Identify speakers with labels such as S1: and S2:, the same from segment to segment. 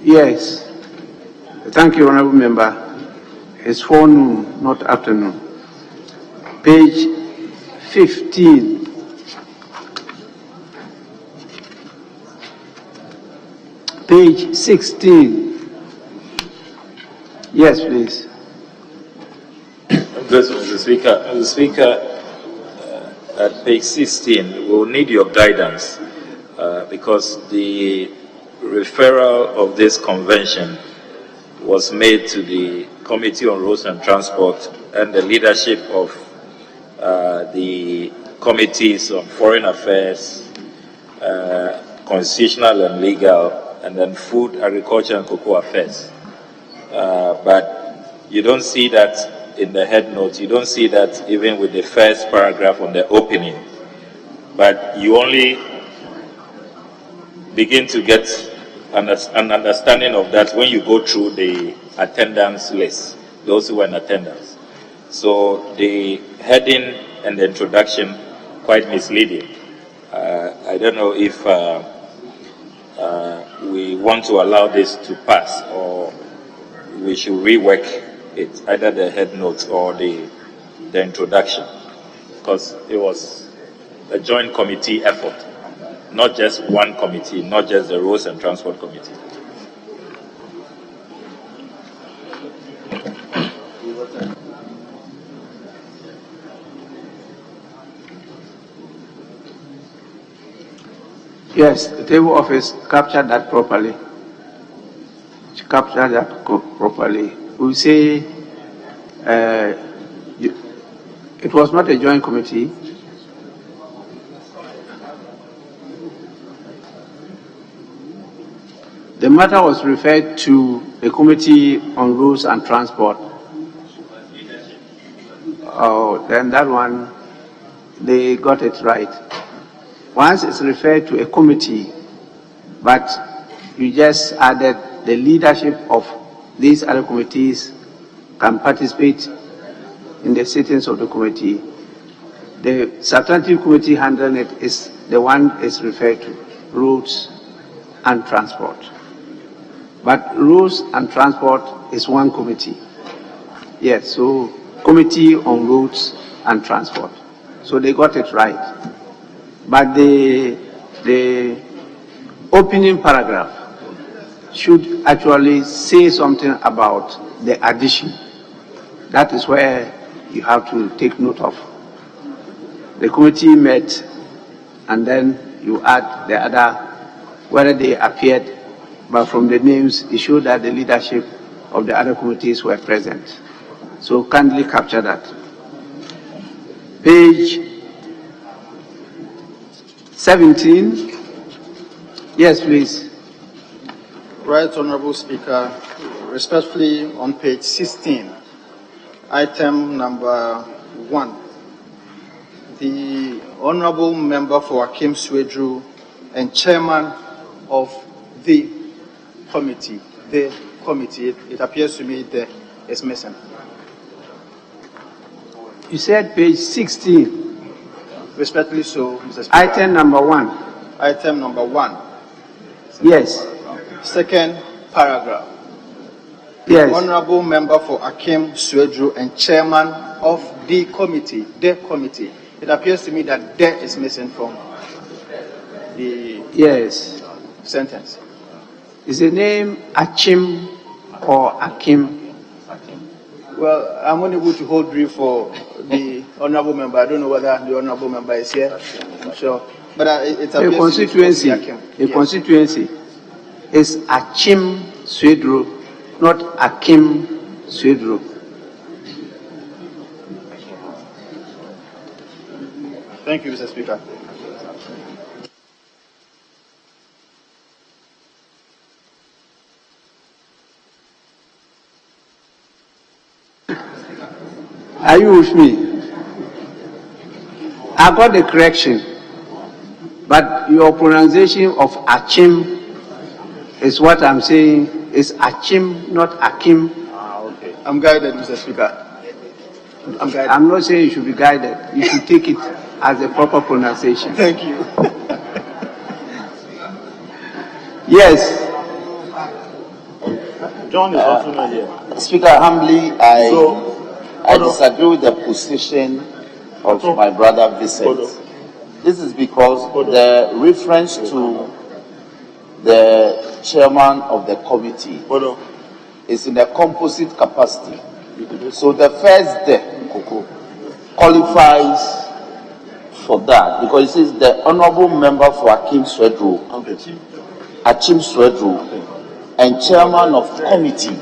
S1: Yes. Thank you, Honorable Member. It's forenoon, not afternoon. Page 15. Page 16. Yes, please.
S2: Mr. Speaker, at page 16, we'll need your guidance because the referral of this convention was made to the Committee on Roads and Transport and the leadership of the committees on Foreign Affairs, Constitutional and Legal, and then Food, Agriculture and Cocoa Affairs. But you don't see that in the head notes. You don't see that even with the first paragraph on the opening. But you only begin to get an understanding of that when you go through the attendance list, those who were in attendance. So the heading and the introduction quite misleading. I don't know if we want to allow this to pass or we should rework it, either the head notes or the introduction, because it was a joint committee effort, not just one committee, not just the Roads and Transport Committee.
S1: Yes, the table office captured that properly. Captured that properly. We say it was not a joint committee. The matter was referred to the Committee on Roads and Transport. Oh, then that one, they got it right. Once it's referred to a committee, but you just added the leadership of these other committees can participate in the sittings of the committee. The substantive committee handling it is the one is referred to, Roads and Transport. But Roads and Transport is one committee. Yes, so Committee on Roads and Transport. So they got it right. But the opening paragraph should actually say something about the addition. That is where you have to take note of. The committee met, and then you add the other, whether they appeared, but from the names, it showed that the leadership of the other committees were present. So kindly capture that. Page 17. Yes, please.
S3: Right, Honorable Speaker. Respectfully, on page 16, item number 1, the Honorable Member for Akim Swedru and Chairman of the committee, it appears to me that it's missing.
S1: You said page 16.
S3: Respectfully so, Mr. Speaker.
S1: Item number 1.
S3: Item number 1.
S1: Yes.
S3: Second paragraph.
S1: Yes.
S3: Honorable Member for Akim Swedru and Chairman of the committee, It appears to me that "the" is missing from the sentence.
S1: Is the name Achim or Akim?
S3: Well, I'm unable to hold brief for the Honorable Member. I don't know whether the Honorable Member is here. I'm sure. But it appears
S1: a constituency. A constituency is Achim Swedru, not Akim Swedru.
S3: Thank you, Mr. Speaker.
S1: Are you with me? I got the correction, but your pronunciation of Achim is what I'm saying is Achim, not Akim.
S3: Okay. I'm guided, Mr. Speaker. I'm guided.
S1: I'm not saying you should be guided. You should take it as a proper pronunciation.
S3: Thank you.
S1: Yes.
S4: John is also not here.
S5: Speaker, humbly, I disagree with the position of my brother Vincent. This is because the reference to the chairman of the committee is in a composite capacity. So the first day qualifies for that because it says the honorable member for Achim Swedru, and chairman of committee.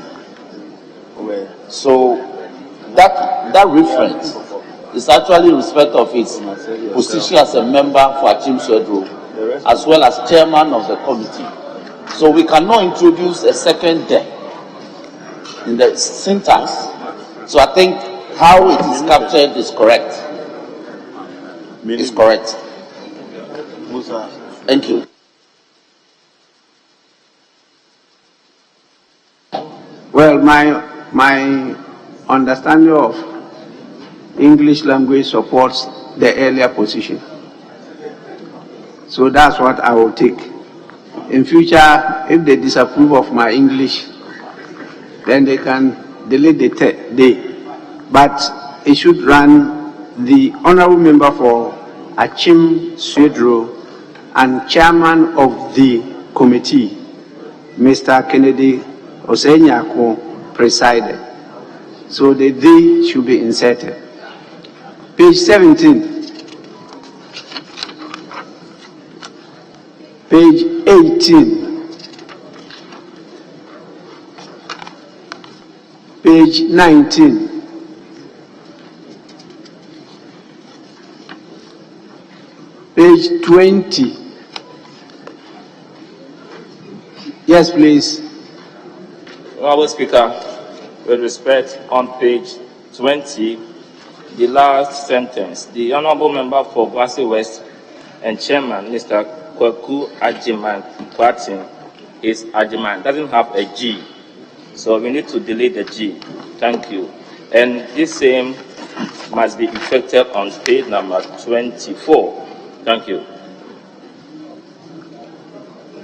S5: So that reference is actually in respect of his position as a member for Achim Swedru, as well as chairman of the committee. So we cannot introduce a second day in the syntax. So I think how it is captured is correct. It's correct. Thank you.
S1: Well, my understanding of English language supports the earlier position. So that's what I will take. In future, if they disapprove of my English, then they can delete the day. But it should run the honorable member for Achim Swedru and chairman of the committee, Mr. Kennedy Osenyako, presided. So the "they" should be inserted. Page 17. Page 18. Page 19. Page 20. Yes, please.
S6: Honorable Speaker, with respect, on page 20, the last sentence, the honorable member for Basi West and chairman, Mr. Kwaku Ajiman Kwatin, is Ajiman, doesn't have a G. So we need to delete the G. Thank you. And this same must be effected on page number 24. Thank you.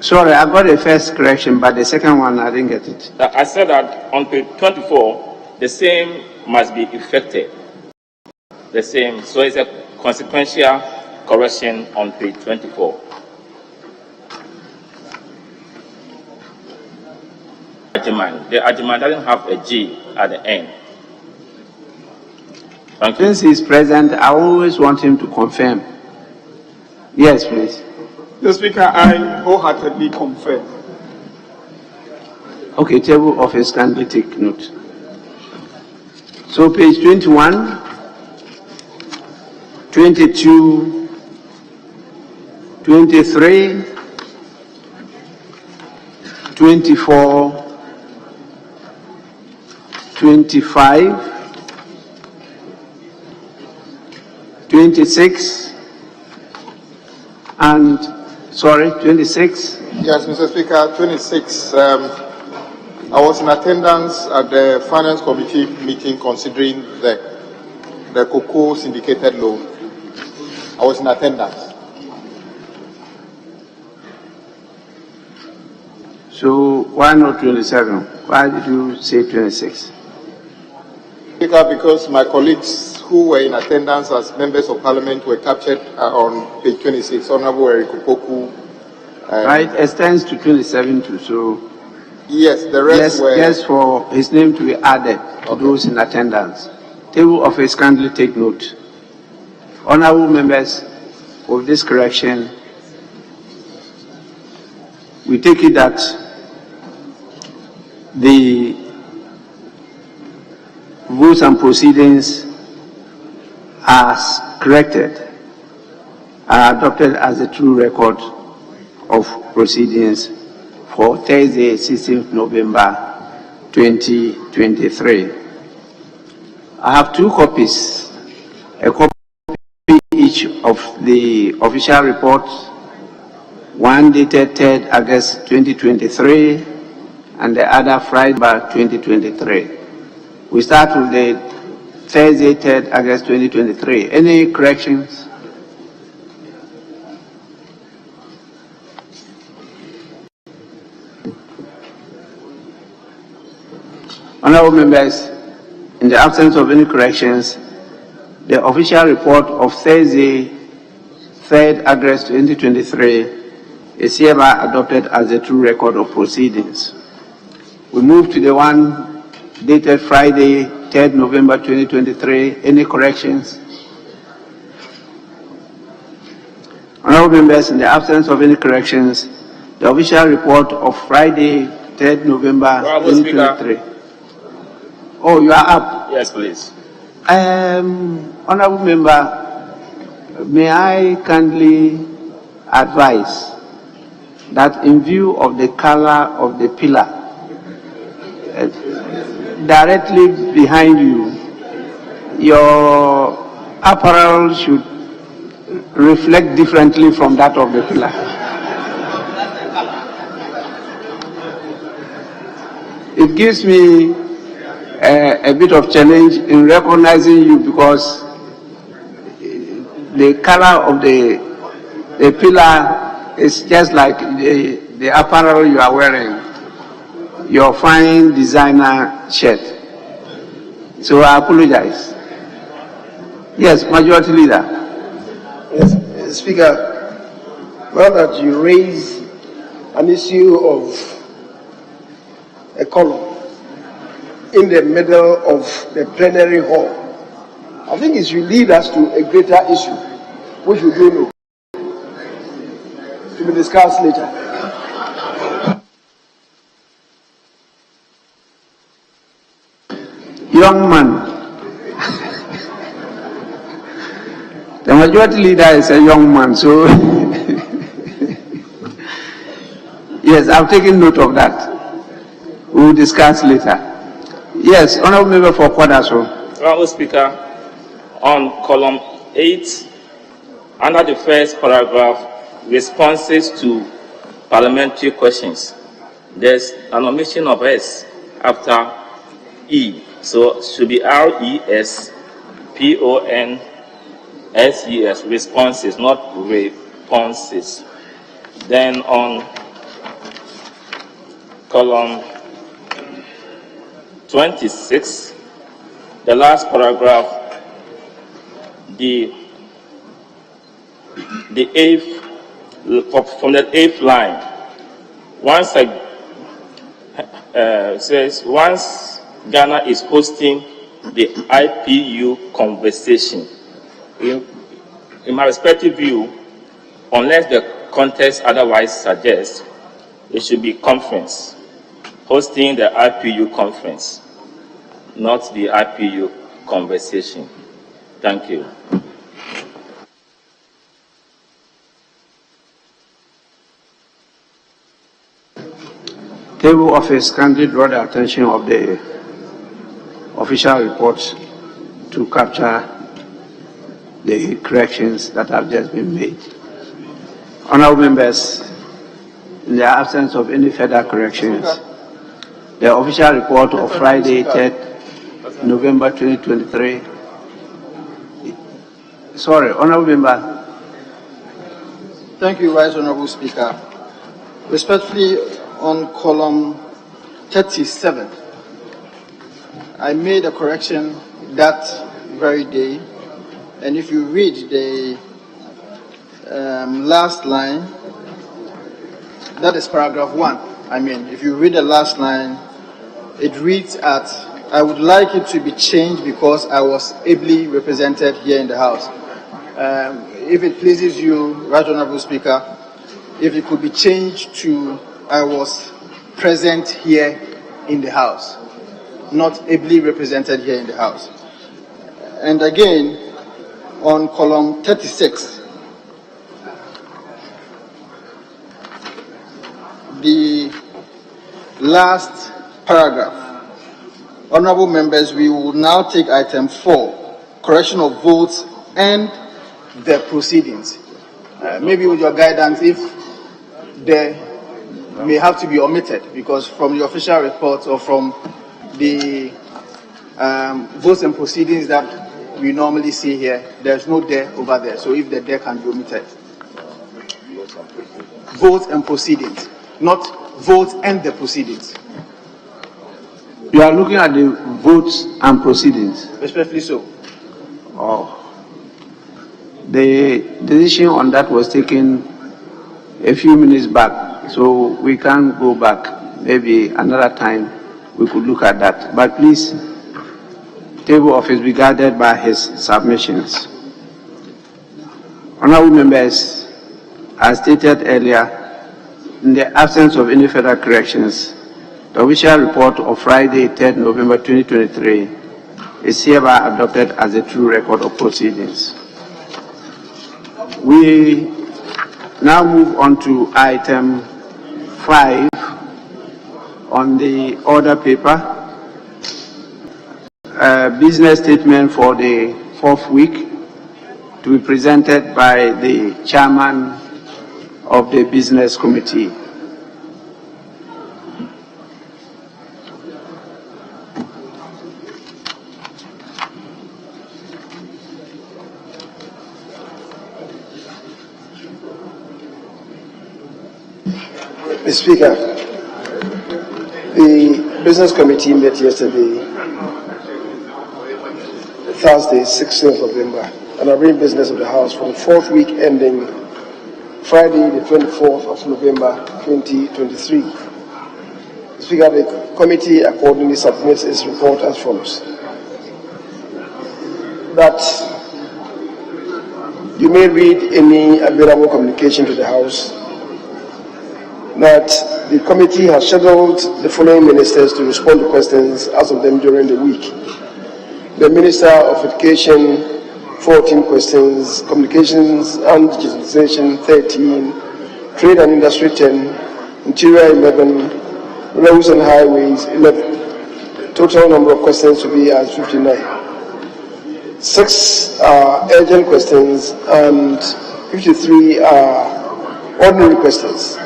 S1: Sorry, I got the first correction, but the second one, I didn't get it.
S6: I said that on page 24, the same must be effected. The same. So it's a consequential correction on page 24. The adjournment doesn't have a G at the end. Thank you.
S1: Since he's present, I always want him to confirm. Yes, please.
S4: The Speaker, I wholeheartedly confirm.
S1: Okay, table of his kindly take note. So page 21, 22, 23, 24, 25, 26, and 26.
S3: Yes, Mr. Speaker, 26. I was in attendance at the Finance Committee meeting considering the cocoa syndicated loan. I was in attendance.
S1: So why not 27? Why did you say 26?
S3: Speaker, because my colleagues who were in attendance as members of parliament were captured on page 26. Honorable Eric Opoku.
S1: Right, extends to 27 too, so.
S3: Yes, the rest were.
S1: Yes, for his name to be added to those in attendance. Table of his kindly take note. Honorable members, with this correction, we take it that the votes and proceedings as corrected are adopted as a true record of proceedings for Thursday, 16th November 2023. I have two copies, a copy each of the official reports, one dated 3rd August 2023 and the other Friday, 2023. We start with the Thursday, 3rd August 2023. Any corrections? Honorable members, in the absence of any corrections, the official report of Thursday, 3rd August 2023 is hereby adopted as the true record of proceedings. We move to the one dated Friday, 3rd November 2023. Any corrections? Honorable members, in the absence of any corrections, the official report of Friday, 3rd November 2023. Oh, you are up?
S6: Yes, please.
S1: Honorable member, may I kindly advise that in view of the color of the pillar directly behind you, your apparel should reflect differently from that of the pillar. It gives me a bit of challenge in recognizing you because the color of the pillar is just like the apparel you are wearing, your fine designer shirt. So I apologize. Yes, Majority Leader.
S7: Yes, Speaker, now that you raise an issue of a column in the middle of the plenary hall, I think it should lead us to a greater issue, which we do know, to be discussed later.
S1: Young man. The Majority Leader is a young man, so yes, I've taken note of that. We will discuss later. Yes, Honorable Member for Kwadaso.
S6: Honorable Speaker, on column 8, under the first paragraph, responses to parliamentary questions, there's an omission of S after E. So it should be RESPONSES, responses, not responses. Then on column 26, the last paragraph, the eighth, from the 8th line, once says once Ghana is hosting the IPU conversation. In my respective view, unless the context otherwise suggests, it should be conference, hosting the IPU conference, not the IPU conversation. Thank you.
S1: Table office kindly draw the attention of the official reports to capture the corrections that have just been made. Honorable members, in the absence of any further corrections, the official report of Friday, 3rd November 2023. Sorry, Honorable Member.
S3: Thank you, Vice Honorable Speaker. Respectfully, on column 37, I made a correction that very day, and if you read the last line, that is paragraph 1. I mean, if you read the last line, it reads at, I would like it to be changed because I was ably represented here in the House. If it pleases you, Right Honorable Speaker, if it could be changed to, I was present here in the House, not ably represented here in the House. And again, on column 36, the last paragraph. Honorable members, we will now take item 4, correction of votes and the proceedings. Maybe with your guidance, if they may have to be omitted, because from the official reports or from the votes and proceedings that we normally see here, there's no there over there. So if the there can be omitted. Votes and proceedings, not votes and the proceedings.
S1: You are looking at the votes and proceedings.
S3: Respectfully so.
S1: Oh. The decision on that was taken a few minutes back, so we can't go back. Maybe another time we could look at that. But please, table office be guided by his submissions. Honorable members, as stated earlier, in the absence of any further corrections, the official report of Friday, 3rd November 2023 is hereby adopted as a true record of proceedings. We now move on to item 5 on the order paper, business statement for the 4th week to be presented by the chairman of the business committee.
S7: Mr. Speaker, the Business Committee met yesterday, Thursday, 16th November, and arranged business of the House for the 4th week ending Friday, the 24th of November, 2023. Mr. Speaker, the committee accordingly submits its report as follows. That you may read any available communication to the House that the committee has scheduled the following ministers to respond to questions asked of them during the week. The Minister of Education, 14 questions, Communications and Digitalization, 13, Trade and Industry, 10, Interior, 11, Roads and Highways, 11. Total number of questions to be as 59. 6 are urgent questions and 53 are ordinary questions.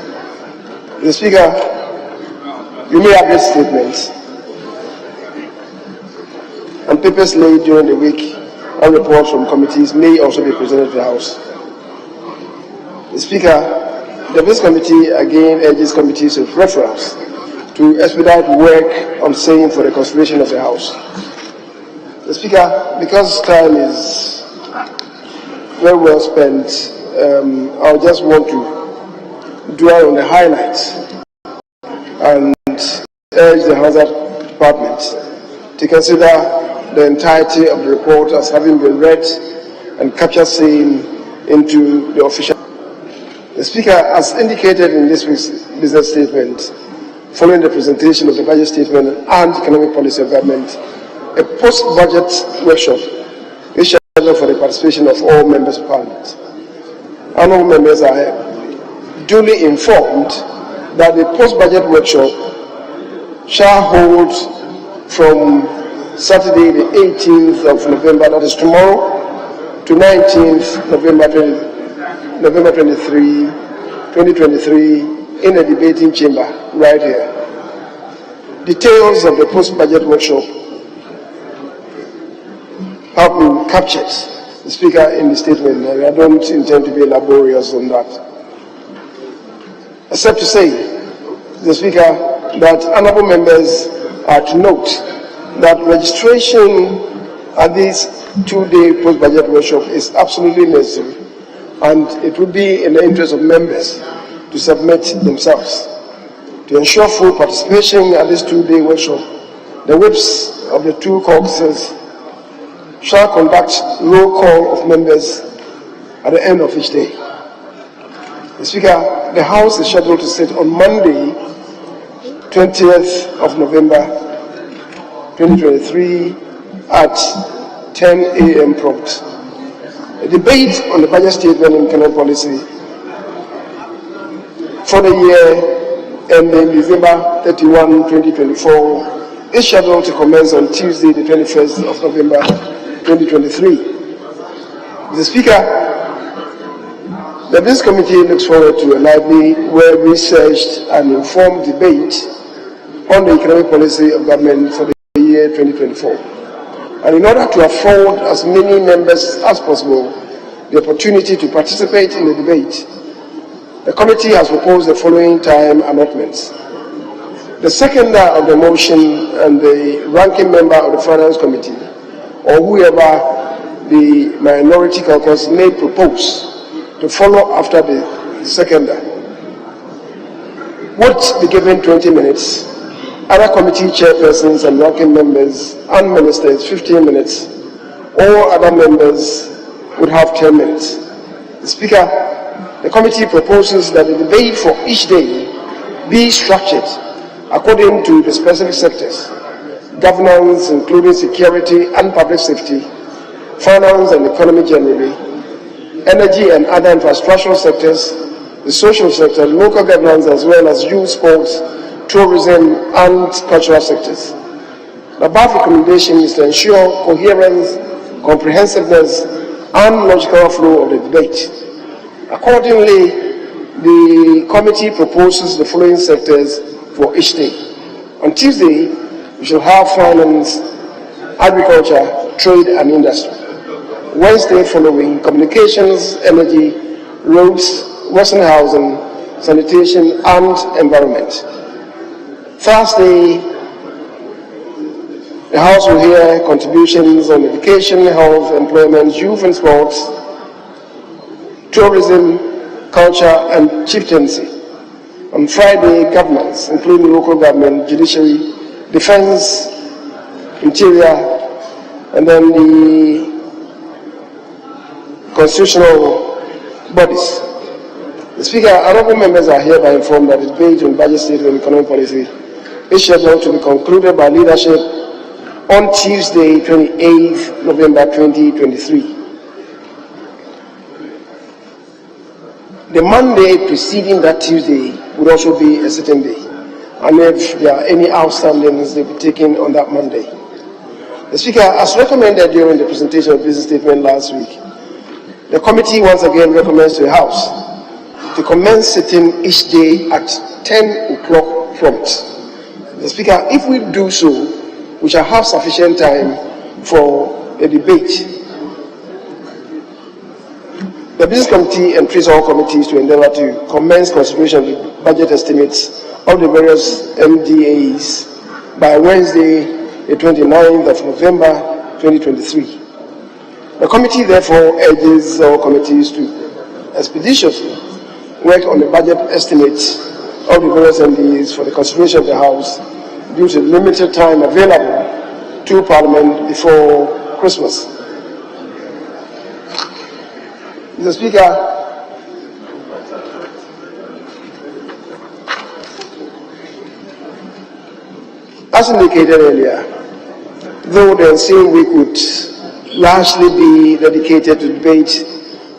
S7: Mr. Speaker, you may have this statement and papers laid during the week and reports from committees may also be presented to the House. Mr. Speaker, the Business Committee again urges committees of referrals to expedite work on saying for the consideration of the House. Mr. Speaker, because time is very well spent, I just want to dwell on the highlights and urge the House Department to consider the entirety of the report as having been read and captured saying into the official. The Speaker, as indicated in this week's business statement, following the presentation of the budget statement and economic policy of government, a post-budget workshop is scheduled for the participation of all members of Parliament. Honourable members are duly informed that the post-budget workshop shall hold from Saturday the 18th of November, that is tomorrow, to 19th November 23, 2023 in a debating chamber right here. Details of the post-budget workshop have been captured, the Speaker, in the statement, and I don't intend to be laborious on that. Except to say, the Speaker, that honourable members are to note that registration at this 2-day post-budget workshop is absolutely necessary, and it would be in the interest of members to submit themselves. To ensure full participation at this 2-day workshop, the whips of the 2 caucuses shall conduct roll call of members at the end of each day. Mr. Speaker, the House is scheduled to sit on Monday, 20th of November, 2023 at 10 a.m. prompt. A debate on the budget statement and economic policy for the year ending December 31, 2024 is scheduled to commence on Tuesday, the 21st of November, 2023. Mr. Speaker, the Business Committee looks forward to a lively, well-researched and informed debate on the economic policy of government for the year 2024. And in order to afford as many members as possible the opportunity to participate in the debate, the committee has proposed the following time allotments. The seconder of the motion and the ranking member of the Finance Committee, or whoever the minority caucus may propose to follow after the seconder, would be given 20 minutes. Other committee chairpersons and ranking members and ministers 15 minutes. All other members would have 10 minutes. The Speaker, the committee proposes that the debate for each day be structured according to the specific sectors: governance, including security and public safety, finance and economy generally, energy and other infrastructural sectors, the social sector, local governance, as well as youth, sports, tourism and cultural sectors. The above recommendation is to ensure coherence, comprehensiveness and logical flow of the debate. Accordingly, the committee proposes the following sectors for each day. On Tuesday, we shall have finance, agriculture, trade and industry. Wednesday following, communications, energy, roads, Western housing, sanitation and environment. Thursday, the House will hear contributions on education, health, employment, youth and sports, tourism, culture and chieftaincy. On Friday, governance, including local government, judiciary, defense, interior, and then the constitutional bodies. The Speaker, honourable members are hereby informed that the debate on budget statement and economic policy is scheduled to be concluded by leadership on Tuesday, 28th November 2023. The Monday preceding that Tuesday would also be a sitting day, and if there are any outstandings, they'll be taken on that Monday. The Speaker, as recommended during the presentation of the business statement last week, the committee once again recommends to the House to commence sitting each day at 10 o'clock prompt. The Speaker, if we do so, we shall have sufficient time for a debate. The Business Committee entreats all committees to endeavour to commence consideration of the budget estimates of the various MDAs by Wednesday, the 29th of November 2023. The committee therefore urges all committees to expeditiously work on the budget estimates of the various MDAs for the consideration of the House due to limited time available to Parliament before Christmas. Mr. Speaker, as indicated earlier, though the ensuing week would largely be dedicated to debate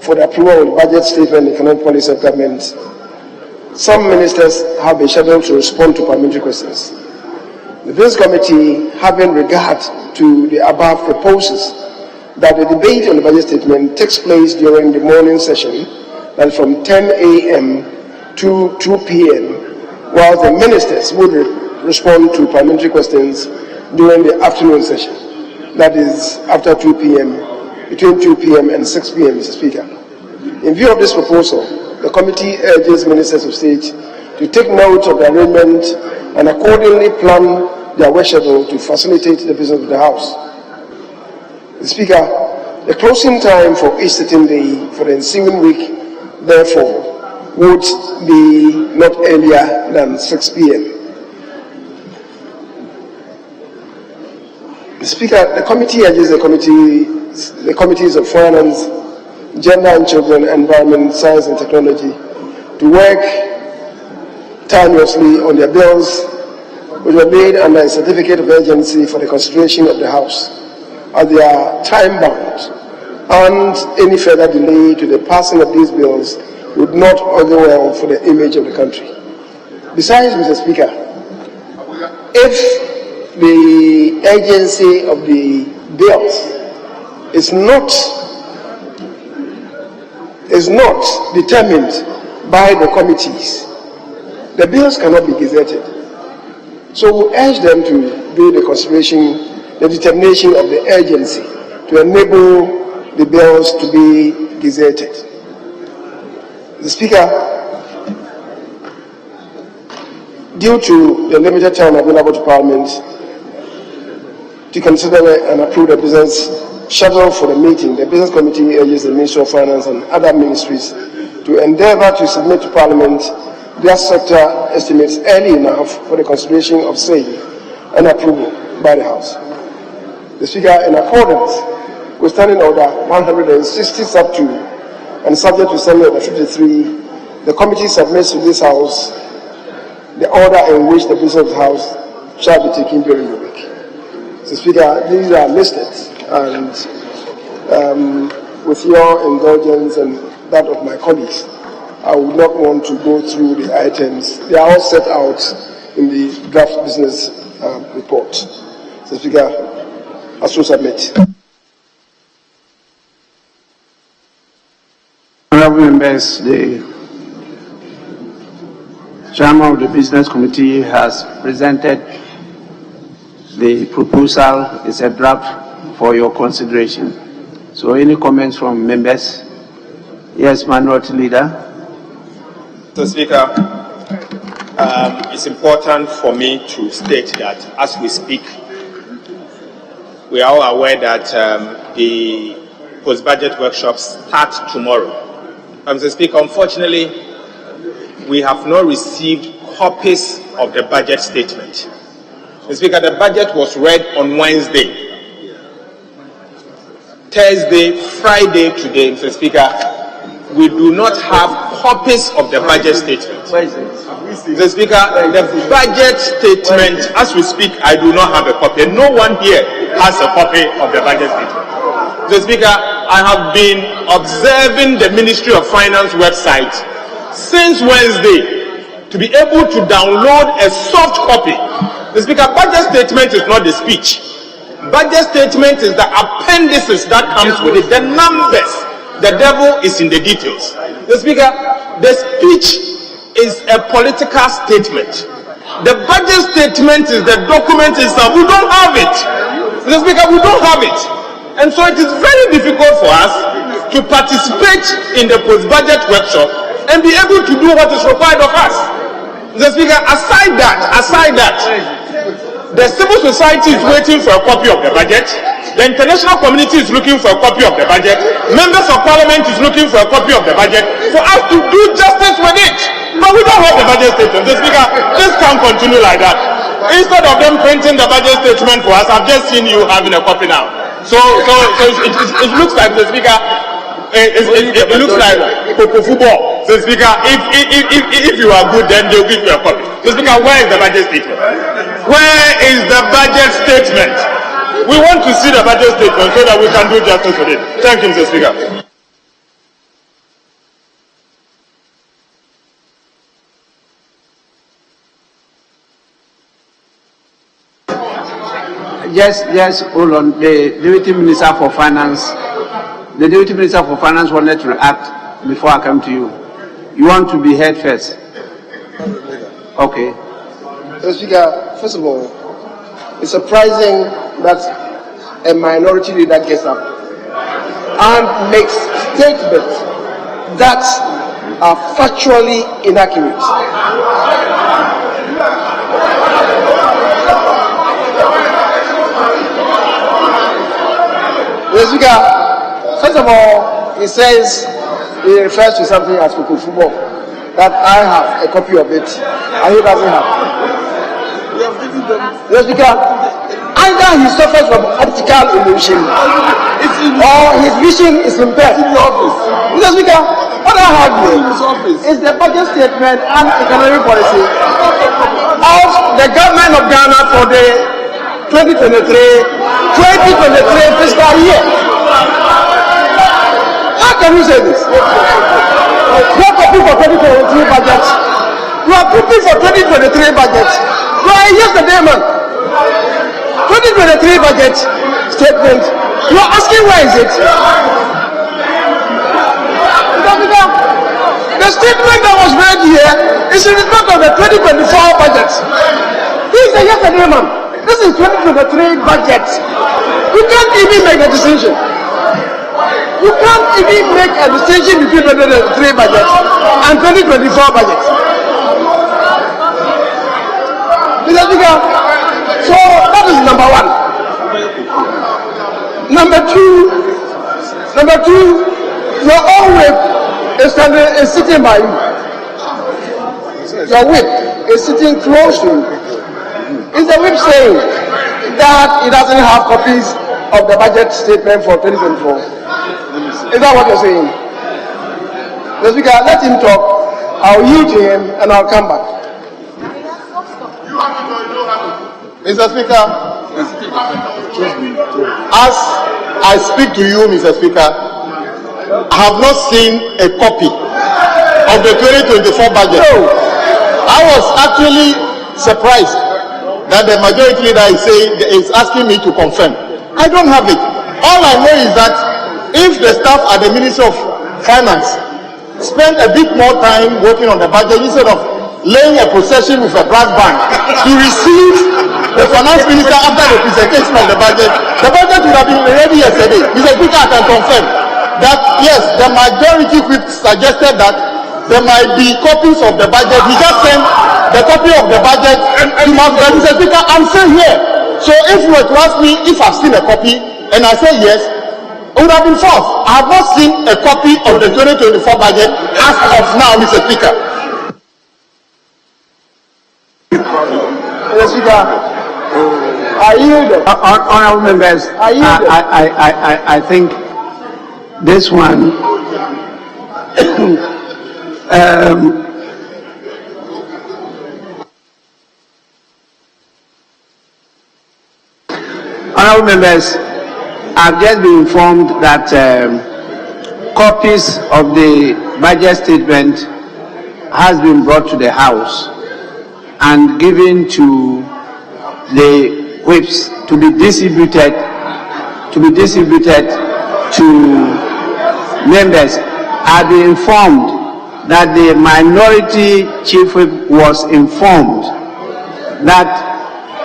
S7: for the approval of the budget statement and economic policy of government, some ministers have been scheduled to respond to parliamentary questions. The Business Committee, having regard to the above, proposes that the debate on the budget statement takes place during the morning session, that is from 10 a.m. to 2 p.m., while the ministers would respond to parliamentary questions during the afternoon session, that is after 2 p.m., between 2 p.m. and 6 p.m., Mr. Speaker. In view of this proposal, the committee urges ministers of state to take note of the arrangement and accordingly plan their work schedule to facilitate the business of the House. Mr. Speaker, the closing time for each sitting day for the ensuing week, therefore, would be not earlier than 6 p.m. Mr. Speaker, the committee urges the committees of Finance, Gender and Children, Environment, Science and Technology to work tirelessly on their bills which were made under a certificate of urgency for the consideration of the House, as they are time-bound, and any further delay to the passing of these bills would not augur well for the image of the country. Besides, Mr. Speaker, if the urgency of the bills is not determined by the committees, the bills cannot be gazetted. So we urge them to do the consideration, the determination of the urgency to enable the bills to be gazetted. The Speaker, due to the limited time available to Parliament to consider and approve the business schedule for the meeting, the Business Committee urges the Ministry of Finance and other ministries to endeavour to submit to Parliament their sector estimates early enough for the consideration of sale and approval by the House. The Speaker, in accordance with Standing Order 160 sub 2 and subject to Standing Order 53, the committee submits to this House the order in which the business of the House shall be taken during the week. So, Speaker, these are listed, and with your indulgence and that of my colleagues, I would not want to go through the items. They are all set out in the draft business report. So, Speaker, I so submit.
S1: Honourable members, the Chairman of the Business Committee has presented the proposal. It's a draft for your consideration. So, any comments from members? Yes, Minority Leader.
S4: Mr. Speaker, it's important for me to state that as we speak, we are all aware that the post-budget workshops start tomorrow. Mr. Speaker, unfortunately, we have not received copies of the budget statement. Mr. Speaker, the budget was read on Wednesday, Thursday, Friday today, Mr. Speaker. We do not have copies of the budget statement. Mr. Speaker, the budget statement, as we speak, I do not have a copy. No one here has a copy of the budget statement. Mr. Speaker, I have been observing the Ministry of Finance website since Wednesday to be able to download a soft copy. Mr. Speaker, budget statement is not the speech. Budget statement is the appendices that comes with it, the numbers. The devil is in the details. Mr. Speaker, the speech is a political statement. The budget statement is the document itself. We don't have it. Mr. Speaker, we don't have it. And so it is very difficult for us to participate in the post-budget workshop and be able to do what is required of us. Mr. Speaker, aside that, the civil society is waiting for a copy of the budget. The international community is looking for a copy of the budget. Members of Parliament is looking for a copy of the budget for us to do justice with it. But we don't have the budget statement. Mr. Speaker, this can't continue like that. Instead of them printing the budget statement for us, I've just seen you having a copy now. So it looks like, Mr. Speaker, it looks like football. Mr. Speaker, if you are good, then they'll give you a copy. Mr. Speaker, where is the budget statement? Where is the budget statement? We want to see the budget statement so that we can do justice with it. Thank you, Mr. Speaker.
S1: Yes, hold on. The Deputy Minister for Finance. The Deputy Minister for Finance wanted to react before I come to you. You want to be heard first? Okay.
S7: Mr. Speaker, first of all, it's surprising that a minority leader gets up and makes statements that are factually inaccurate. Mr. Speaker, first of all, he says, he refers to something as football, that I have a copy of it, and he doesn't have. Mr. Speaker, either he suffers from optical illusion or his vision is impaired. Mr. Speaker, what I have here is the budget statement and economic policy of the government of Ghana for the 2023 fiscal year. How can you say this? You are copying for 2023 budget. You are copying for 2023 budget. You are yesterday, man. 2023 budget statement. You are asking where is it? The statement that was read here is in respect of the 2024 budget. This is the yesterday, man. This is 2023 budget. You can't even make a decision. You can't even make a decision between 2023 budget and 2024 budget. Mr. Speaker, so that is number one. Number two, your own whip is sitting by you. Your whip is sitting close to you. Is the whip saying that it doesn't have copies of the budget statement for 2024? Is that what you're saying? Mr. Speaker, let him talk. I'll yield to him and I'll come back.
S4: Mr. Speaker, as I speak to you, Mr. Speaker, I have not seen a copy of the 2024 budget. No. I was actually surprised that the majority leader is asking me to confirm. I don't have it. All I know is that if the staff at the Ministry of Finance spend a bit more time working on the budget instead of laying a procession with a brass band to receive the finance minister after the presentation of the budget would have been ready yesterday. Mr. Speaker, I can confirm that yes, the majority whip suggested that there might be copies of the budget. He just sent the copy of the budget to Mr. Speaker. I'm still here. So if you were to ask me if I've seen a copy and I say yes, it would have been false. I have not seen a copy of the 2024 budget as of now, Mr. Speaker.
S7: Mr. Speaker, I yield.
S1: Honorable members, I think this one honorable members, I've just been informed that copies of the budget statement has been brought to the House and given to the whips to be distributed to members. I've been informed that the minority chief whip was informed that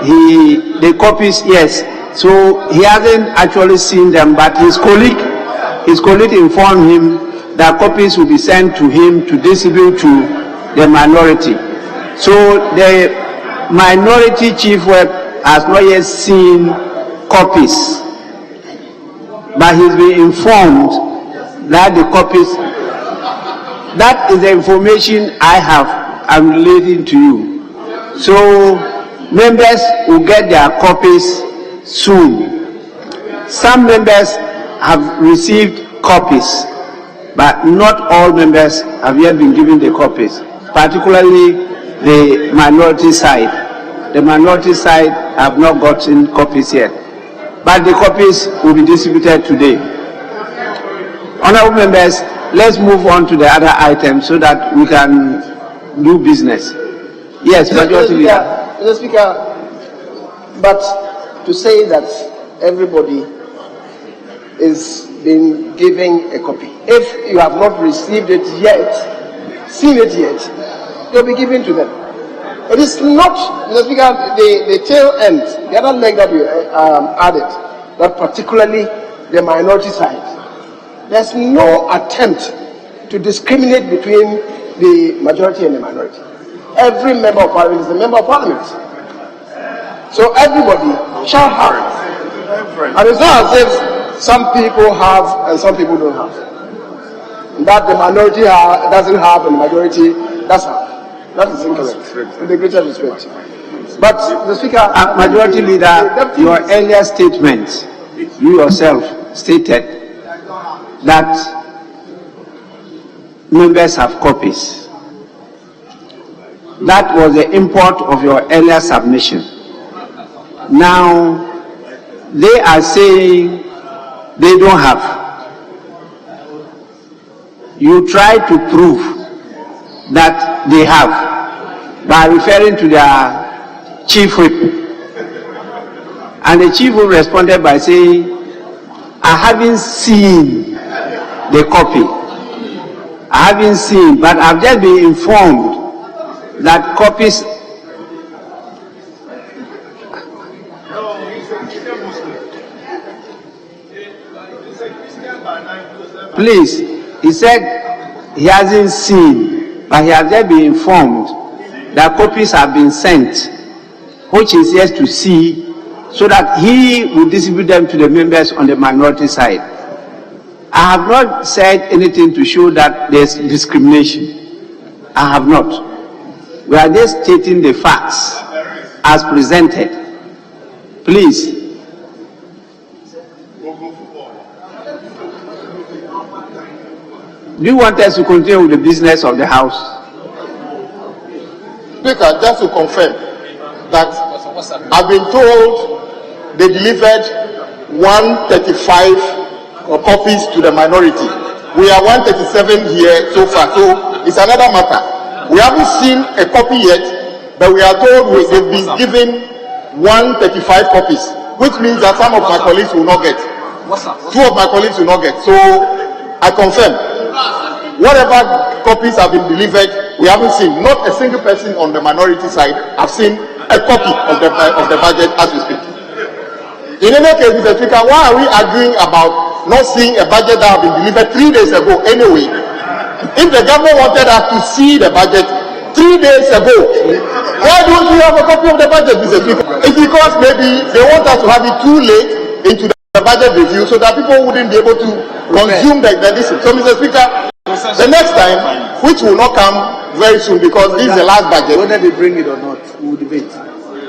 S1: the copies, yes, so he hasn't actually seen them, but his colleague informed him that copies will be sent to him to distribute to the minority. So the minority chief whip has not yet seen copies, but he's been informed that the copies, that is the information I have, I'm relating to you. So members will get their copies soon. Some members have received copies, but not all members have yet been given the copies, particularly the minority side. The minority side have not gotten copies yet, but the copies will be distributed today. Honorable members, let's move on to the other items so that we can do business. Yes, Majority Leader.
S7: Mr. Speaker, but to say that everybody is being given a copy, if you have not received it yet, seen it yet, they'll be given to them. It is not, Mr. Speaker, the tail end, the other leg that you added, that particularly the minority side. There's no attempt to discriminate between the majority and the minority. Every member of parliament is a member of parliament. So everybody shall have. And it's not as if some people have and some people don't have. That the minority doesn't have and the majority does have. That is incorrect, with the greatest respect. But the Speaker,
S1: Majority Leader, your earlier statement, you yourself stated that members have copies. That was the import of your earlier submission. Now, they are saying they don't have. You try to prove that they have by referring to their chief whip. And the chief whip responded by saying, I haven't seen the copy. I haven't seen, but I've just been informed that copies. Please, he said he hasn't seen, but he has just been informed that copies have been sent which is yet to see, so that he will distribute them to the members on the minority side. I have not said anything to show that there's discrimination. I have not. We are just stating the facts as presented. Please. Do you want us to continue with the business of the House?
S4: Speaker, just to confirm that I've been told they delivered 135 copies to the minority. We are 137 here so far, so it's another matter. We haven't seen a copy yet, but we are told they've been given 135 copies, which means that some of my colleagues will not get. 2 of my colleagues will not get. So I confirm, whatever copies have been delivered, we haven't seen. Not a single person on the minority side have seen a copy of the budget as we speak. In any case, Mr. Speaker, why are we arguing about not seeing a budget that have been delivered 3 days ago anyway? If the government wanted us to see the budget 3 days ago, why don't we have a copy of the budget, Mr. Speaker? It's because maybe they want us to have it too late into the budget review so that people wouldn't be able to consume the decision. So, Mr. Speaker, the next time, which will not come very soon because this is the last budget.
S3: Whether they bring it or not, we will debate.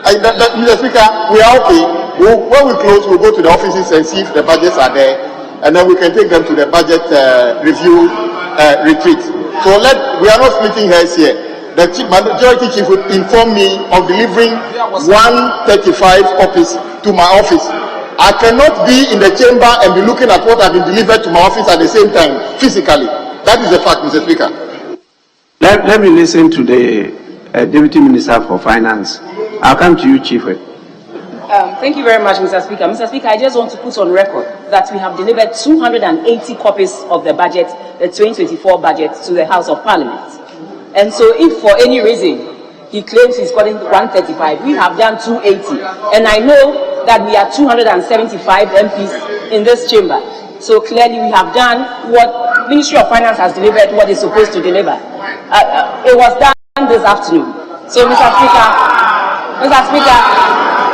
S4: Mr. Speaker, we are okay. When we close, we'll go to the offices and see if the budgets are there, and then we can take them to the budget review retreat. So we are not splitting hairs here. The majority chief would inform me of delivering 135 copies to my office. I cannot be in the chamber and be looking at what has been delivered to my office at the same time, physically. That is a fact, Mr. Speaker.
S1: Let me listen to the Deputy Minister for Finance. I'll come to you, Chief.
S8: Thank you very much, Mr. Speaker. Mr. Speaker, I just want to put on record that we have delivered 280 copies of the budget, the 2024 budget, to the House of Parliament. And so if for any reason he claims he's calling 135, we have done 280. And I know that we are 275 MPs in this chamber. So clearly we have done what Ministry of Finance has delivered, what it's supposed to deliver. It was done this afternoon. So, Mr. Speaker,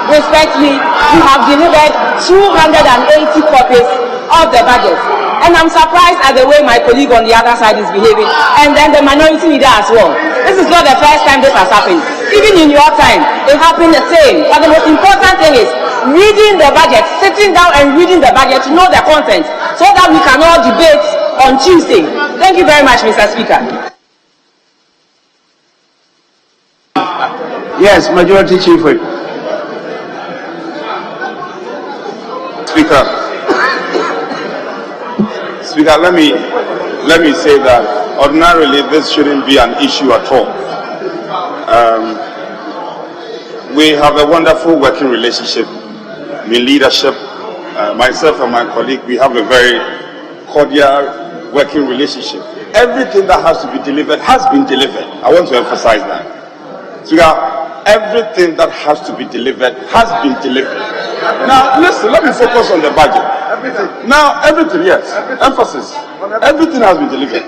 S8: respectfully, we have delivered 280 copies of the budget. And I'm surprised at the way my colleague on the other side is behaving, and then the minority leader as well. This is not the first time this has happened. Even in your time, it happened the same. But the most important thing is reading the budget, sitting down and reading the budget to know the content, so that we can all debate on Tuesday. Thank you very much, Mr. Speaker.
S1: Yes, Majority Chief Whip.
S9: Speaker, let me say that ordinarily this shouldn't be an issue at all. We have a wonderful working relationship in leadership. Myself and my colleague, we have a very cordial working relationship. Everything that has to be delivered has been delivered. I want to emphasize that. Speaker, everything that has to be delivered has been delivered. Now, listen, let me focus on the budget. Now, everything, yes, emphasis. Everything has been delivered.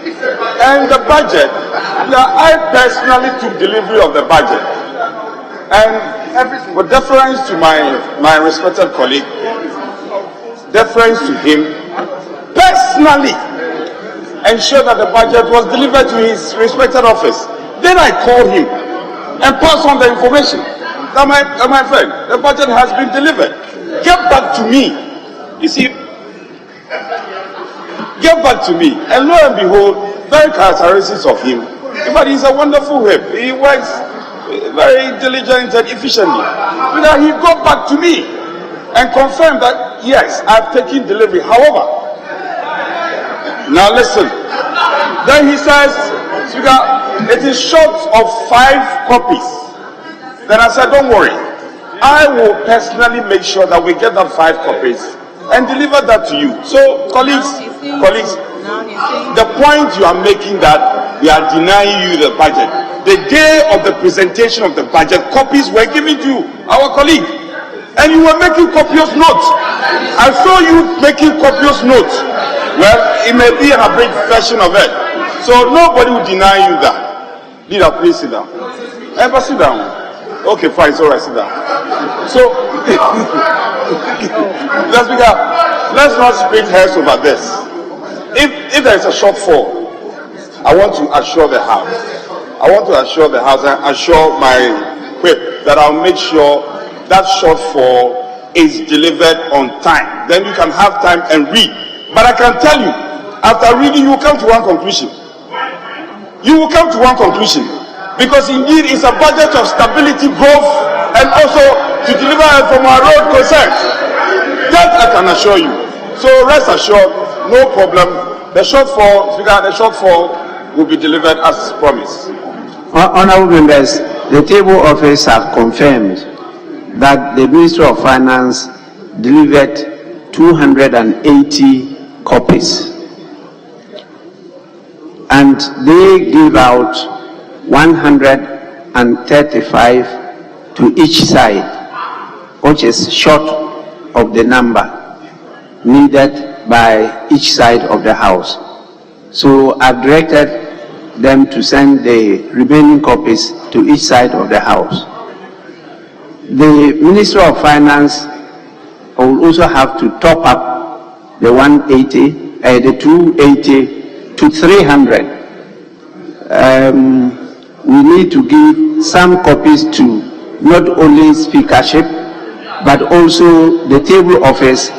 S9: And the budget, I personally took delivery of the budget. And with deference to my respected colleague, deference to him, personally ensure that the budget was delivered to his respected office. Then I called him and pass on the information that my friend, the budget has been delivered. Get back to me. You see, get back to me. And lo and behold, very characteristics of him. But he's a wonderful whip. He works very diligent and efficiently. But he got back to me and confirmed that yes, I've taken delivery. However, now listen. Then he says, it is short of 5 copies. Then I said, don't worry. I will personally make sure that we get that 5 copies and deliver that to you. So, colleagues, the point you are making that we are denying you the budget. The day of the presentation of the budget, copies were given to you, our colleague. And you were making copious notes. I saw you making copious notes. Well, it may be an abridged version of it. So nobody will deny you that. Leader, please sit down. Ever sit down. Okay, fine, it's all right, sit down. So, Mr. Speaker, let's not split hairs over this. If there is a shortfall, I want to assure the House. I want to assure the House and assure my whip that I'll make sure that shortfall is delivered on time. Then you can have time and read. But I can tell you, after reading, you will come to one conclusion. You will come to one conclusion. Because indeed, it's a budget of stability, growth, and also to deliver from our road concerns. That I can assure you. So rest assured, no problem. The shortfall, Speaker, the shortfall will be delivered as promised.
S1: Honourable members, the table office have confirmed that the Ministry of Finance delivered 280 copies, and they give out 135 to each side, which is short of the number needed by each side of the House. So I've directed them to send the remaining copies to each side of the House. The Ministry of Finance will also have to top up the 280 to 300. We need to give some copies to not only speakership, but also the table office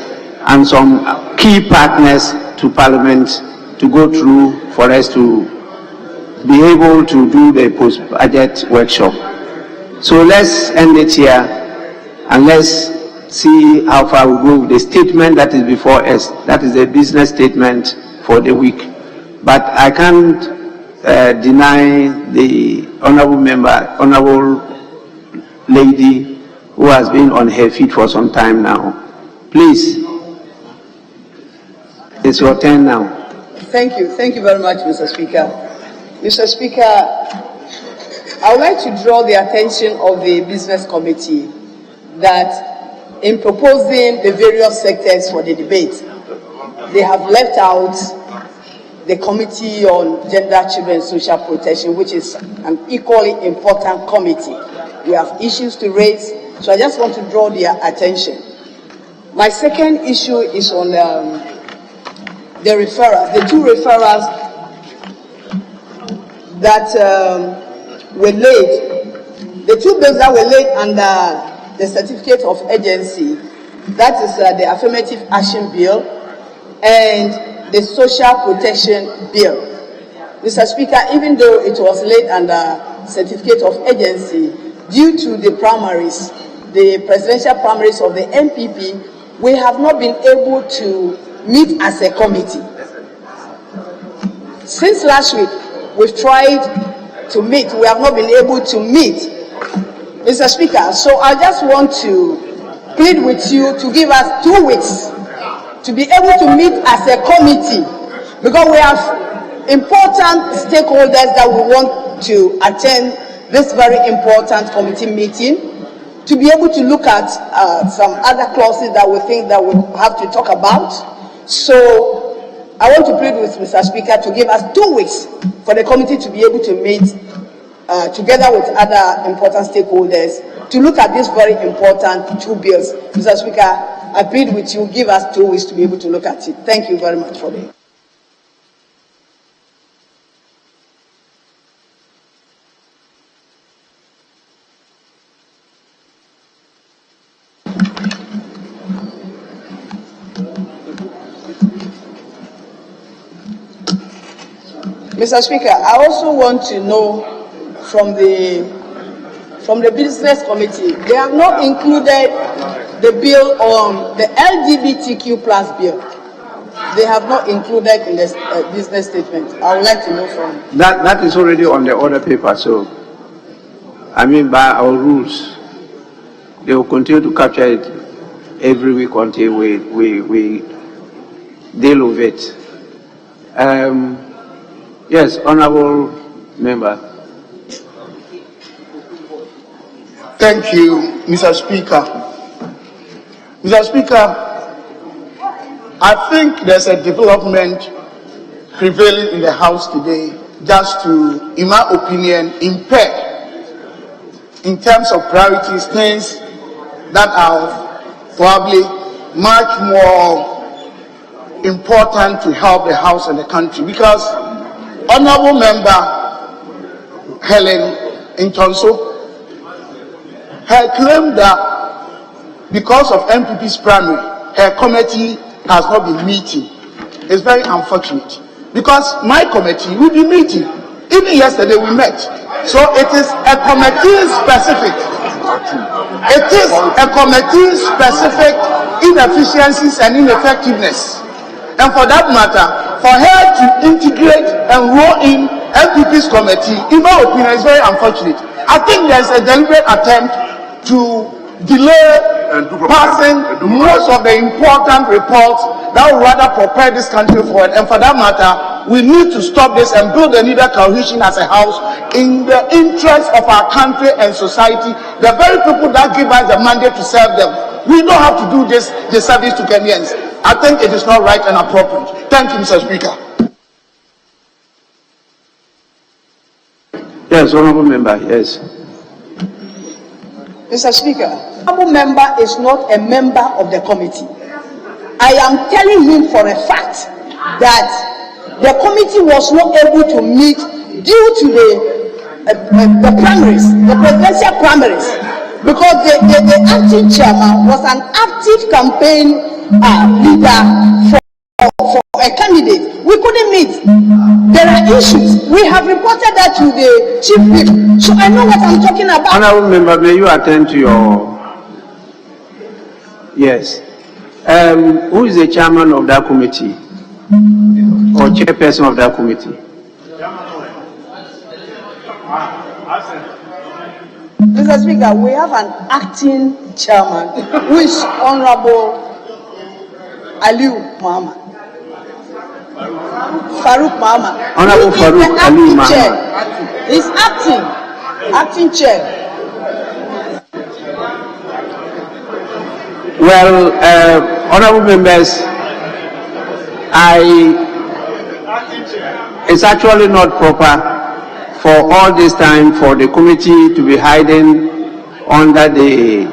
S1: and some key partners to Parliament to go through for us to be able to do the post-budget workshop. So let's end it here and let's see how far we go with the statement that is before us. That is a business statement for the week. But I can't deny the honorable lady who has been on her feet for some time now. Please, it's your turn now.
S10: Thank you very much, Mr. Speaker. Mr. Speaker, I would like to draw the attention of the Business Committee that in proposing the various sectors for the debate, they have left out the Committee on Gender, Children and Social Protection, which is an equally important committee. We have issues to raise, so I just want to draw their attention. My second issue is on the referrals, the two referrals that were laid, the two bills that were laid under the certificate of urgency, that is the affirmative action bill and the social protection bill. Mr. Speaker, even though it was laid under certificate of urgency, due to the primaries, the presidential primaries of the MPP, we have not been able to meet as a committee. Since last week, we've tried to meet. We have not been able to meet, Mr. Speaker. So I just want to plead with you to give us 2 weeks to be able to meet as a committee, because we have important stakeholders that we want to attend this very important committee meeting, to be able to look at some other clauses that we think that we have to talk about. So I want to plead with Mr. Speaker to give us 2 weeks for the committee to be able to meet together with other important stakeholders to look at these very important 2 bills. Mr. Speaker, I plead with you, give us 2 weeks to be able to look at it. Thank you very much for that. Mr. Speaker, I also want to know from the Business Committee, they have not included the bill on the LGBTQ plus bill. They have not included in the business statement. I would like to know from
S1: that is already on the order paper. So, I mean, by our rules, they will continue to capture it every week until we deal with it. Yes, honorable member.
S7: Thank you, Mr. Speaker. Mr. Speaker, I think there's a development prevailing in the House today just to, in my opinion, impair
S11: in terms of priorities, things that are probably much more important to help the House and the country. Because Honorable Member Helen Intonso had claimed that because of MPP's primary, her committee has not been meeting. It's very unfortunate, because my committee will be meeting. Even yesterday we met. So it is a committee specific. It is a committee specific inefficiencies and ineffectiveness. And for that matter, for her to integrate and roll in MPP's committee, in my opinion, is very unfortunate. I think there's a deliberate attempt to delay passing most of the important reports that will rather prepare this country forward. And for that matter, we need to stop this and build a needed cohesion as a house in the interest of our country and society. The very people that give us the mandate to serve them, we don't have to do this disservice to Kenyans. I think it is not right and appropriate. Thank you, Mr. Speaker.
S1: Yes, Honourable Member, yes.
S10: Mr. Speaker, Honourable Member is not a member of the committee. I am telling him for a fact that the committee was not able to meet due to the primaries, the presidential primaries, because the acting chairman was an active campaign leader for a candidate. We couldn't meet. There are issues. We have reported that to the chief whip, so I know what I'm talking about.
S1: Honourable Member, may you attend to your... Yes. Who is the chairman of that committee? Or chairperson of that committee?
S10: Mr. Speaker, we have an acting chairman who is Honorable Aliu Muhammad. Farouk Muhammad.
S1: Honorable Farouk Aliu Muhammad.
S10: He's acting chair.
S1: Well, honourable members, it's actually not proper for all this time for the committee to be hiding under the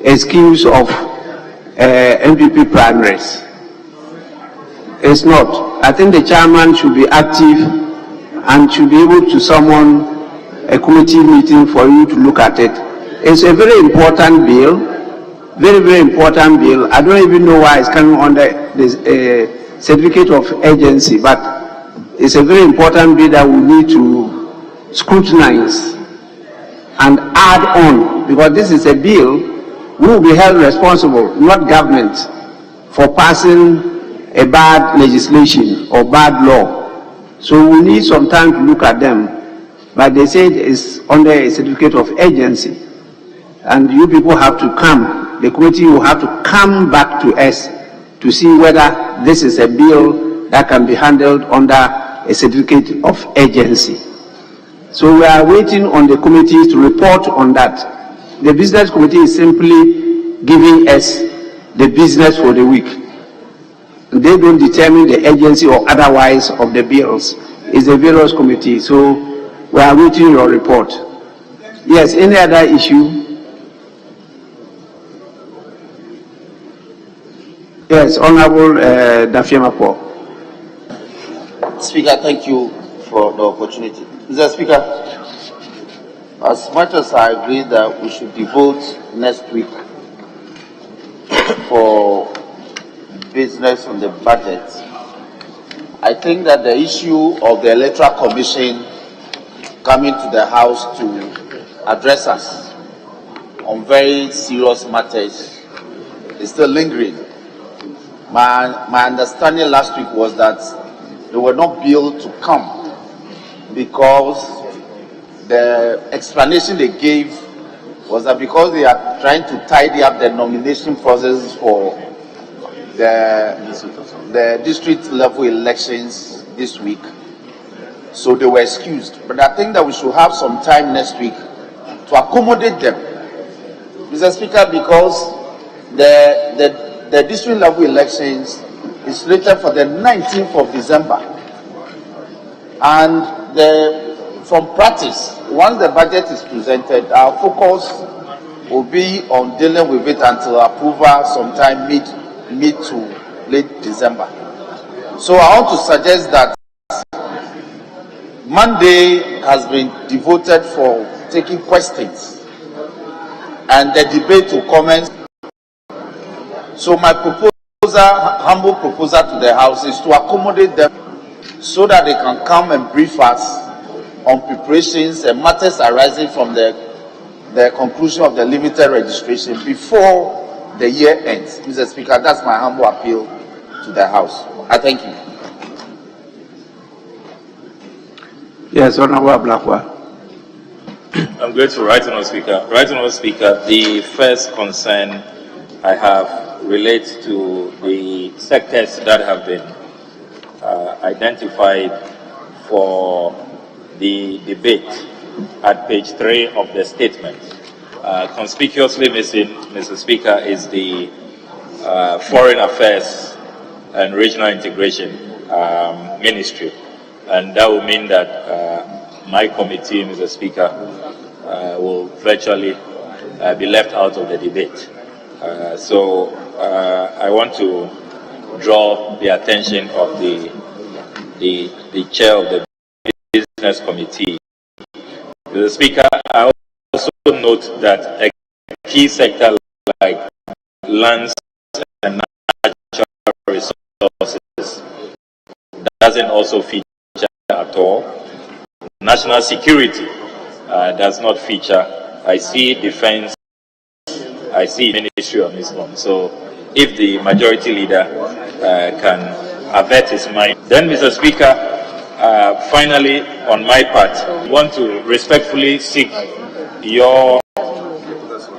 S1: excuse of MPP primaries. It's not. I think the chairman should be active and should be able to summon a committee meeting for you to look at it. It's a very important bill. Very, very important bill. I don't even know why it's coming under this certificate of urgency, but it's a very important bill that we need to scrutinize and add on, because this is a bill we will be held responsible, not government, for passing a bad legislation or bad law. So we need some time to look at them, but they said it's under a certificate of urgency, and you people have to come. The committee will have to come back to us to see whether this is a bill that can be handled under a certificate of urgency. So we are waiting on the committee to report on that. The business committee is simply giving us the business for the week. They don't determine the urgency or otherwise of the bills. It's the various committee. So we are waiting your report. Yes, any other issue? Yes, Honorable Dafiamapo.
S5: Speaker, thank you for the opportunity. Mr. Speaker, as much as I agree that we should devote next week for business on the budget, I think that the issue of the Electoral Commission coming to the House to address us on very serious matters is still lingering. My understanding last week was that they were not billed to come because the explanation they gave was that because they are trying to tidy up the nomination process for the district level elections this week, so they were excused. But I think that we should have some time next week to accommodate them, Mr. Speaker, because the district level elections is slated for the 19th of December. And from practice, once the budget is presented, our focus will be on dealing with it until approval sometime mid to late December. So I want to suggest that Monday has been devoted for taking questions and the debate will commence. So my humble proposal to the House is to accommodate them so that they can come and brief us on preparations and matters arising from the conclusion of the limited registration before the year ends. Mr. Speaker, that's my humble appeal to the House. I thank you.
S1: Yes, Honorable Blackwell.
S2: I'm grateful, Right Honourable Speaker. Right Honourable Speaker, the first concern I have relates to the sectors that have been identified for the debate at page 3 of the statement. Conspicuously missing, Mr. Speaker, is the Foreign Affairs and Regional Integration Ministry. And that will mean that my committee, Mr. Speaker, will virtually be left out of the debate. So I want to draw the attention of the chair of the Business Committee. Mr. Speaker, I also note that a key sector like lands and natural resources doesn't also feature at all. National security does not feature. I see defense, I see Ministry of Islam. So if the majority leader can avert his mind. Then, Mr. Speaker, finally, on my part, I want to respectfully seek your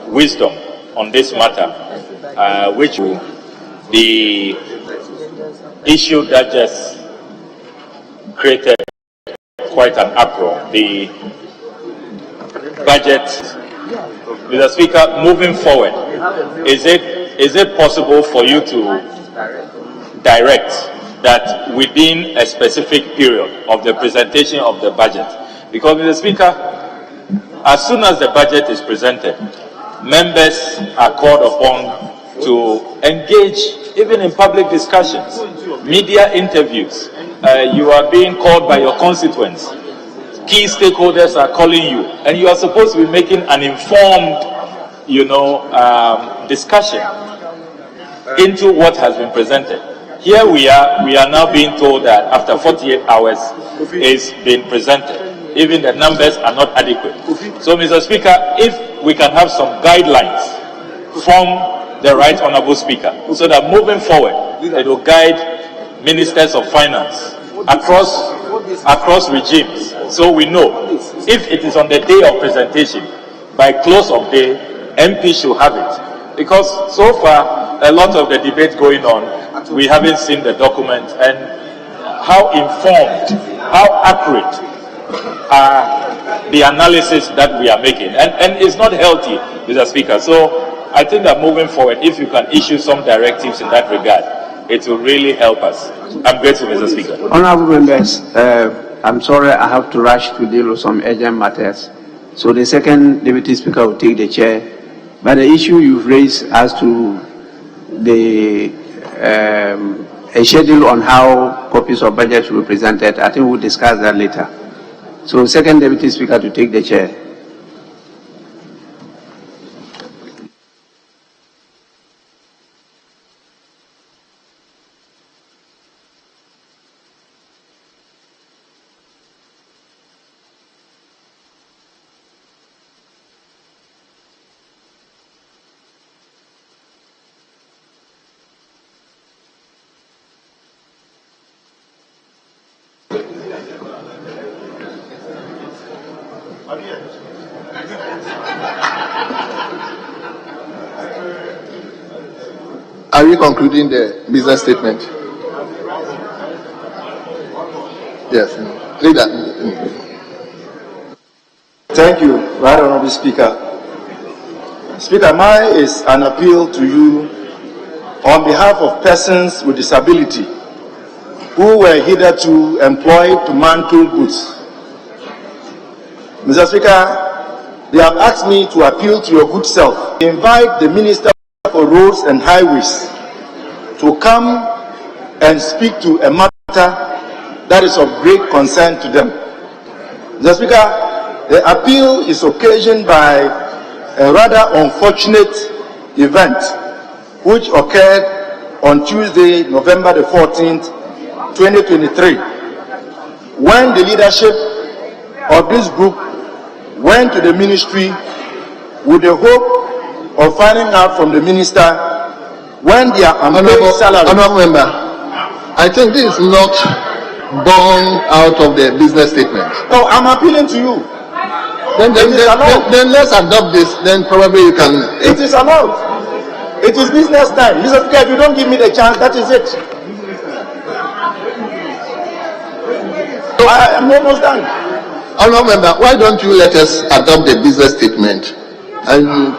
S2: wisdom on this matter, which will be issue that just created quite an uproar. The budget, Mr. Speaker, moving forward, is it possible for you to direct that within a specific period of the presentation of the budget? Because, Mr. Speaker, as soon as the budget is presented, members are called upon to engage even in public discussions, media interviews. You are being called by your constituents. Key stakeholders are calling you, and you are supposed to be making an informed, discussion into what has been presented. Here we are now being told that after 48 hours it's been presented. Even the numbers are not adequate. So, Mr. Speaker, if we can have some guidelines from the Right Honourable Speaker, so that moving forward it will guide ministers of finance across regimes, so we know if it is on the day of presentation, by close of day, MP should have it. Because so far, a lot of the debate going on, we haven't seen the document, and how informed, how accurate are the analysis that we are making. And it's not healthy, Mr. Speaker. So I think that moving forward, if you can issue some directives in that regard, it will really help us. I'm grateful, Mr. Speaker.
S1: Honourable members, I'm sorry I have to rush to deal with some urgent matters. So the second Deputy Speaker will take the chair. But the issue you've raised as to the a schedule on how copies of budget will be presented, I think we'll discuss that later. So second Deputy Speaker to take the chair.
S12: Are we concluding the business statement? Yes. Read that.
S3: Thank you, Right Honourable Speaker. Speaker, mine is an appeal to you on behalf of persons with disability who were hitherto employed to man toll booths.
S4: Mr. Speaker, they have asked me to appeal to your good self. Invite the Minister for Roads and Highways to come and speak to a matter that is of great concern to them. Mr. Speaker, the appeal is occasioned by a rather unfortunate event which occurred on Tuesday, November the 14th, 2023, when the leadership of this group went to the ministry with the hope of finding out from the minister when their unpaid salary.
S12: Honourable member, I think this is not born out of the business statement.
S4: No, I'm appealing to you.
S12: Then let's adopt this. Then probably you can.
S4: It is allowed. It is business time. Mr. Speaker, if you don't give me the chance, that is it. I am almost done.
S12: Honourable member, why don't you let us adopt the business statement? And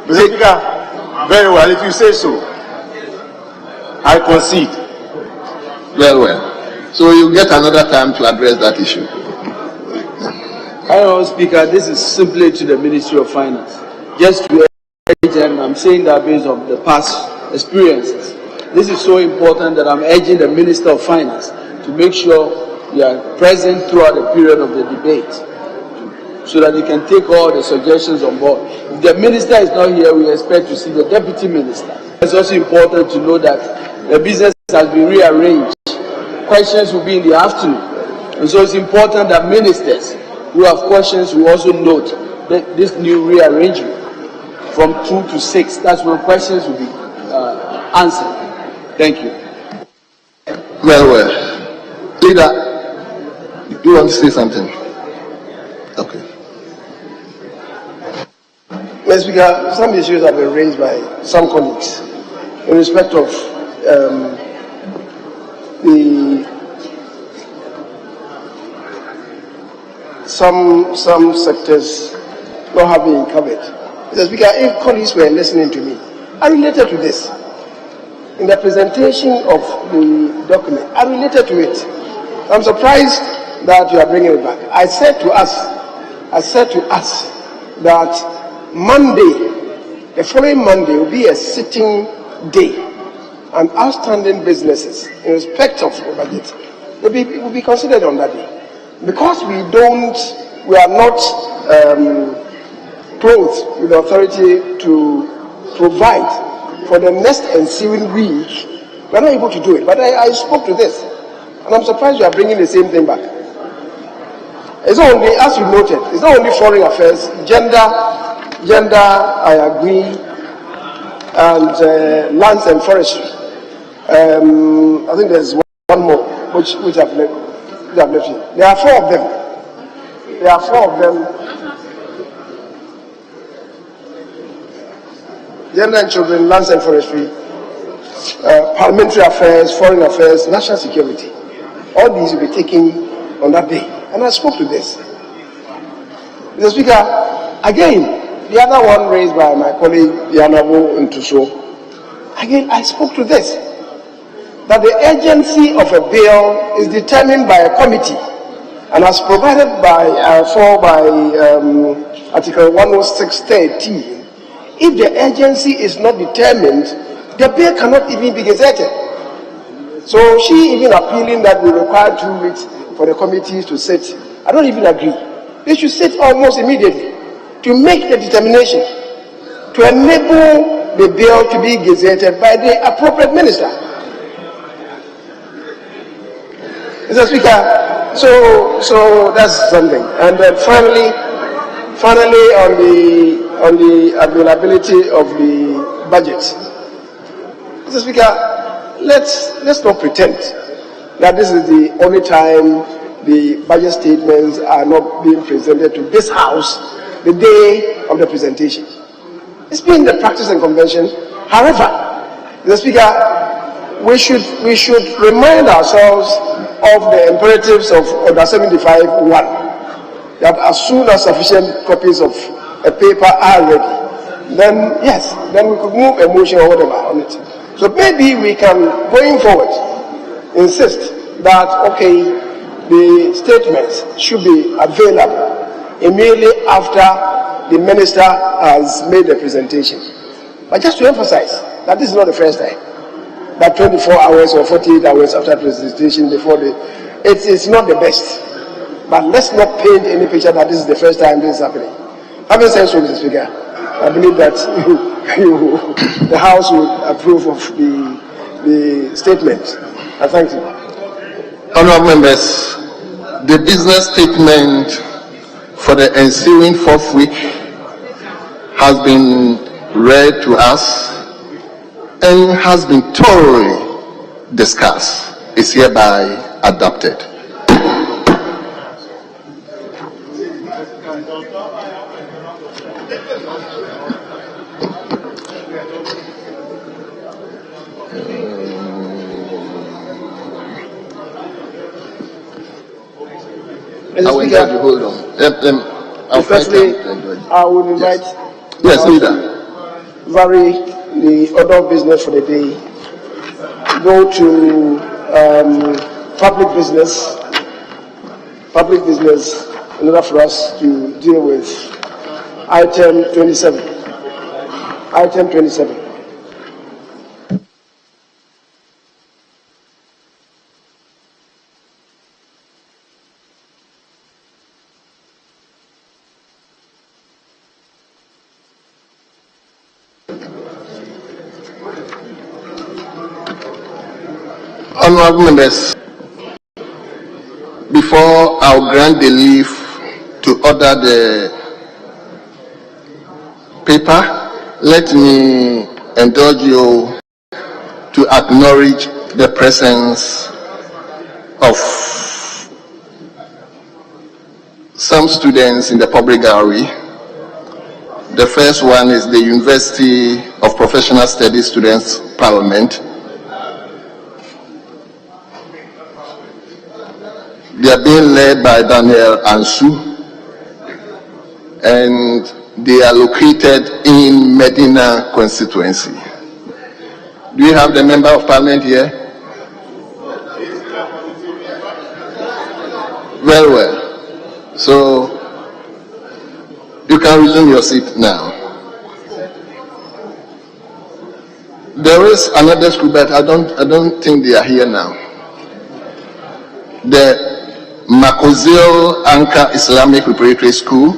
S4: Mr. Speaker, very well. If you say so, I concede.
S12: Well. So you get another time to address that issue.
S1: Honourable Speaker, this is simply to the Ministry of Finance. Just to urge them, I'm saying that based on the past experiences. This is so important that I'm urging the Minister of Finance to make sure they are present throughout the period of the debate so that they can take all the suggestions on board. If the Minister is not here, we expect to see the Deputy Minister. It's also important to know that the business has been rearranged. Questions will be in the afternoon. And so it's important that ministers who have questions will also note that this new rearrangement from 2 to 6, that's when questions will be answered. Thank you.
S12: Well. Leader, do you want to say something? Okay.
S7: Mr. Speaker, some issues have been raised by some colleagues in respect of some sectors not having covered. Mr. Speaker, if colleagues were listening to me, I related to this. In the presentation of the document, I related to it. I'm surprised that you are bringing it back. I said to us that Monday, the following Monday, will be a sitting day, and outstanding businesses in respect of the budget will be considered on that day. Because we are not clothed with the authority to provide for the next ensuing week, we are not able to do it. But I spoke to this, and I'm surprised you are bringing the same thing back. It's not only, as you noted, it's not only foreign affairs, gender, I agree, and lands and forestry. I think there's one more which I've left here. There are four of them. Gender and children, lands and forestry, parliamentary affairs, foreign affairs, national security. All these will be taken on that day. And I spoke to this. Mr. Speaker, again, the other one raised by my colleague, the Honourable Ntuso, again, I spoke to this. That the urgency of a bill is determined by a committee, and as provided by Article 106(13), if the urgency is not determined, the bill cannot even be gazetted. So she even appealing that we require 2 weeks for the committees to sit. I don't even agree. They should sit almost immediately to make the determination to enable the bill to be gazetted by the appropriate minister. Mr. Speaker, so that's something. And then finally on the availability of the budget. Mr. Speaker, let's not pretend that this is the only time the budget statements are not being presented to this House the day of the presentation. It's been the practice and convention. However, Mr. Speaker, we should remind ourselves of the imperatives of Order 75(1), that as soon as sufficient copies of a paper are ready, then we could move a motion or whatever on it. So maybe we can, going forward, insist that, okay, the statements should be available immediately after the minister has made the presentation. But just to emphasize that this is not the first time that 24 hours or 48 hours after presentation before it's not the best. But let's not paint any picture that this is the first time this is happening. Having said so, Mr. Speaker, I believe that the House will approve of the statement. I thank you.
S12: Honourable members, the business statement for the ensuing 4th week has been read to us and has been thoroughly discussed. Is hereby adopted. Hold on.
S7: Firstly, I would invite
S12: leader.
S7: Vary the order of business for the day. Go to public business in order for us to deal with item 27. Item 27.
S12: Honourable members, before I'll grant the leave to order the paper, let me indulge you to acknowledge the presence of some students in the public gallery. The first one is the University of Professional Studies Students Parliament. They are being led by Daniel Ansu, and they are located in Medina constituency. Do you have the member of parliament here? Very well. So you can resume your seat now. There is another school, but I don't think they are here now. The Makozil Anka Islamic Preparatory School.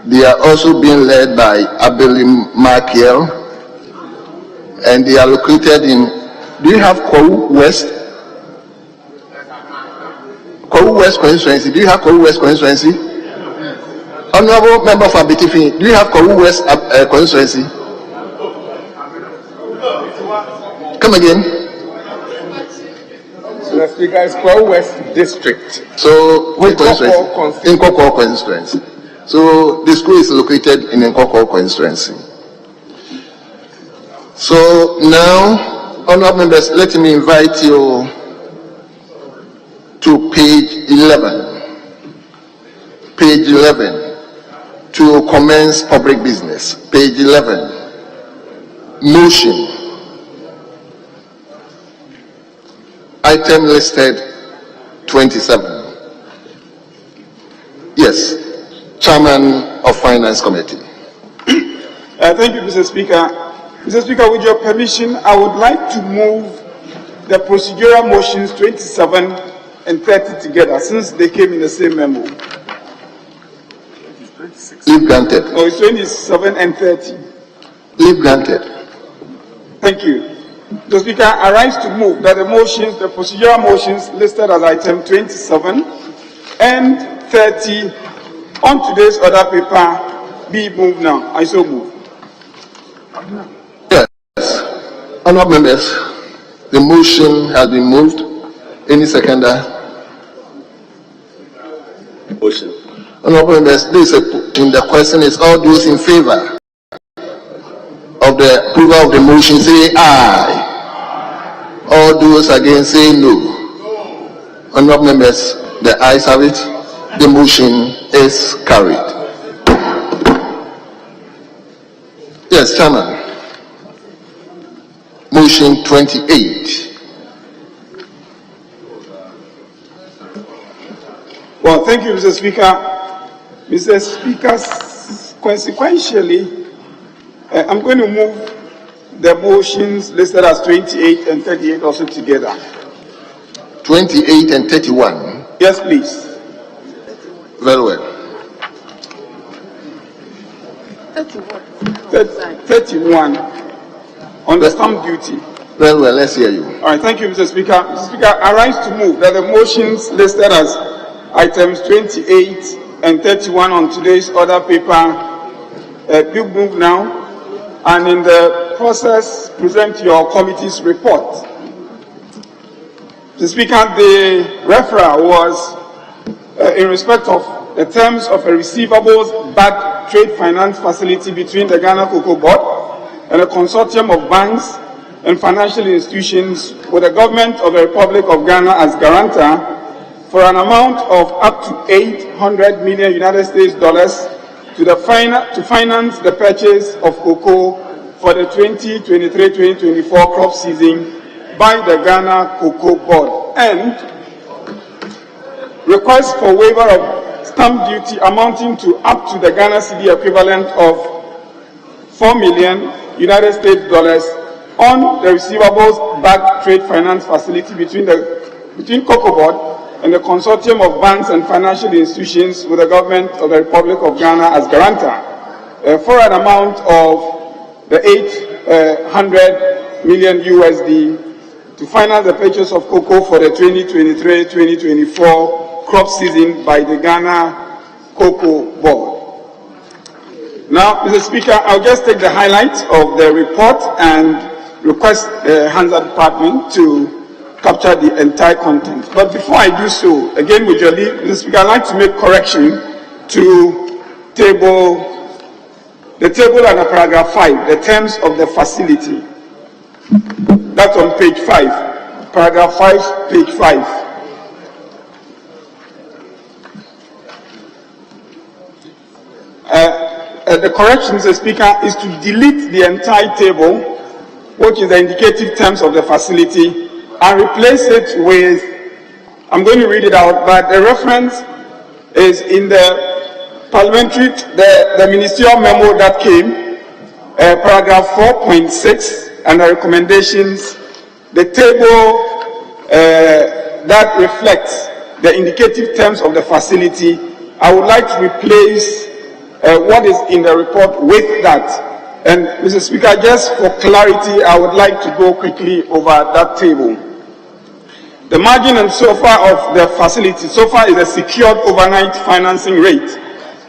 S12: They are also being led by Abelim Markiel, and they are located in. Do you have Kowu West? Kowu West constituency. Do you have Kowu West constituency? Honourable member for Abitifi, do you have Kowu West constituency? Come again.
S9: The Speaker is Kowu West District.
S12: So, which constituency? In Nkoko constituency. So, the school is located in Nkoko constituency. So, now, honourable members, let me invite you to page 11. Page 11. To commence public business. Page 11. Motion. Item listed 27. Yes, Chairman of Finance Committee.
S9: Thank you, Mr. Speaker. Mr. Speaker, with your permission, I would like to move the procedural motions 27 and 30 together, since they came in the same memo.
S12: Leave granted.
S9: Oh, it's 27 and 30.
S12: Leave granted.
S9: Thank you. Mr. Speaker, I rise to move that the motions, the procedural motions listed as item 27 and 30 on today's order paper be moved now. I so move.
S12: Yes. Honourable members, the motion has been moved. Any seconder?
S13: Motion.
S12: Honourable members, the question is all those in favour of the approval of the motion say aye. All those against say no. Honourable members, the ayes have it. The motion is carried. Yes, Chairman. Motion 28.
S9: Well, thank you, Mr. Speaker.
S13: Mr. Speaker, consequentially, I'm going to move the motions listed as 28 and 38 also together.
S12: 28 and 31?
S13: Yes, please.
S12: Very well.
S13: 31 on the stamp duty.
S12: Very well, let's hear you.
S13: All right, thank you, Mr. Speaker. Mr. Speaker, I rise to move that the motions listed as items 28 and 31 on today's order paper be moved now, and in the process, present your committee's report. Mr. Speaker, the referral was in respect of the terms of a receivables-backed trade finance facility between the Ghana Cocoa Board and a consortium of banks and financial institutions with the government of the Republic of Ghana as guarantor for an amount of up to $800 million United States dollars to finance the purchase of cocoa for the 2023-2024 crop season by the Ghana Cocoa Board, and request for waiver of stamp duty amounting to up to the Ghana cedi equivalent of $4 million United States dollars on the receivables-backed trade finance facility between Cocoa Board and the consortium of banks and financial institutions with the government of the Republic of Ghana as guarantor for an amount of the $800 million USD to finance the purchase of cocoa for the 2023-2024 crop season by the Ghana Cocoa Board. Now, Mr. Speaker, I'll just take the highlights of the report and request the Hansa Department to capture the entire content. But before I do so, again with your leave, Mr. Speaker, I'd like to make correction to the table under paragraph 5, the terms of the facility. That's on page 5, paragraph 5, page 5. The correction, Mr. Speaker, is to delete the entire table, which is the indicative terms of the facility, and replace it with, I'm going to read it out, but the reference is in the parliamentary, the ministerial memo that came, paragraph 4.6, and the recommendations, the table that reflects the indicative terms of the facility. I would like to replace what is in the report with that. And Mr. Speaker, just for clarity, I would like to go quickly over that table. The margin and SOFR of the facility, SOFR is a secured overnight financing rate.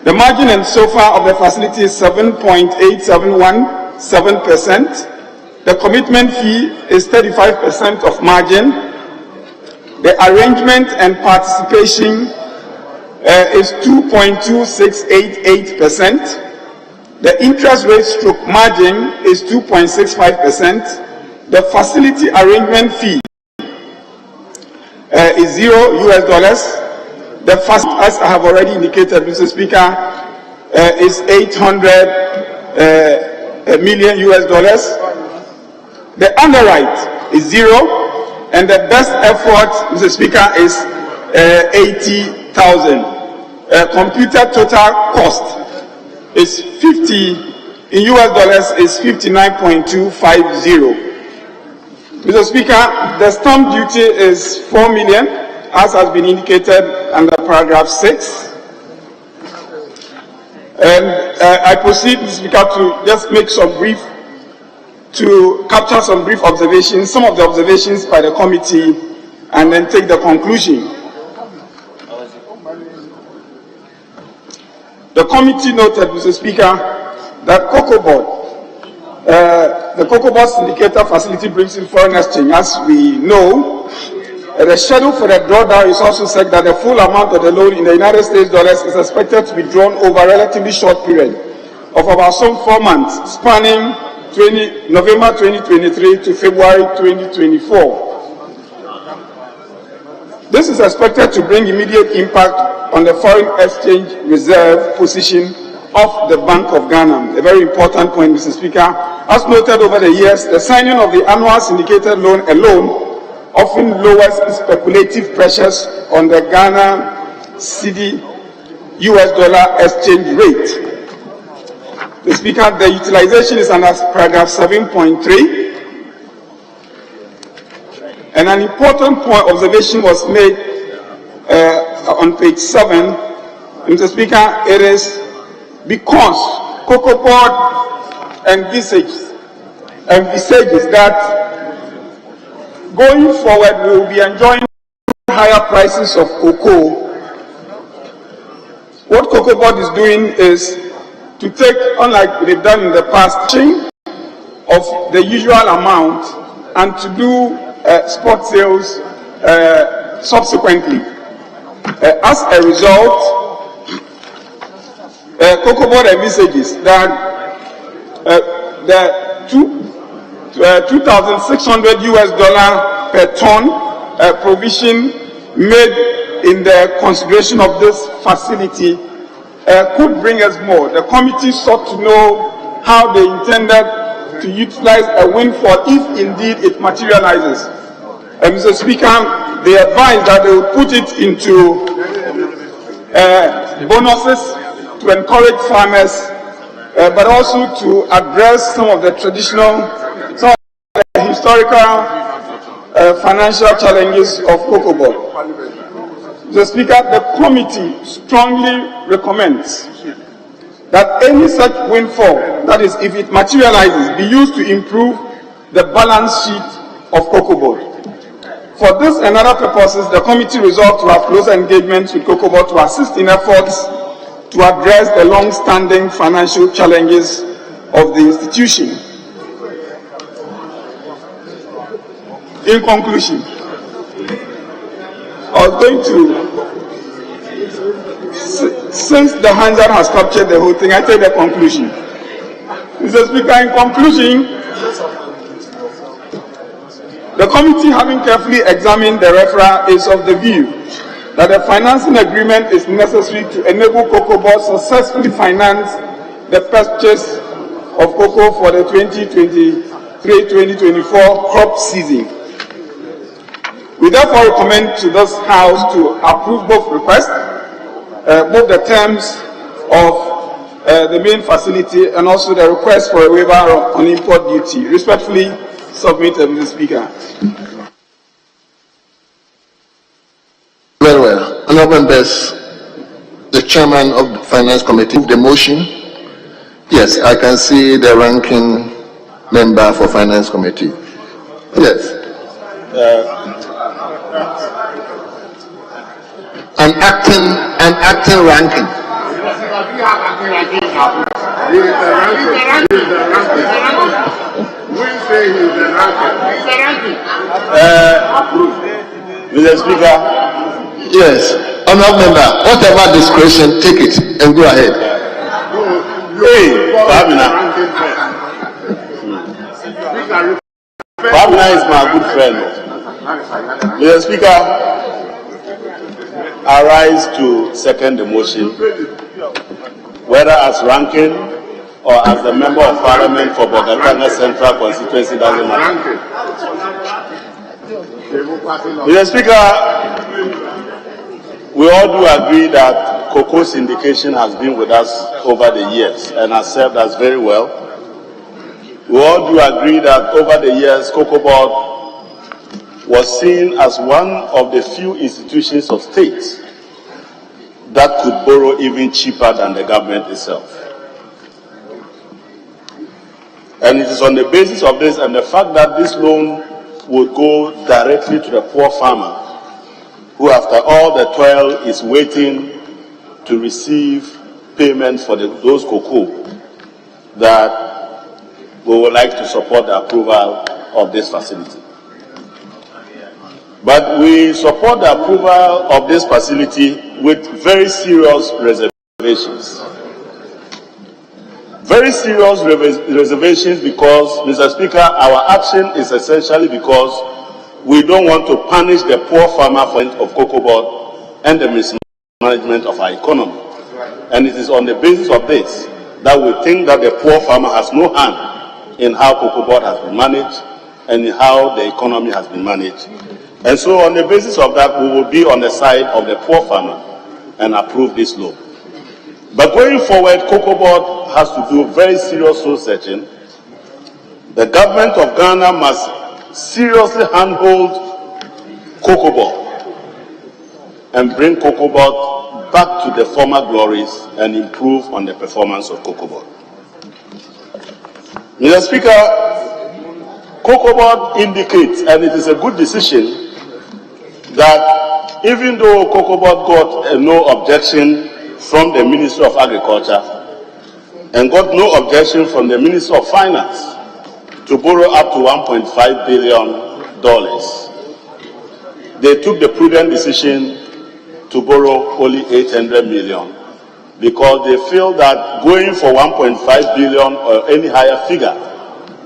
S13: The margin and SOFR of the facility is 7.8717%. The commitment fee is 35% of margin. The arrangement and participation is 2.2688%. The interest rate stroke margin is 2.65%. The facility arrangement fee is $0 The first, as I have already indicated, Mr. Speaker, is $800 million. The underwrite is 0, and the best effort, Mr. Speaker, is 80,000. Computer total cost is 50 in US dollars is 59.250. Mr. Speaker, the stamp duty is 4 million, as has been indicated under paragraph 6. And I proceed, Mr. Speaker, to just make to capture some brief observations, some of the observations by the committee, and then take the conclusion. The committee noted, Mr. Speaker, that Cocoa Board, the Cocoa Board syndicator facility brings in foreign exchange. As we know, the schedule for the drawdown is also said that the full amount of the loan in the United States dollars is expected to be drawn over a relatively short period of about some 4 months, spanning November 2023 to February 2024. This is expected to bring immediate impact on the foreign exchange reserve position of the Bank of Ghana. A very important point, Mr. Speaker. As noted over the years, the signing of the annual syndicated loan alone often lowers speculative pressures on the Ghana cedi US dollar exchange rate. The Speaker, the utilization is under paragraph 7.3. And an important point observation was made on page 7. Mr. Speaker, it is because Cocoa Board envisages that going forward we will be enjoying higher prices of cocoa. What Cocoa Board is doing is to take, unlike they've done in the past, of the usual amount and to do spot sales subsequently. As a result, Cocoa Board envisages that the 2,600 US dollar per ton provision made in the consideration of this facility could bring us more. The committee sought to know how they intended to utilize a windfall if indeed it materializes. Mr. Speaker, they advised that they would put it into bonuses to encourage farmers, but also to address some of the traditional, some of the historical financial challenges of Cocoa Board. Mr. Speaker, the committee strongly recommends that any such windfall, that is, if it materializes, be used to improve the balance sheet of Cocoa Board. For this and other purposes, the committee resolved to have close engagements with Cocoa Board to assist in efforts to address the long-standing financial challenges of the institution. In conclusion, I was going to, since the Hanzard has captured the whole thing, I take the conclusion. Mr. Speaker, in conclusion, the committee, having carefully examined the referral, is of the view that a financing agreement is necessary to enable Cocoa Board successfully finance the purchase of cocoa for the 2023-2024 crop season. We therefore recommend to this House to approve both requests, both the terms of the main facility and also the request for a waiver on import duty. Respectfully submitted, Mr. Speaker.
S12: Very well. Honourable members, the chairman of the Finance Committee, the motion. Yes, I can see the ranking member for Finance Committee. Yes. An acting ranking.
S9: Mr. Speaker.
S12: Yes, honourable member, whatever discretion, take it and go ahead.
S9: Hey, Fabina is my good friend. Mr. Speaker, I rise to second the motion, whether as ranking or as the member of parliament for Bogatanga Central constituency, doesn't matter. Mr. Speaker, we all do agree that cocoa syndication has been with us over the years and has served us very well. We all do agree that over the years, Cocoa Board was seen as one of the few institutions of state that could borrow even cheaper than the government itself. And it is on the basis of this and the fact that this loan would go directly to the poor farmer, who after all the toil is waiting to receive payments for those cocoa, that we would like to support the approval of this facility. But we support the approval of this facility with very serious reservations. Very serious reservations because, Mr. Speaker, our action is essentially because we don't want to punish the poor farmer of Cocoa Board and the mismanagement of our economy. And it is on the basis of this that we think that the poor farmer has no hand in how Cocoa Board has been managed and in how the economy has been managed. And so on the basis of that, we will be on the side of the poor farmer and approve this law.
S14: But going forward, Cocoa Board has to do very serious soul searching. The government of Ghana must seriously handhold Cocoa Board and bring Cocoa Board back to the former glories and improve on the performance of Cocoa Board. Mr. Speaker, Cocoa Board indicates, and it is a good decision, that even though Cocoa Board got a no objection from the Ministry of Agriculture and got no objection from the Ministry of Finance to borrow up to $1.5 billion, they took the prudent decision to borrow only $800 million because they feel that going for $1.5 billion or any higher figure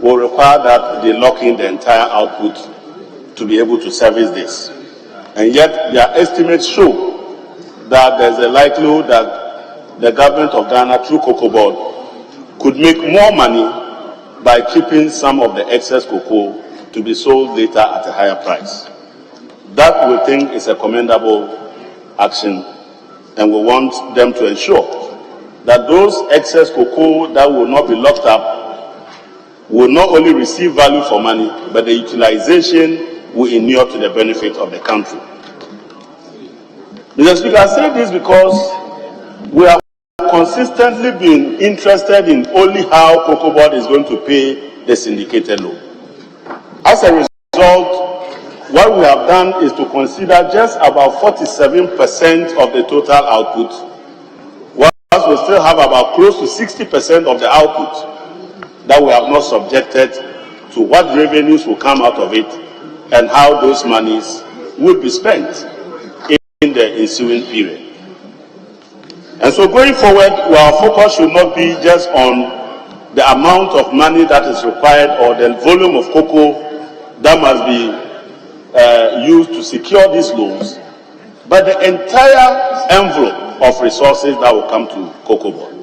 S14: will require that they lock in the entire output to be able to service this. And yet their estimates show that there's a likelihood that the government of Ghana through Cocoa Board could make more money by keeping some of the excess cocoa to be sold later at a higher price. That we think is a commendable action, and we want them to ensure that those excess cocoa that will not be locked up will not only receive value for money, but the utilization will inure to the benefit of the country. Mr. Speaker, I say this because we have consistently been interested in only how Cocoa Board is going to pay the syndicated loan. As a result, what we have done is to consider just about 47% of the total output, whilst we still have about close to 60% of the output that we have not subjected to what revenues will come out of it and how those monies would be spent in the ensuing period. And so going forward, our focus should not be just on the amount of money that is required or the volume of cocoa that must be used to secure these loans, but the entire envelope of resources that will come to Cocoa Board.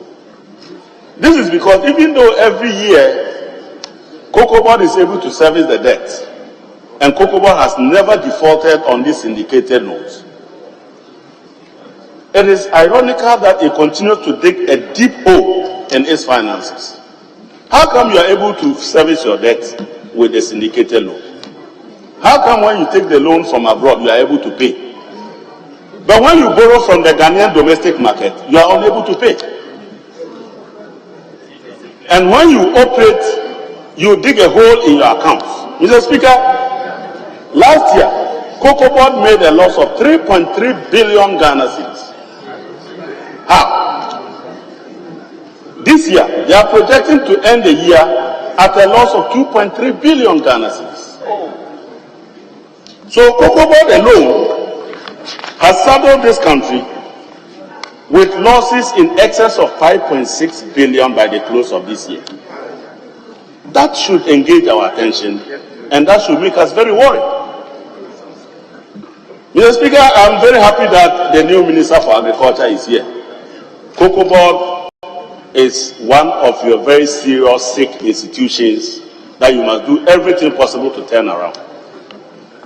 S14: This is because even though every year Cocoa Board is able to service the debt, and Cocoa Board has never defaulted on these syndicated loans, it is ironical that it continues to dig a deep hole in its finances. How come you are able to service your debt with a syndicated loan? How come when you take the loan from abroad, you are able to pay? But when you borrow from the Ghanaian domestic market, you are unable to pay. And when you operate, you dig a hole in your accounts. Mr. Speaker, last year, Cocoa Board made a loss of 3.3 billion Ghana cedis. How? This year, they are projecting to end the year at a loss of 2.3 billion Ghana cedis. So Cocoa Board alone has saddled this country with losses in excess of 5.6 billion by the close of this year. That should engage our attention, and that should make us very worried. Mr. Speaker, I'm very happy that the new Minister for Agriculture is here. Cocoa Board is one of your very serious sick institutions that you must do everything possible to turn around.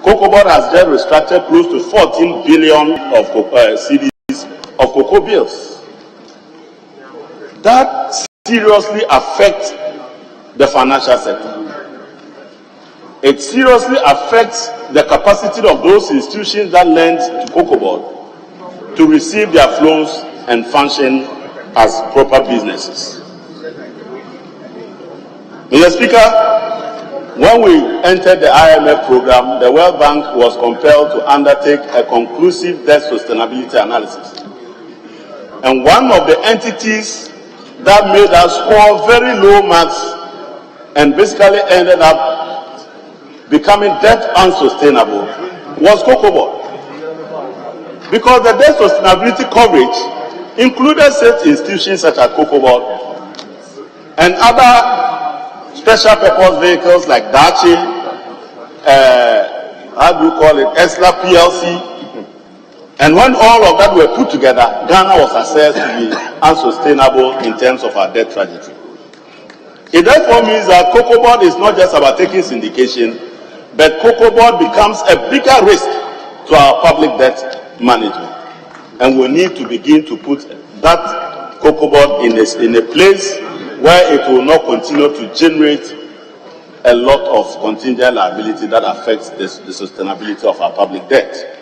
S14: Cocoa Board has just restructured close to 14 billion of cedis of cocoa bills. That seriously affects the financial sector. It seriously affects the capacity of those institutions that lend to Cocoa Board to receive their flows and function as proper businesses. Mr. Speaker, when we entered the IMF program, the World Bank was compelled to undertake a conclusive debt sustainability analysis. And one of the entities that made us score very low marks and basically ended up becoming debt unsustainable was Cocoa Board. Because the debt sustainability coverage included such institutions such as Cocoa Board and other special purpose vehicles like Dachi, Esla PLC. And when all of that were put together, Ghana was assessed to be unsustainable in terms of our debt trajectory. It therefore means that Cocoa Board is not just about taking syndication, but Cocoa Board becomes a bigger risk to our public debt management. And we need to begin to put that Cocoa Board in a place where it will not continue to generate a lot of contingent liability that affects the sustainability of our public debt.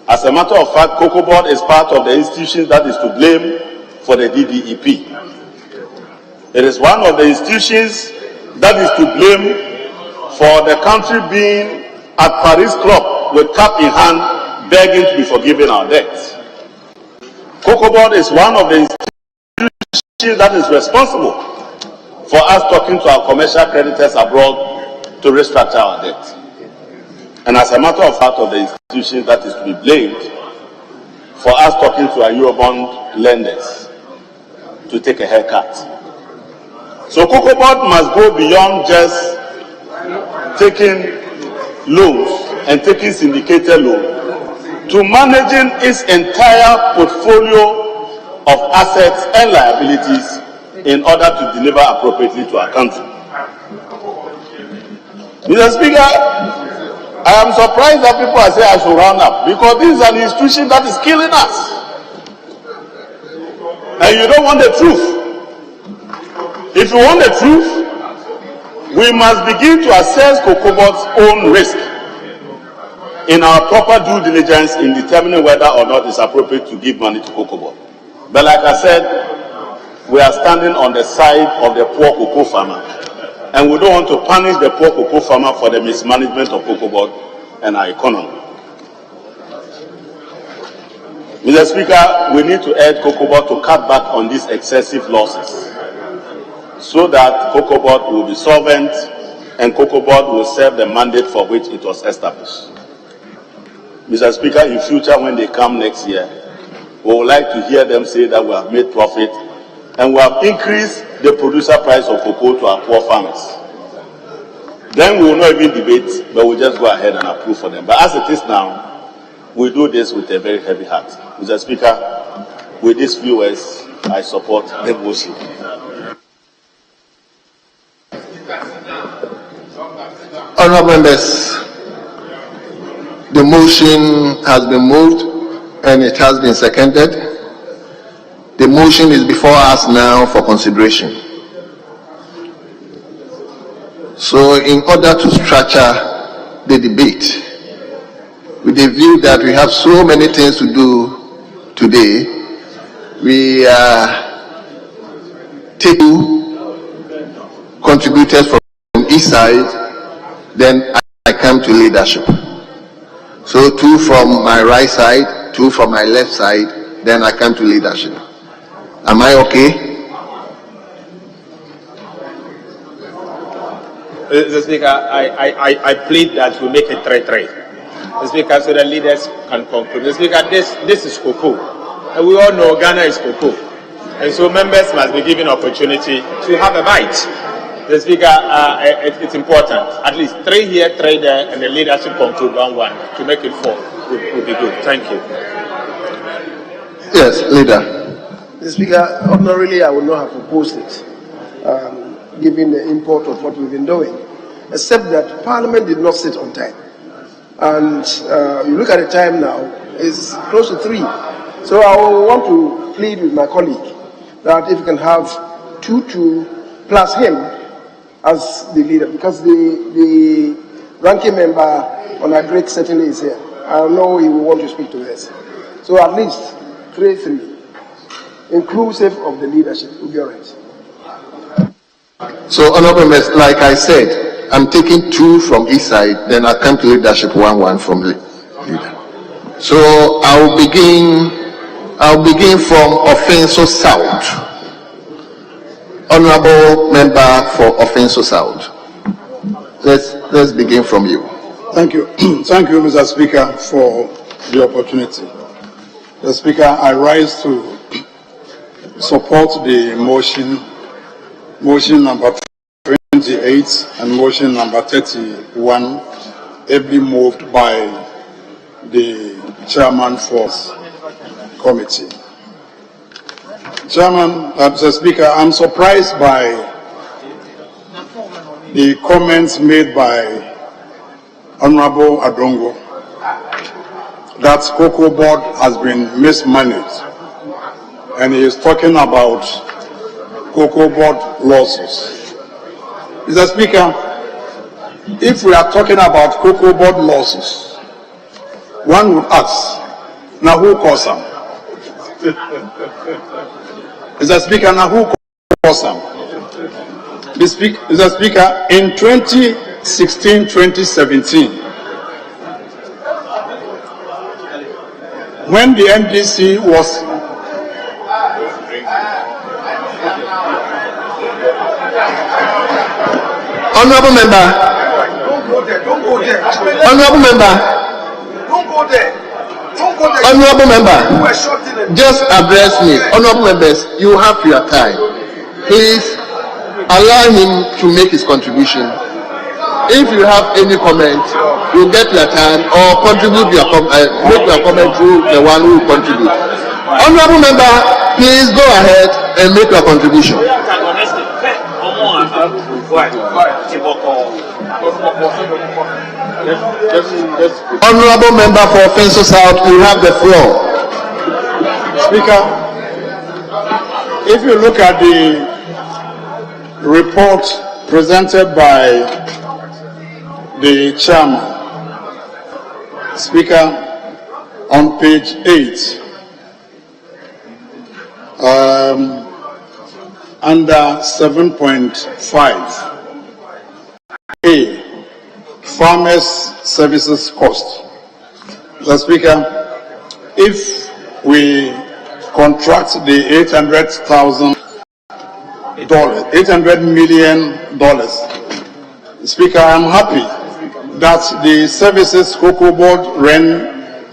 S14: As a matter of fact, Cocoa Board is part of the institution that is to blame for the DDEP. It is one of the institutions that is to blame for the country being at Paris Club with cap in hand, begging to be forgiven our debts. Cocoa Board is one of the institutions that is responsible for us talking to our commercial creditors abroad to restructure our debt. And as a matter of fact, of the institutions that is to be blamed for us talking to our Eurobond lenders to take a haircut. So Cocoa Board must go beyond just taking loans and taking syndicated loans to managing its entire portfolio of assets and liabilities in order to deliver appropriately to our country. Mr. Speaker, I am surprised that people are saying I should round up, because this is an institution that is killing us. And you don't want the truth. If you want the truth, we must begin to assess Cocoa Board's own risk in our proper due diligence in determining whether or not it's appropriate to give money to Cocoa Board. But like I said, we are standing on the side of the poor cocoa farmer. And we don't want to punish the poor cocoa farmer for the mismanagement of Cocoa Board and our economy. Mr. Speaker, we need to urge Cocoa Board to cut back on these excessive losses so that Cocoa Board will be solvent and Cocoa Board will serve the mandate for which it was established. Mr. Speaker, in future when they come next year, we would like to hear them say that we have made profit and we have increased the producer price of cocoa to our poor farmers. Then we will not even debate, but we'll just go ahead and approve for them. But as it is now, we do this with a very heavy heart. Mr. Speaker, with these few words, I support the motion.
S12: Honourable members, the motion has been moved and it has been seconded. The motion is before us now for consideration. So in order to structure the debate, with the view that we have so many things to do today, we take two contributors from each side, then I come to leadership. So two from my right side, two from my left side, then I come to leadership. Am I okay?
S4: Mr. Speaker, I plead that we make it 3-3. Mr. Speaker, so the leaders can conclude. Mr. Speaker, this is cocoa. And we all know Ghana is cocoa. And so members must be given opportunity to have a bite. Mr. Speaker, it's important. At least 3 here, 3 there, and the leadership conclude 1-1 to make it 4 would be good. Thank you.
S12: Yes, leader.
S7: Mr. Speaker, ordinarily I would not have opposed it, given the import of what we've been doing, except that Parliament did not sit on time. And you look at the time now, it's close to 3. So I want to plead with my colleague that if we can have 2-2 plus him as the leader, because the ranking member on our break certainly is here. I know he will want to speak to us. So at least 3-3. Inclusive of the leadership, will be all right.
S12: So, honourable members, like I said, I'm taking 2 from each side, then I come to leadership 1-1 from leader. So I'll begin from Offenso South. Honourable member for Offenso South. Let's begin from you.
S15: Thank you. Thank you, Mr. Speaker, for the opportunity. Mr. Speaker, I rise to support the motion number 28 and motion number 31, ably moved by the chairman for committee. Chairman, Mr. Speaker, I'm surprised by the comments made by Honorable Adongo that Cocoa Board has been mismanaged and he is talking about cocoa board losses. Mr. Speaker, if we are talking about cocoa board losses, one would ask, now who caused them? Mr. Speaker, now who caused them? Mr. Speaker, in 2016-2017, when the MDC was
S12: Honorable member.
S7: Don't go there.
S12: Honorable member.
S7: Don't go there. Don't go there.
S12: Honorable member.
S7: You were shouting and
S12: Just address me. Honorable members, you have your time. Please allow him to make his contribution. If you have any comment, you get your time or contribute your make your comment to the one who contribute. Honorable member, please go ahead and make your contribution. Honorable member for Offensive South, you have the floor.
S15: Speaker, if you look at the report presented by the chairman, Speaker, on page 8, under 7.5A, farmers services cost. Mr. Speaker, if we contract the $800 million, Speaker, I'm happy that the services Cocoa Board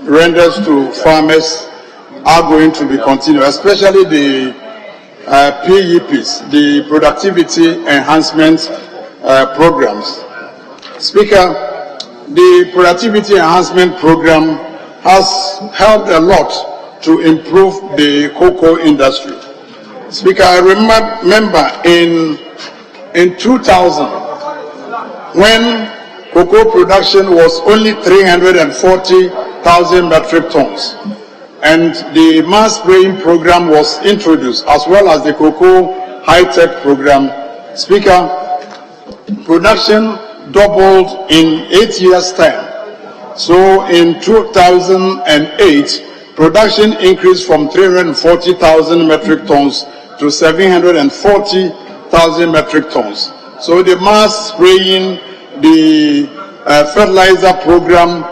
S15: renders to farmers are going to be continued, especially the PEPs, the productivity enhancement programs. Speaker, the productivity enhancement program has helped a lot to improve the cocoa industry. Speaker, I remember in 2000, when cocoa production was only 340,000 metric tons, and the mass spraying program was introduced, as well as the cocoa high-tech program. Speaker, production doubled in 8 years' time. So in 2008, production increased from 340,000 metric tons to 740,000 metric tons. So the mass spraying, the fertilizer program,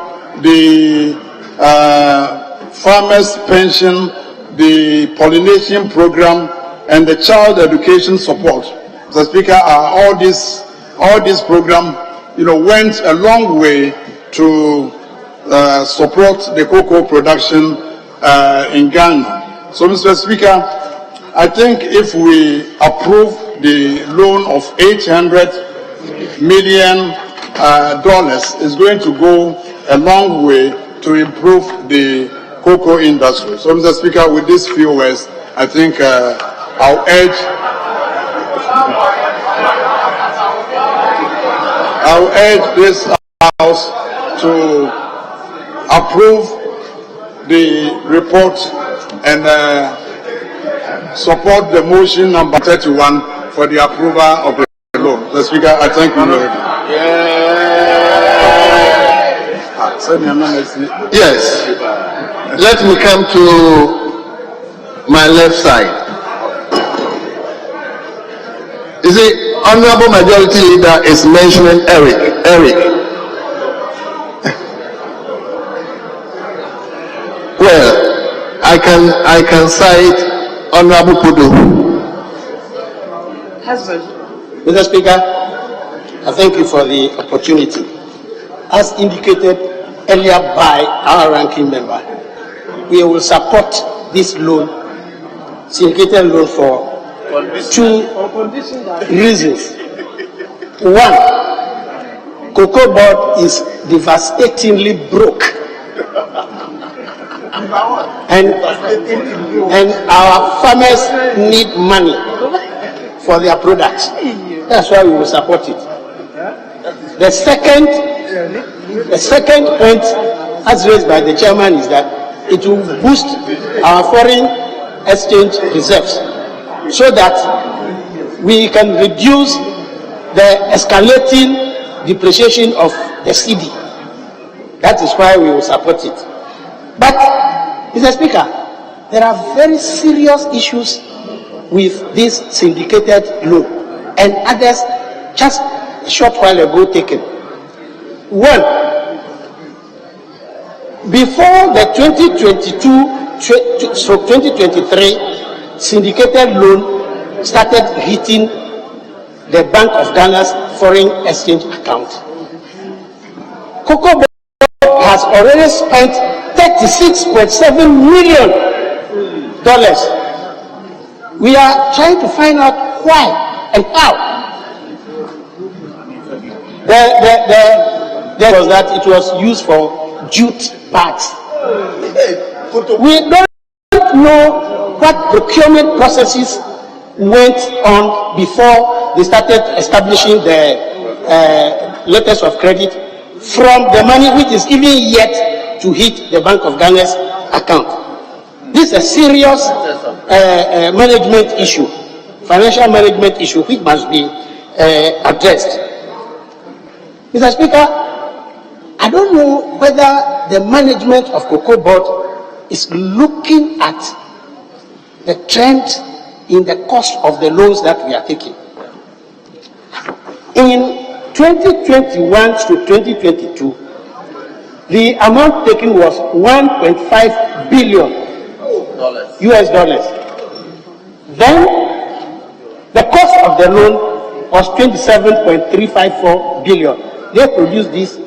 S15: the farmers' pension, the pollination program, and the child education support. Mr. Speaker, all these programs, went a long way to support the cocoa production in Ghana. So, Mr. Speaker, I think if we approve the loan of $800 million, it's going to go a long way to improve the cocoa industry. So, Mr. Speaker, with these few words, I think I'll urge this House to approve the report and support the motion number 31 for the approval of the law. Mr. Speaker, I thank you very much.
S12: Yes. Let me come to my left side. You see, Honorable Majority Leader is mentioning Eric. Well, I can cite Honorable Pudu.
S16: Mr. Speaker, I thank you for the opportunity. As indicated earlier by our ranking member, we will support this loan, syndicated loan, for two reasons. One, Cocoa Board is devastatingly broke. And our farmers need money for their products. That's why we will support it. The second point, as raised by the chairman, is that it will boost our foreign exchange reserves so that we can reduce the escalating depreciation of the cedi. That is why we will support it. But, Mr. Speaker, there are very serious issues with this syndicated loan and others just a short while ago taken. One, before the 2022-2023 syndicated loan started hitting the Bank of Ghana's foreign exchange account, Cocoa Board has already spent $36.7 million. We are trying to find out why and how. There was that it was used for jute bags. We don't know what procurement processes went on before they started establishing the letters of credit from the money which is even yet to hit the Bank of Ghana's account. This is a serious management issue, financial management issue, which must be addressed. Mr. Speaker, I don't know whether the management of Cocoa Board is looking at the trend in the cost of the loans that we are taking. In 2021 to 2022, the amount taken was $1.5 billion US dollars. Then the cost of the loan was 27.354 billion. They produced this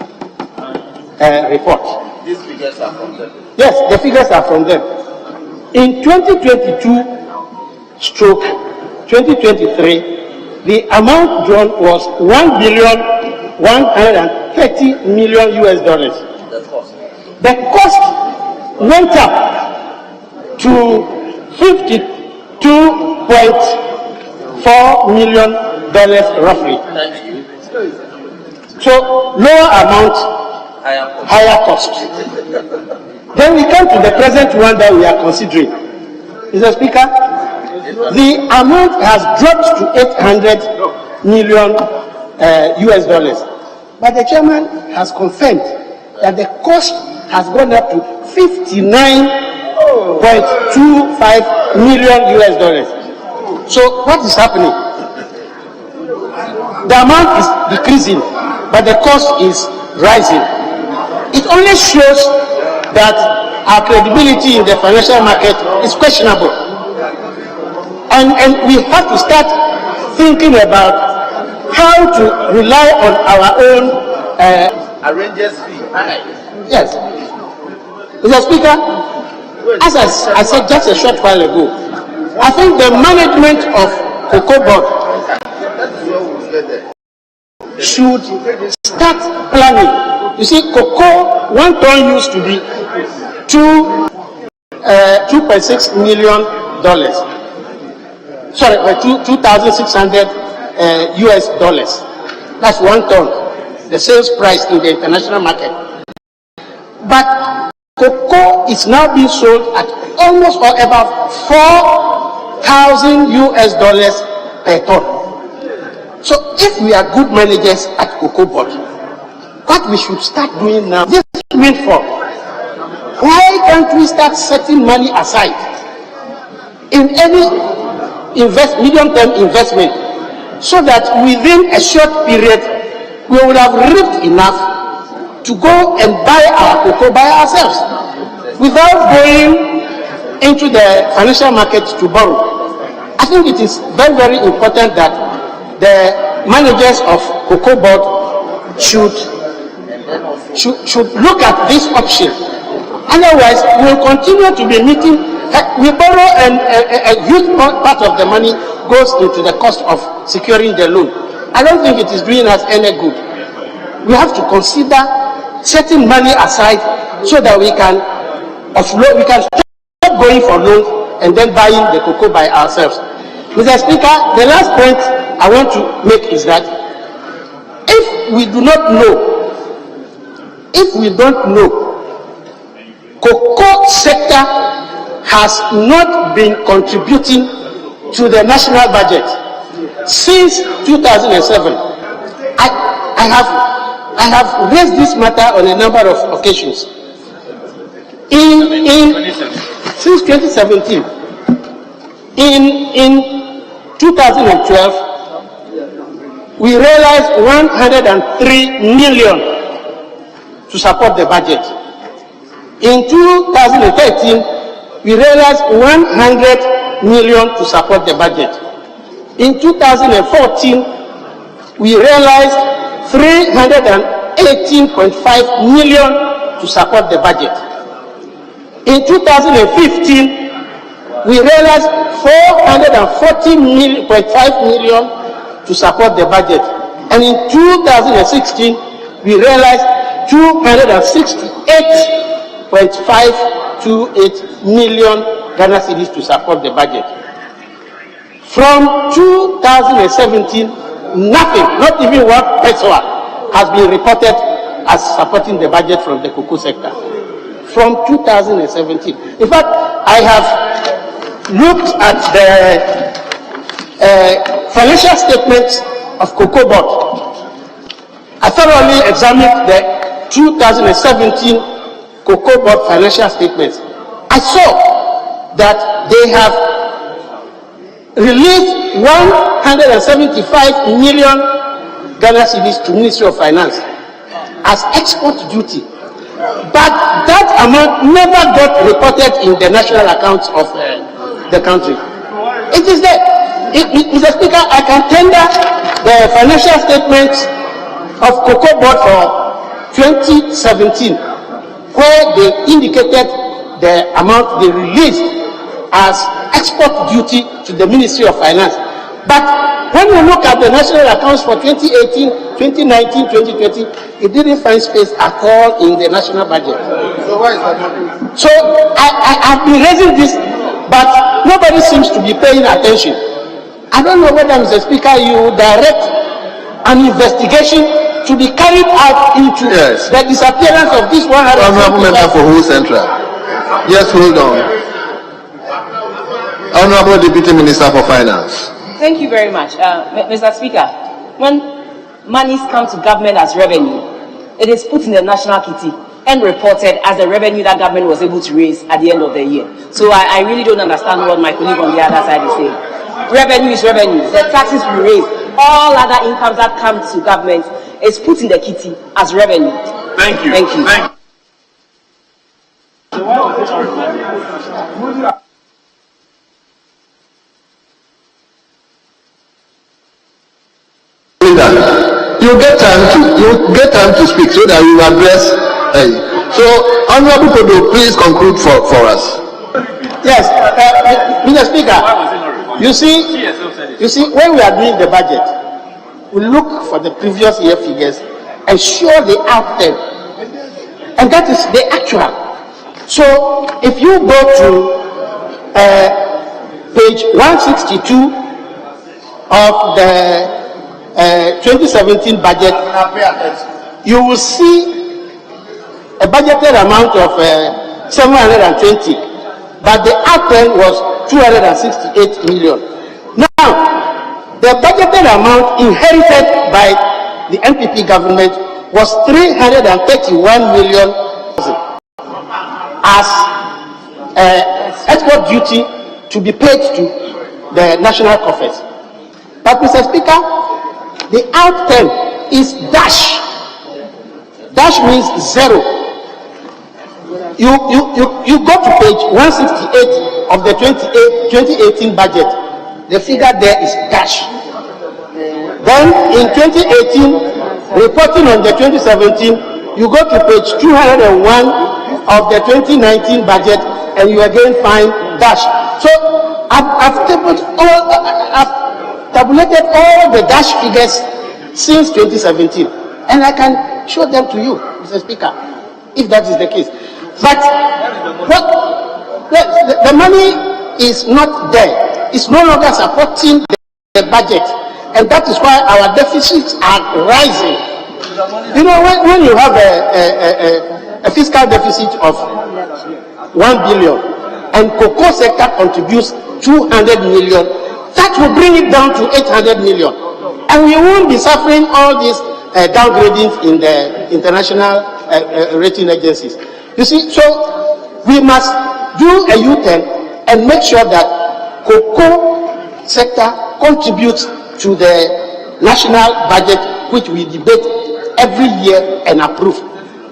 S16: report.
S5: These figures are from them.
S16: Yes, the figures are from them. In 2022/2023, the amount drawn was $1.130 billion US dollars. The cost went up to $52.4 million roughly. So lower amount, higher cost. Then we come to the present one that we are considering. Mr. Speaker, the amount has dropped to $800 million US dollars. But the chairman has confirmed that the cost has gone up to $59.25 million US dollars. So what is happening? The amount is decreasing, but the cost is rising. It only shows that our credibility in the financial market is questionable. And we have to start thinking about how to rely on our own
S5: arranger's fee.
S16: Yes. Mr. Speaker, as I said just a short while ago, I think the management of Cocoa Board should start planning. You see, cocoa, 1 ton used to be $2.6 million. Sorry, 2,600 US dollars. That's 1 ton, the sales price in the international market. But cocoa is now being sold at almost or about 4,000 US dollars per ton. So if we are good managers at Cocoa Board, what we should start doing now, this windfall, why can't we start setting money aside in any medium-term investment so that within a short period we would have reaped enough to go and buy our cocoa by ourselves without going into the financial market to borrow. I think it is very, very important that the managers of Cocoa Board should look at this option. Otherwise, we will continue to be meeting. We borrow and a huge part of the money goes into the cost of securing the loan. I don't think it is doing us any good. We have to consider setting money aside so that we can offload, we can stop going for loans and then buying the cocoa by ourselves. Mr. Speaker, the last point I want to make is that if we do not know, cocoa sector has not been contributing to the national budget since 2007. I have raised this matter on a number of occasions. Since 2017, in 2012, we realized 103 million to support the budget. In 2013, we realized 100 million to support the budget. In 2014, we realized 318.5 million to support the budget. In 2015, we realized 440.5 million to support the budget. And in 2016, we realized 268.528 million Ghana cedis to support the budget. From 2017, nothing, not even 1 peso, has been reported as supporting the budget from the cocoa sector. From 2017. In fact, I have looked at the financial statements of Cocoa Board. I thoroughly examined the 2017 Cocoa Board financial statements. I saw that they have released 175 million Ghana cedis to Ministry of Finance as export duty. But that amount never got reported in the national accounts of the country. It is there. Mr. Speaker, I can tender the financial statements of Cocoa Board for 2017, where they indicated the amount they released as export duty to the Ministry of Finance. But when you look at the national accounts for 2018, 2019, 2020, it didn't find space at all in the national budget. So why is that happening? So I've been raising this, but nobody seems to be paying attention. I don't know whether, Mr. Speaker, you direct an investigation to be carried out into the disappearance of this 100.
S12: Honorable Member for Who Central. Yes, hold on. Honorable Deputy Minister for Finance.
S8: Thank you very much. Mr. Speaker, when monies come to government as revenue, it is put in the national kitty and reported as the revenue that government was able to raise at the end of the year. So I really don't understand what my colleague on the other side is saying. Revenue is revenue. The taxes we raise, all other incomes that come to government is put in the kitty as revenue.
S9: Thank you.
S8: Thank you.
S12: You get time to speak so that you address. So, Honorable Kodo, please conclude for us.
S16: Yes, Mr. Speaker. You see, when we are doing the budget, we look for the previous year figures and show the outcome, and that is the actual. So, if you go to page 162 of the 2017 budget, you will see a budgeted amount of 720, but the outcome was 268 million. Now, the budgeted amount inherited by the NPP government was 331 million as export duty to be paid to the national coffers. But, Mr. Speaker, the outcome is dash. Dash means zero. You go to page 168 of the 2018 budget. The figure there is dash. Then in 2018, reporting on the 2017, you go to page 201 of the 2019 budget, and you again find dash. So I've tabulated all the dash figures since 2017, and I can show them to you, Mr. Speaker, if that is the case. But the money is not there. It's no longer supporting the budget, and that is why our deficits are rising. You know, when you have a fiscal deficit of 1 billion and cocoa sector contributes 200 million, that will bring it down to 800 million. And we won't be suffering all these downgradings in the international rating agencies. You see, so we must do a U-turn and make sure that cocoa sector contributes to the national budget, which we debate every year and approve.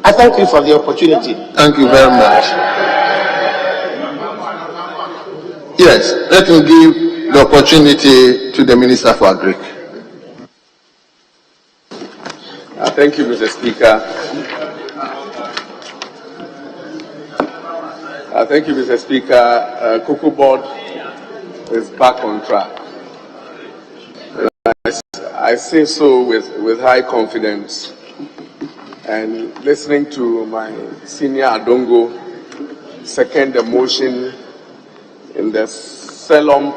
S16: I thank you for the opportunity.
S12: Thank you very much. Yes, let me give the opportunity to the Minister for Agri.
S17: Thank you, Mr. Speaker. Thank you, Mr. Speaker. Cocoa Board is back on track. I say so with high confidence. And listening to my senior Adongo second the motion in the solemn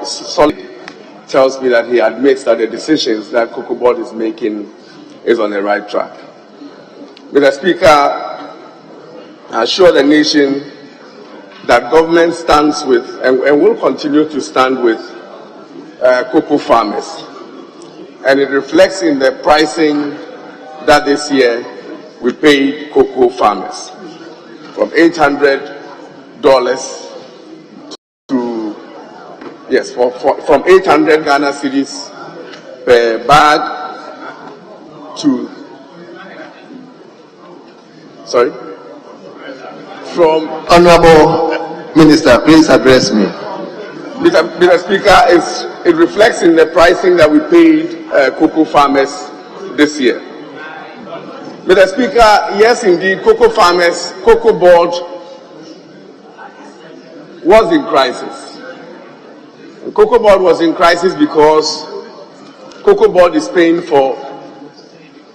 S17: tells me that he admits that the decisions that Cocoa Board is making is on the right track. Mr. Speaker, I assure the nation that government stands with and will continue to stand with cocoa farmers. And it reflects in the pricing that this year we paid cocoa farmers from $800 to, yes, from 800 Ghana cedis per bag to, sorry? From
S12: Honorable Minister, please address me.
S17: Mr. Speaker, it reflects in the pricing that we paid cocoa farmers this year. Mr. Speaker, yes indeed, Cocoa Board was in crisis. Cocoa Board was in crisis because Cocoa Board is paying for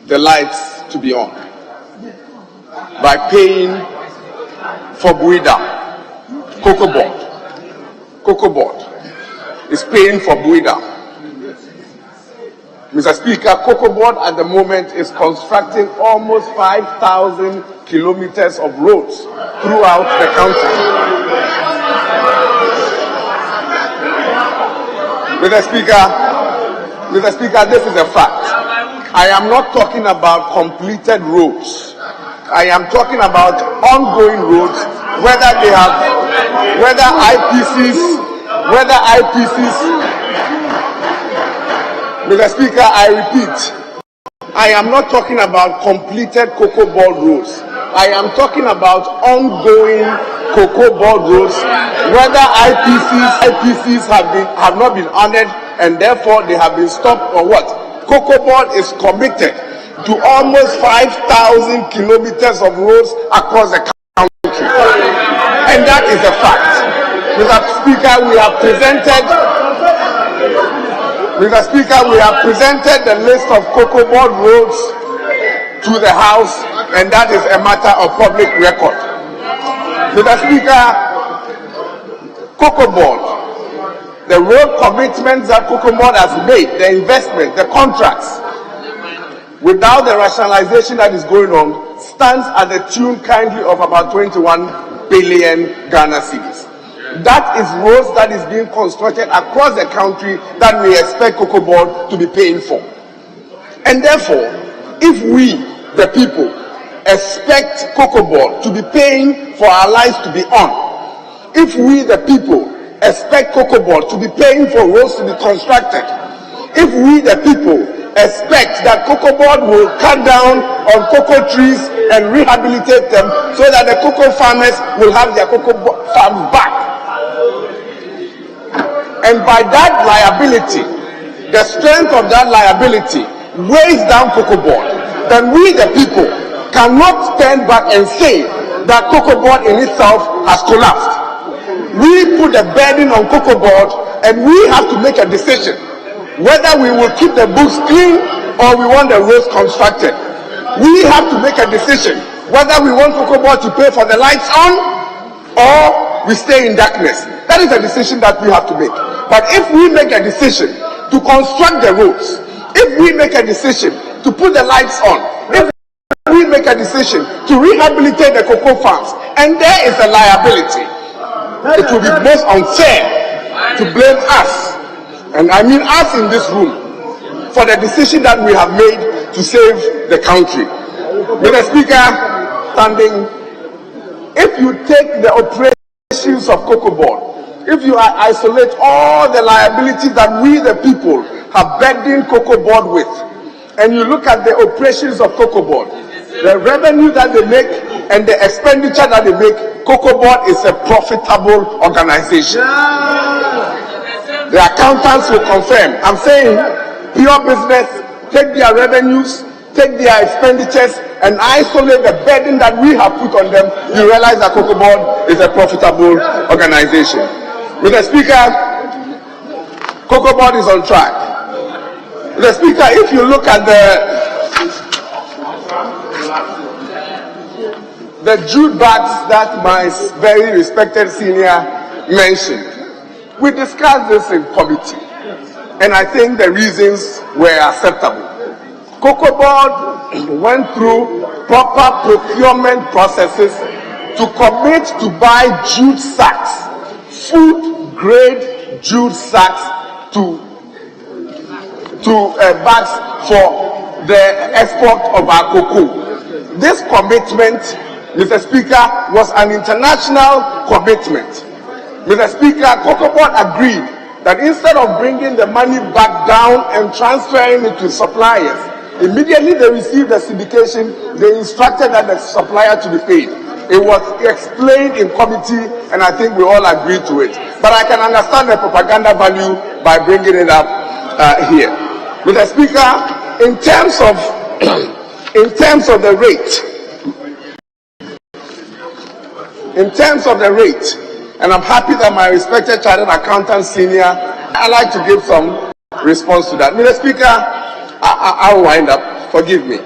S17: the lights to be on by paying for Buida. Cocoa Board is paying for Buida. Mr. Speaker, Cocoa Board at the moment is constructing almost 5,000 kilometers of roads throughout the country. Mr. Speaker, this is a fact. I am not talking about completed roads. I am talking about ongoing roads, whether IPCs. Mr. Speaker, I repeat, I am not talking about completed Cocoa Board roads. I am talking about ongoing Cocoa Board roads, whether IPCs have not been honored and therefore they have been stopped or what. Cocoa Board is committed to almost 5,000 kilometers of roads across the country. And that is a fact. Mr. Speaker, we have presented the list of Cocoa Board roads to the House, and that is a matter of public record. Mr. Speaker, Cocoa Board, the road commitments that Cocoa Board has made, the investment, the contracts, without the rationalization that is going on, stands at the tune kindly of about 21 billion Ghana cedis. That is roads that is being constructed across the country that we expect Cocoa Board to be paying for. And therefore, if we, the people, expect Cocoa Board to be paying for our lives to be on, if we, the people, expect Cocoa Board to be paying for roads to be constructed, if we, the people, expect that Cocoa Board will cut down on cocoa trees and rehabilitate them so that the cocoa farmers will have their cocoa farms back, and by that liability, the strength of that liability weighs down Cocoa Board, then we, the people, cannot stand back and say that Cocoa Board in itself has collapsed. We put the burden on Cocoa Board, and we have to make a decision whether we will keep the books clean or we want the roads constructed. We have to make a decision whether we want Cocoa Board to pay for the lights on or we stay in darkness. That is a decision that we have to make. But if we make a decision to construct the roads, if we make a decision to put the lights on, if we make a decision to rehabilitate the cocoa farms, and there is a liability, it will be most unfair to blame us, and I mean us in this room, for the decision that we have made to save the country. Mr. Speaker, standing, if you take the operations of Cocoa Board, if you isolate all the liabilities that we the people have burdened Cocoa Board with, and you look at the operations of Cocoa Board, the revenue that they make and the expenditure that they make, Cocoa Board is a profitable organization. The accountants will confirm. I'm saying pure business, take their revenues, take their expenditures, and isolate the burden that we have put on them. You realize that Cocoa Board is a profitable organization. Mr. Speaker, Cocoa Board is on track. Mr. Speaker, if you look at the jute bags that my very respected senior mentioned, we discussed this in committee, and I think the reasons were acceptable. Cocoa Board went through proper procurement processes to commit to buy jute sacks, food grade jute sacks to bags for the export of our cocoa. This commitment, Mr. Speaker, was an international commitment. Mr. Speaker, Cocoa Board agreed that instead of bringing the money back down and transferring it to suppliers, immediately they received the syndication, they instructed that the supplier to be paid. It was explained in committee, and I think we all agreed to it. But I can understand the propaganda value by bringing it up here. Mr. Speaker, in terms of the rate, and I'm happy that my respected chartered accountant senior, I'd like to give some response to that. Mr. Speaker, I'll wind up. Forgive me.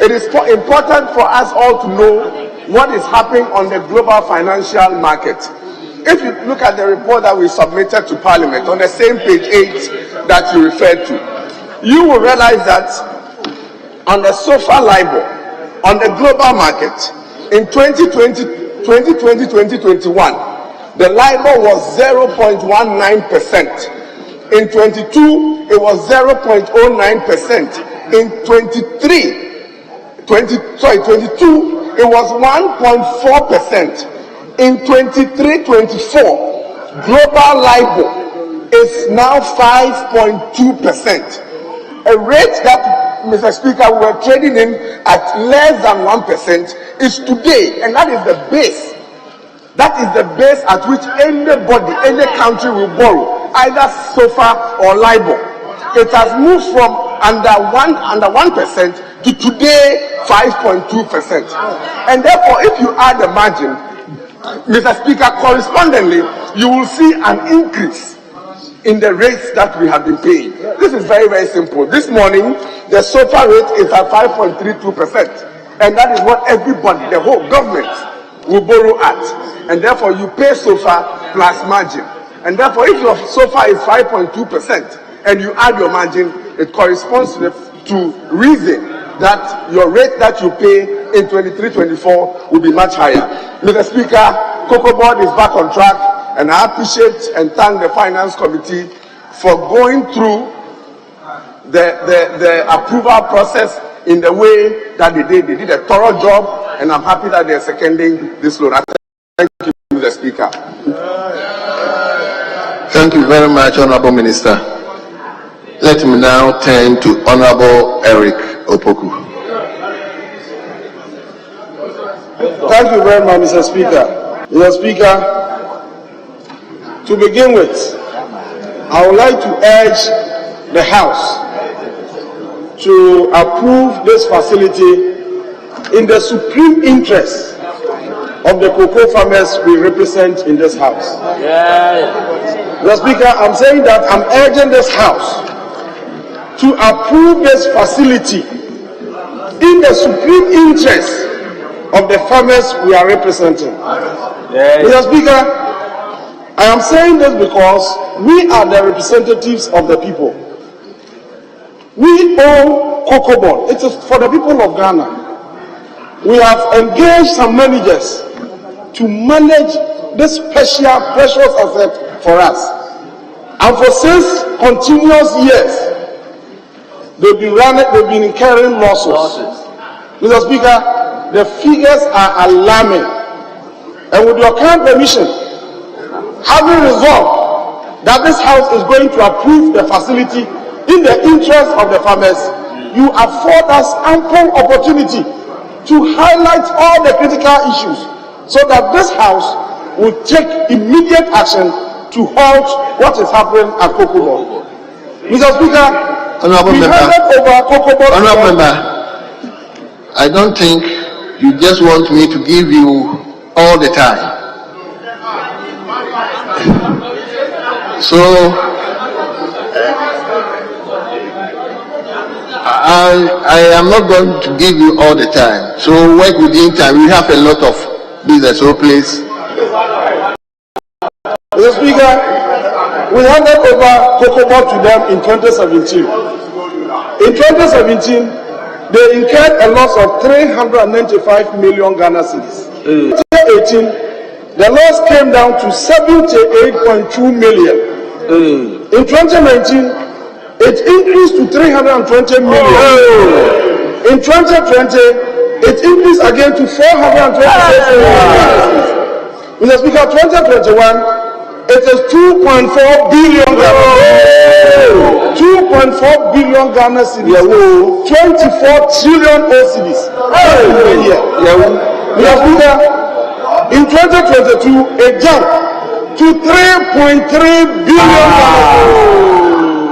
S17: It is important for us all to know what is happening on the global financial market. If you look at the report that we submitted to Parliament on the same page 8 that you referred to, you will realize that on the SOFA LIBOR, on the global market, in 2020-2021, the LIBOR was 0.19%. In 22, it was 0.09%. In 22, it was 1.4%. In 23-24, global LIBOR is now 5.2%. A rate that, Mr. Speaker, we were trading in at less than 1% is today, and that is the base. That is the base at which anybody, any country will borrow, either SOFA or LIBOR. It has moved from under 1% to today 5.2%. And therefore, if you add the margin, Mr. Speaker, correspondingly, you will see an increase in the rates that we have been paying. This is very, very simple. This morning, the SOFA rate is at 5.32%. And that is what everybody, the whole government, will borrow at. And therefore, you pay SOFA plus margin. And therefore, if your SOFA is 5.2% and you add your margin, it corresponds to reason that your rate that you pay in 23-24 will be much higher. Mr. Speaker, Cocoa Board is back on track, and I appreciate and thank the Finance Committee for going through the approval process in the way that they did. They did a thorough job, and I'm happy that they're seconding this loan. Thank you, Mr. Speaker.
S12: Thank you very much, Honorable Minister. Let me now turn to Honorable Eric Opoku.
S7: Thank you very much, Mr. Speaker. Mr. Speaker, to begin with, I would like to urge the House to approve this facility in the supreme interest of the cocoa farmers we represent in this House. Mr. Speaker, I'm saying that I'm urging this House to approve this facility in the supreme interest of the farmers we are representing. Mr. Speaker, I am saying this because we are the representatives of the people. We own Cocoa Board. It is for the people of Ghana. We have engaged some managers to manage
S17: this special precious asset for us. And for 6 continuous years, they've been incurring losses. Mr. Speaker, the figures are alarming. And with your kind permission, having resolved that this House is going to approve the facility in the interest of the farmers, you afford us ample opportunity to highlight all the critical issues so that this House will take immediate action to halt what is happening at Cocoa Board. Mr. Speaker,
S12: Honorable Member, I don't think you just want me to give you all the time. So I am not going to give you all the time. So work within time. We have a lot of business, so please.
S17: Mr. Speaker, we handed over Cocoa Board to them in 2017. In 2017, they incurred a loss of 395 million Ghana cedis. In 2018, the loss came down to 78.2 million. In 2019, it increased to 320 million. In 2020, it increased again to 426 million. Mr. Speaker, 2021, it is 2.4 billion Ghana. 2.4 billion Ghana cedis. 24 trillion OCDs. Mr. Speaker, in 2022, it jumped to 3.3 billion Ghana.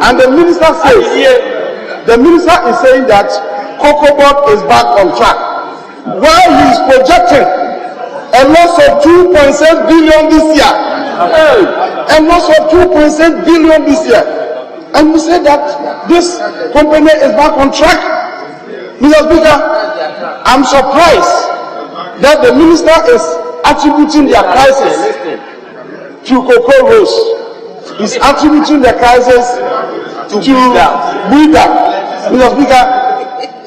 S17: And the minister says, the minister is saying that Cocoa Board is back on track, while he is projecting a loss of 2.6 billion this year. A loss of 2.6 billion this year. And we say that this company is back on track. Mr. Speaker, I'm surprised that the minister is attributing their crisis to Cocoa Rose. Is attributing the crisis to Buddha. Mr. Speaker,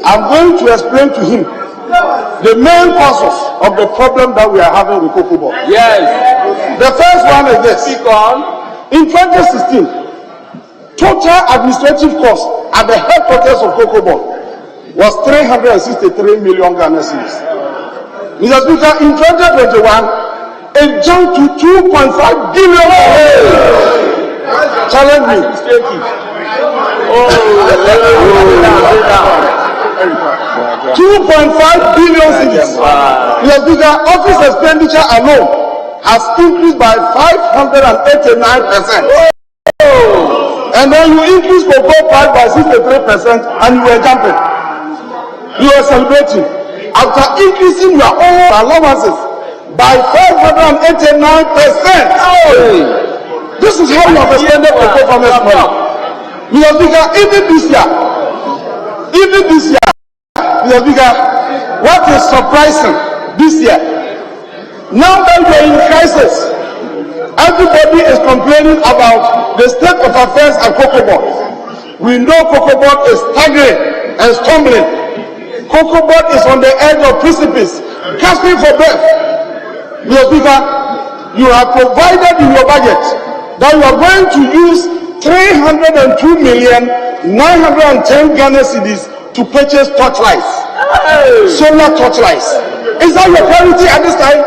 S17: I'm going to explain to him the main causes of the problem that we are having with Cocoa Board.
S5: Yes.
S17: The first one is this. In 2016, total administrative cost at the headquarters of Cocoa Board was 363 million Ghana cedis. Mr. Speaker, in 2021, it jumped to 2.5 billion. Challenge me. 2.5 billion cedis. Mr. Speaker, office expenditure alone has increased by 589%. And then you increase cocoa price by 63% and you were jumping. You were celebrating. After increasing your own allowances by 589%. This is how you have expended cocoa farmers' money. Mr. Speaker, even this year, Mr. Speaker, what is surprising this year, now that we are in crisis, everybody is complaining about the state of affairs at Cocoa Board. We know Cocoa Board is staggering and stumbling. Cocoa Board is on the edge of precipice, gasping for breath. Mr. Speaker, you have provided in your budget that you are going to use 302,910 Ghana cedis to purchase torchlights, solar torchlights. Is that your priority at this time?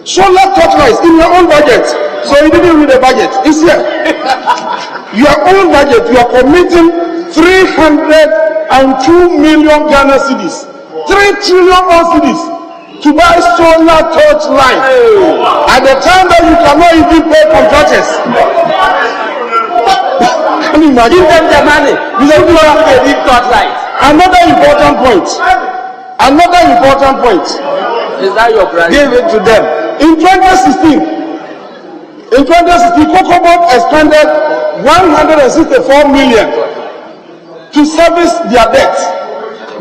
S17: Solar torchlights in your own budget. So you didn't read the budget. It's here. Your own budget, you are committing 302 million Ghana cedis, 3 trillion cedis to buy solar torchlights at the time that you cannot even pay contractors. Can you imagine? Give them the money. Another important point.
S5: Is that your brand?
S17: Give it to them. In 2016, Cocoa Board expended 164 million to service their debt.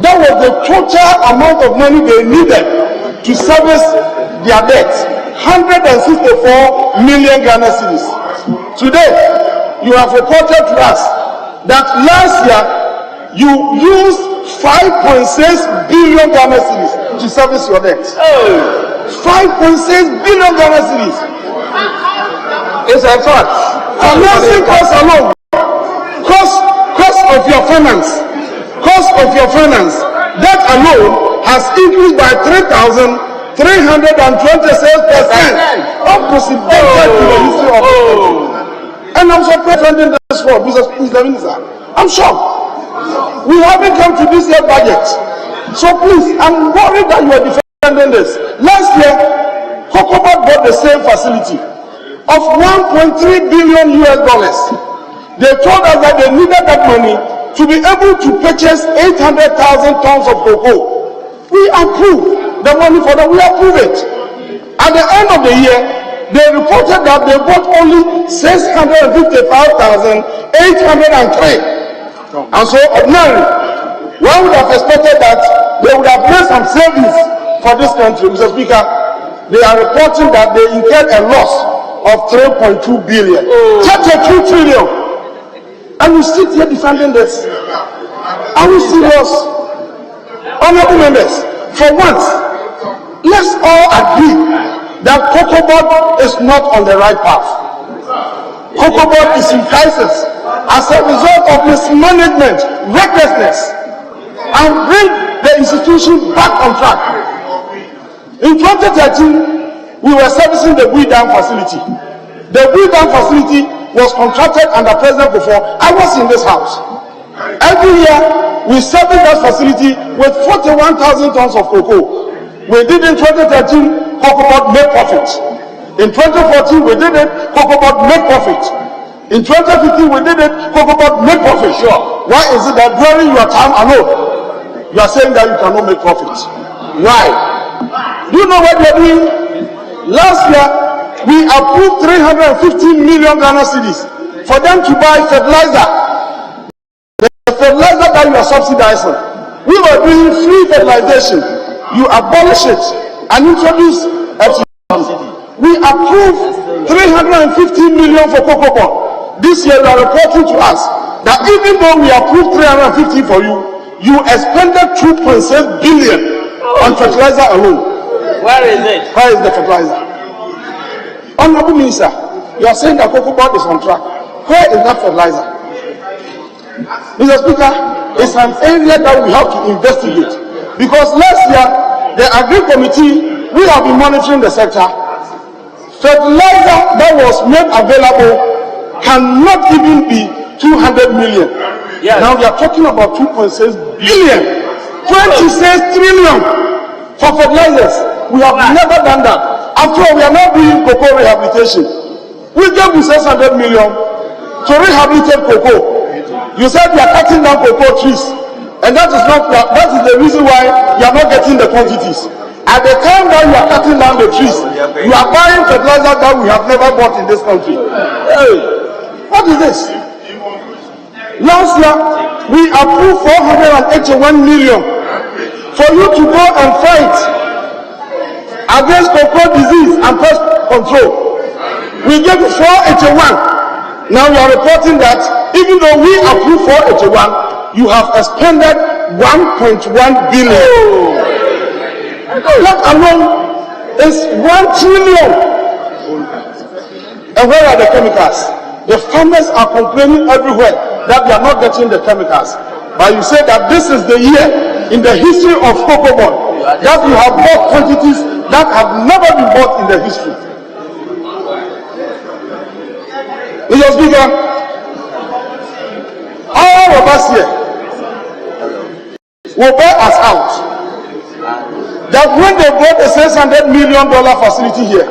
S17: That was the total amount of money they needed to service their debt. 164 million Ghana cedis. Today, you have reported to us that last year you used 5.6 billion Ghana cedis to service your debt.
S15: 5.6 billion Ghana cedis.
S17: It's a fact.
S15: Financing costs alone. Cost of your finance. That alone has increased by 3,326%. Unprecedented in the history of the country. And I'm surprised defending this for Mr. Minister. I'm shocked. We haven't come to this year budget. So please, I'm worried that you are defending this. Last year, Cocoa bought the same facility of $1.3 billion US. They told us that they needed that money to be able to purchase 800,000 tons of cocoa. We approve the money for that. We approve it. At the end of the year, they reported that they bought only 655,803. And so ordinarily, one would have expected that they would have made some savings for this country. Mr. Speaker, they are reporting that they incurred a loss of 3.2 billion. 32 trillion. And we sit here defending this. Are we serious? Honorable members, for once, let's all agree that Cocoa Board is not on the right path. Cocoa Board is in crisis as a result of mismanagement, recklessness, and bring the institution back on track. In 2013, we were servicing the Bui Dam facility. The Bui Dam facility was contracted under President Kufuor. I was in this house. Every year, we service that facility with 41,000 tons of cocoa. We did in 2013, Cocoa Board made profit. In 2014, we did it, Cocoa Board made profit. In 2015, we did it, Cocoa Board made profit. Sure. Why is it that during your time alone, you are saying that you cannot make profit? Why? Do you know what we are doing? Last year, we approved 350 million Ghana cedis for them to buy fertilizer. The fertilizer that you are subsidizing. We were doing free fertilization. You abolish it and introduce FCT. We approved 350 million for Cocoa Board. This year you are reporting to us that even though we approved 350 for you, you expended 2.6 billion on fertilizer alone.
S17: Where is it?
S15: Where is the fertilizer? Honorable Minister, you are saying that Cocoa Board is on track. Where is that fertilizer? Mr. Speaker, it's an area that we have to investigate. Because last year, the Agri Committee, we have been monitoring the sector. Fertilizer that was made available cannot even be 200 million. Yes. Now we are talking about 2.6 billion. 26 trillion for fertilizers. We have never done that. After all, we are not doing cocoa rehabilitation. We gave you 600 million to rehabilitate cocoa. You said you are cutting down cocoa trees. And that is the reason why you are not getting the quantities. At the time that you are cutting down the trees, you are buying fertilizer that we have never bought in this country. Hey, what is this? Last year, we approved 481 million for you to go and fight against cocoa disease and pest control. We gave you 481. Now you are reporting that even though we approved 481, you have expended 1.1 billion. That alone is 1 trillion. And where are the chemicals? The farmers are complaining everywhere that they are not getting the chemicals. But you say that this is the year in the history of Cocoa Board that you have bought quantities that have never been bought in the history. Mr. Speaker, all of us here will bear us out that when they bought a $600 million facility here,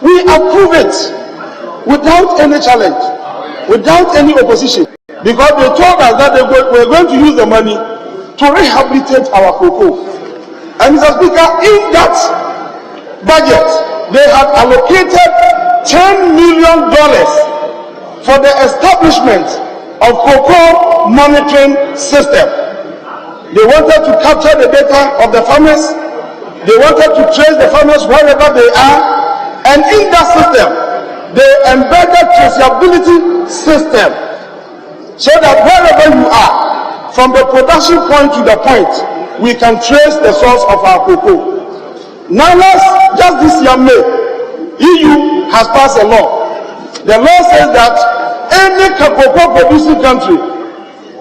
S15: we approve it without any challenge, without any opposition, because they told us that they were going to use the money to rehabilitate our cocoa. And Mr. Speaker, in that budget, they had allocated $10 million for the establishment of cocoa monitoring system. They wanted to capture the data of the farmers. They wanted to trace the farmers wherever they are. And in that system, they embedded traceability system so that wherever you are, from the production point to the point, we can trace the source of our cocoa.
S7: Now, just this year, May, EU has passed a law. The law says that any cocoa producing country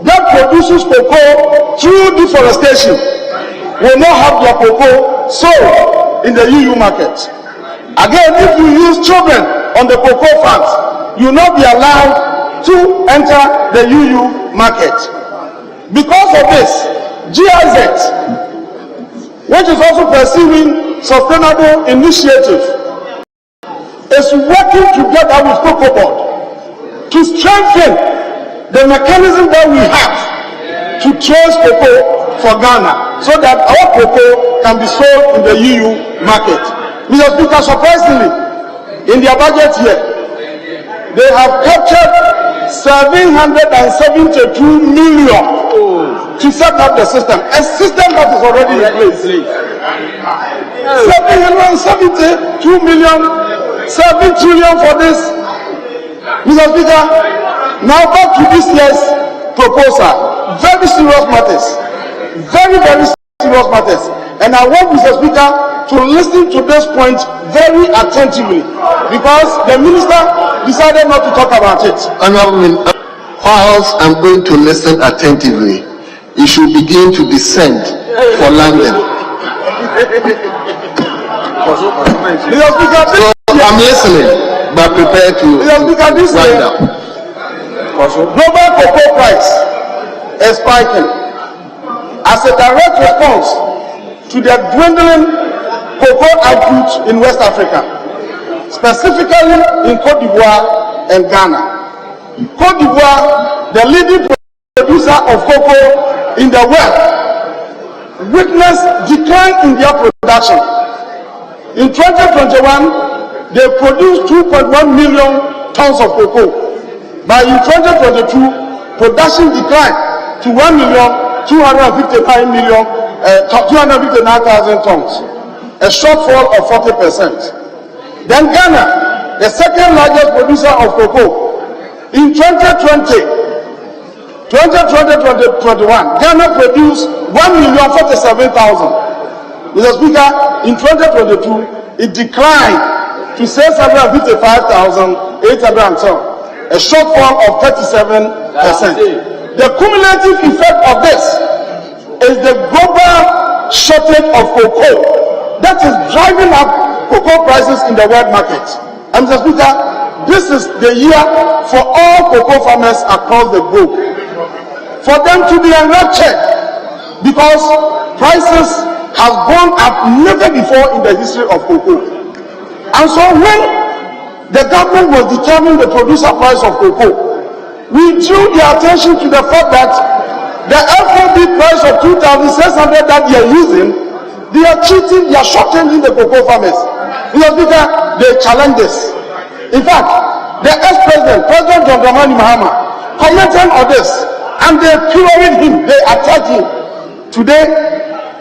S7: that produces cocoa through deforestation will not have their cocoa sold in the EU market. Again, if you use children on the cocoa farms, you will not be allowed to enter the EU market. Because of this, GIZ, which is also pursuing sustainable initiative, is working together with Cocoa Board to strengthen the mechanism that we have to trace cocoa for Ghana so that our cocoa can be sold in the EU market. Mr. Speaker, surprisingly, in their budget here, they have captured 772 million to set up the system, a system that is already in place. 772 million, 7 trillion for this. Mr. Speaker, now back to this year's proposal. Very serious matters. Very, very serious matters. And I want Mr. Speaker to listen to this point very attentively because the minister decided not to talk about it.
S12: Whilst I'm going to listen attentively, you should begin to descend for landing. So I'm listening, but prepared to wind up.
S7: Global cocoa price is spiking as a direct response to the dwindling cocoa output in West Africa, specifically in Cote d'Ivoire and Ghana. Cote d'Ivoire, the leading producer of cocoa in the world, witnessed decline in their production. In 2021, they produced 2.1 million tons of cocoa. But in 2022, production declined to 259,000 tons, a shortfall of 40%. Then Ghana, the second largest producer of cocoa, in 2020-2021, Ghana produced 1,047,000. Mr. Speaker, in 2022, it declined to 655,810, a shortfall of 37%. The cumulative effect of this is the global shortage of cocoa that is driving up cocoa prices in the world market. And Mr. Speaker, this is the year for all cocoa farmers across the globe for them to be enraptured because prices have gone up never before in the history of cocoa. And so when the government was determining the producer price of cocoa, we drew their attention to the fact that the FOB price of 2,600 that they are using, they are cheating, they are shortchanging the cocoa farmers. Mr. Speaker, they challenge this. In fact, the ex-president, President John Dramani Mahama, commented on this and they pilloried him, they attacked him. Today,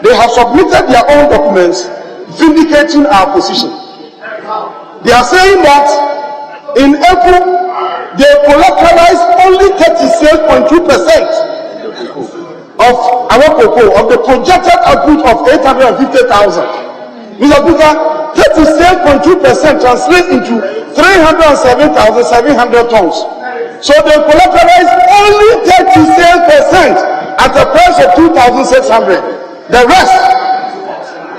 S7: they have submitted their own documents vindicating our position. They are saying that in April, they collateralized only 36.2% of our cocoa, of the projected output of 850,000. Mr. Speaker, 36.2% translates into 307,700 tons. So they collateralized only 36% at a price of 2,600. The rest,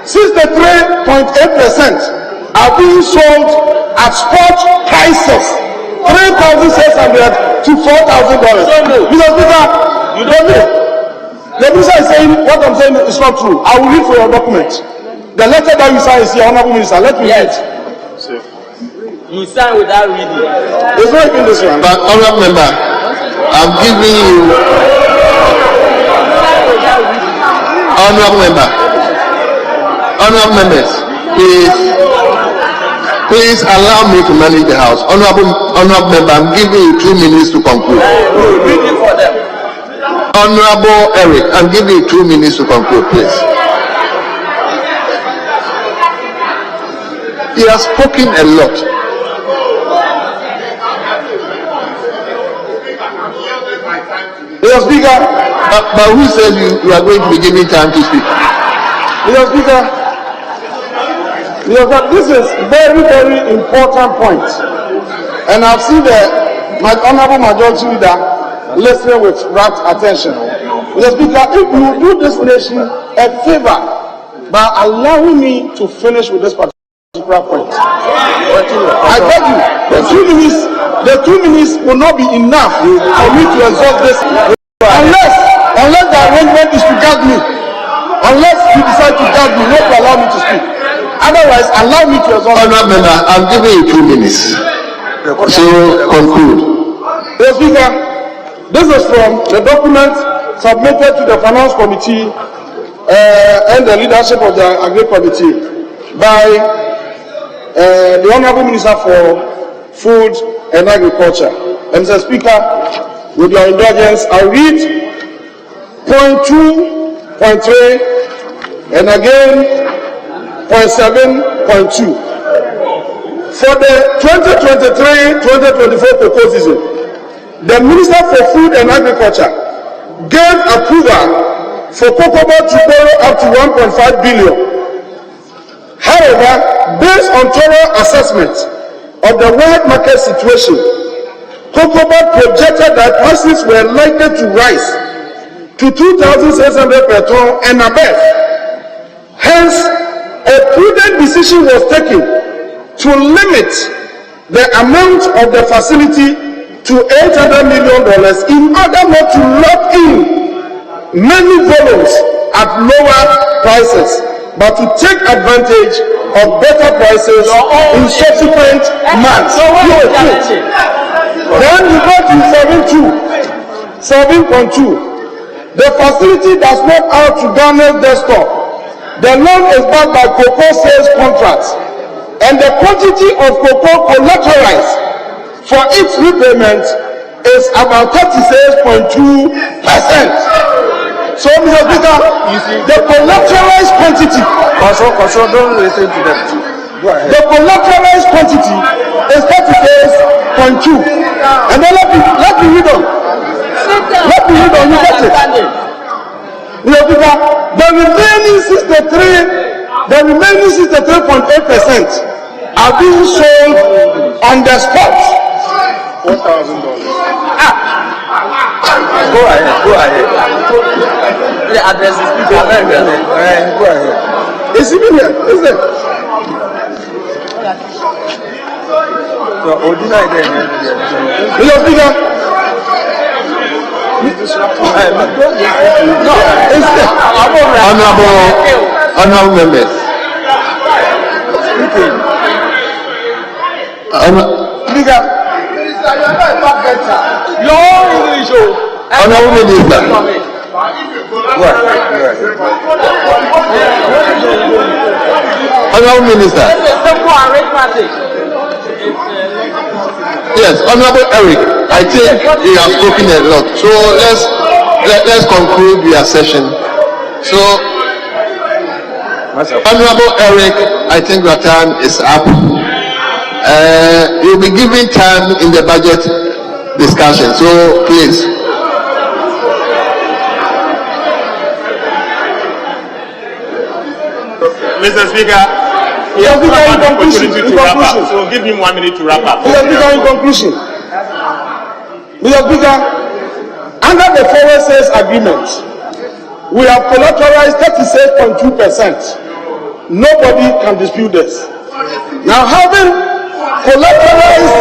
S7: 63.8%, are being sold at spot prices, $3,600 to $4,000. Mr. Speaker, you don't know. The minister is saying what I'm saying is not true. I will read for your document. The letter that you sign is here, Honorable Minister. Let me read.
S6: You sign without reading.
S7: It's not even this one.
S12: But Honorable Member, I'm giving you. Honorable Member, Honorable Members, please allow me to manage the House. Honorable Member, I'm giving you 2 minutes to conclude.
S6: Read it for them.
S12: Honorable Eric, I'm giving you 2 minutes to conclude, please. He has spoken a lot.
S7: Mr. Speaker,
S12: but who says you are going to be given time to speak?
S7: Mr. Speaker,
S15: This is very, very important point. And I've seen my honorable majority leader listening with rapt attention. Mr. Speaker, if you do this nation a favor by allowing me to finish with this particular point, I beg you, the 2 minutes will not be enough for me to exhaust this, unless the arrangement is to gag me. Unless you decide to gag me, not to allow me to speak. Otherwise, allow me to exhaust.
S12: Honourable Member, I'm giving you 2 minutes. So conclude.
S15: Mr. Speaker, this is from the document submitted to the Finance Committee and the leadership of the Agri Committee by the Honourable Minister for Food and Agriculture. And Mr. Speaker, with your indulgence, I'll read point 2, point 3, and again point 7, point 2. For the 2023-2024 cocoa season, the Minister for Food and Agriculture gave approval for cocoa board to borrow up to 1.5 billion. However, based on thorough assessment of the world market situation, cocoa board projected that prices were likely to rise to 2,600 per ton and above. Hence, a prudent decision was taken to limit the amount of the facility to $800 million in order not to lock in many volumes at lower prices, but to take advantage of better prices in subsequent months. Then we go to 7.2. The facility does not add to Ghana's desktop. The loan is backed by cocoa sales contracts, and the quantity of cocoa collateralized for its repayment is about 36.2%. So, Mr. Speaker, the collateralized quantity. Don't listen to them. The collateralized quantity is 36.2. And then let me read on. Let me read on. You get it. Mr. Speaker, the remaining 63.8% are being sold on the spot. $4,000. Go ahead. The address is go ahead. It's even here, isn't it? So, Mr. Speaker,
S12: Honourable members. Honourable Minister. Honourable Minister. Yes, Honourable Eric, I think you have spoken a lot. So let's conclude your session. So, Honourable Eric, I think your time is up. You'll be given time in the budget discussion. So please.
S9: Mr. Speaker, he has an opportunity to wrap up, so give him 1 minute to wrap up.
S15: Mr. Speaker, in conclusion, Mr. Speaker, under the forward sales agreement, we have collateralized 36.2%. Nobody can dispute this. Now, having collateralized,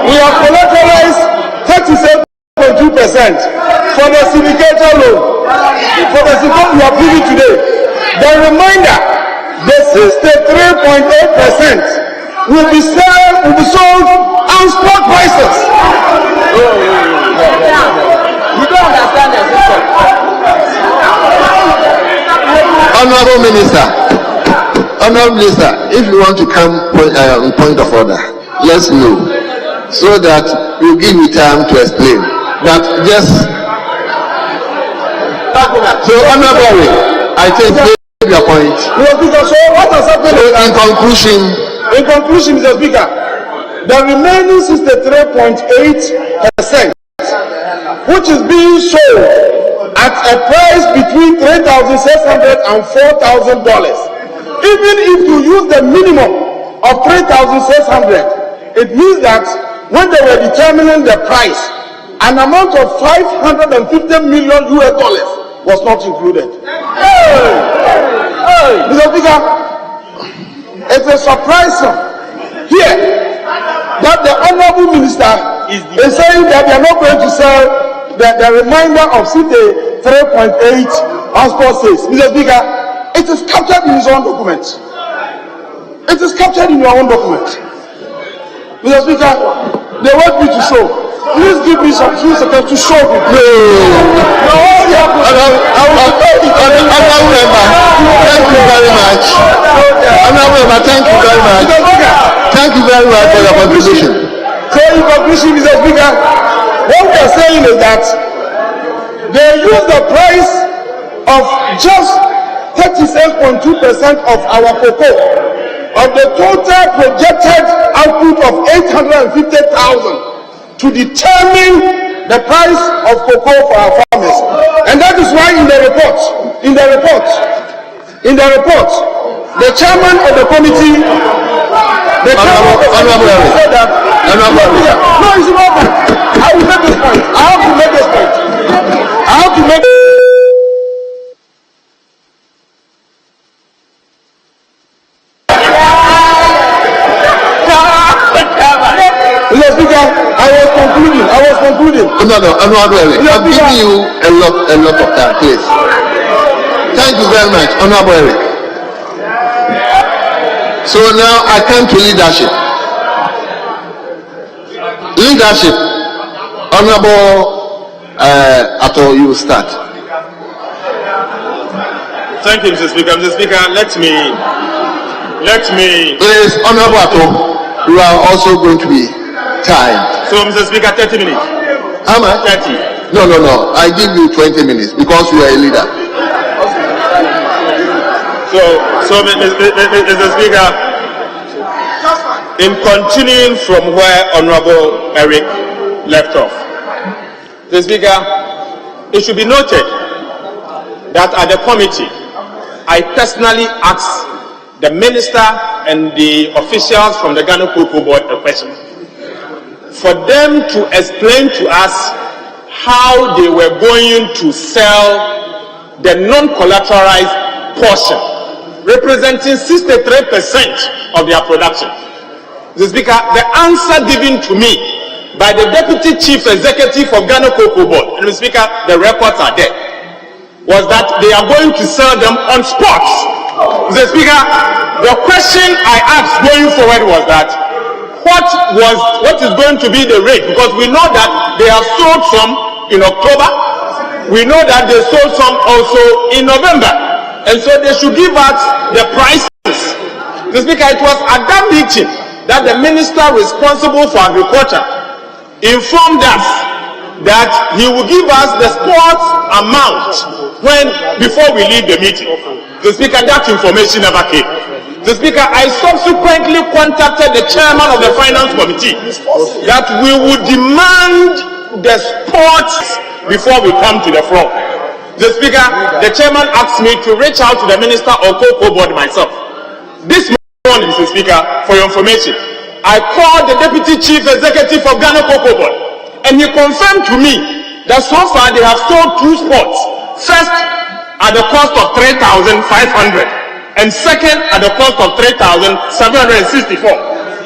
S15: we have collateralized 37.2% for the syndicated loan. For the syndicated we are approving today. The remainder, the 63.8%, will be sold on spot prices. You don't understand the system.
S12: Honourable Minister, if you want to come on point of order, let's know, so that we'll give you time to explain. But just so Honourable, I take your point.
S15: So what has happened?
S12: So in conclusion,
S15: Mr. Speaker,
S9: the remaining 63.8%, which is being sold at a price between $3,600 and $4,000. Even if you use the minimum of $3,600, it means that when they were determining the price, an amount of $550 million was not included. Mr. Speaker, it's a surprise here that the Honorable Minister is saying that they are not going to sell the remainder of 3.8 as per says. Mr. Speaker, it is captured in his own document. It is captured in your own document. Mr. Speaker, they want me to show. Please give me some few seconds to show you.
S12: Thank you very much. Thank you very much for your contribution.
S9: So in conclusion, Mr. Speaker, what we are saying is that they use the price of just 37.2% of our cocoa, of the total projected output of 850,000, to determine the price of cocoa for our farmers. And that is why in the report, the chairman of the committee, said that, no, it's not that. I will make this point. I have to make this point. Mr. Speaker, I was concluding.
S12: No, I'm giving you a lot of time, please. Thank you very much, Honorable Eric. So now I come to leadership. Honorable Ato, you start.
S4: Thank you, Mr. Speaker. Mr. Speaker, let me.
S12: Please, Honorable Ato, you are also going to be timed.
S4: So, Mr. Speaker, 30 minutes.
S12: How much?
S4: 30.
S12: No. I give you 20 minutes because you are a leader.
S4: So, Mr. Speaker, in continuing from where Honorable Eric left off, Mr. Speaker, it should be noted that at the committee, I personally asked the minister and the officials from the Ghana Cocoa Board a question, for them to explain to us how they were going to sell the non-collateralized portion, representing 63% of their production. Mr. Speaker, the answer given to me by the Deputy Chief Executive of Ghana Cocoa Board, and Mr. Speaker, the records are there, was that they are going to sell them on spot. Mr. Speaker, the question I asked going forward was that, what is going to be the rate? Because we know that they have sold some in October, we know that they sold some also in November, and so they should give us the prices. Mr. Speaker, it was at that meeting that the minister responsible for agriculture informed us that he will give us the spot amount before we leave the meeting. The Speaker, that information never came. The Speaker, I subsequently contacted the chairman of the finance committee that we would demand the spot before we come to the floor. The Speaker, the chairman asked me to reach out to the minister of Cocoa Board myself. This morning, Mr. Speaker, for your information, I called the Deputy Chief Executive of Ghana Cocoa Board, and he confirmed to me that so far they have sold 2 spots. First, at the cost of 3,500, and second, at the cost of 3,764.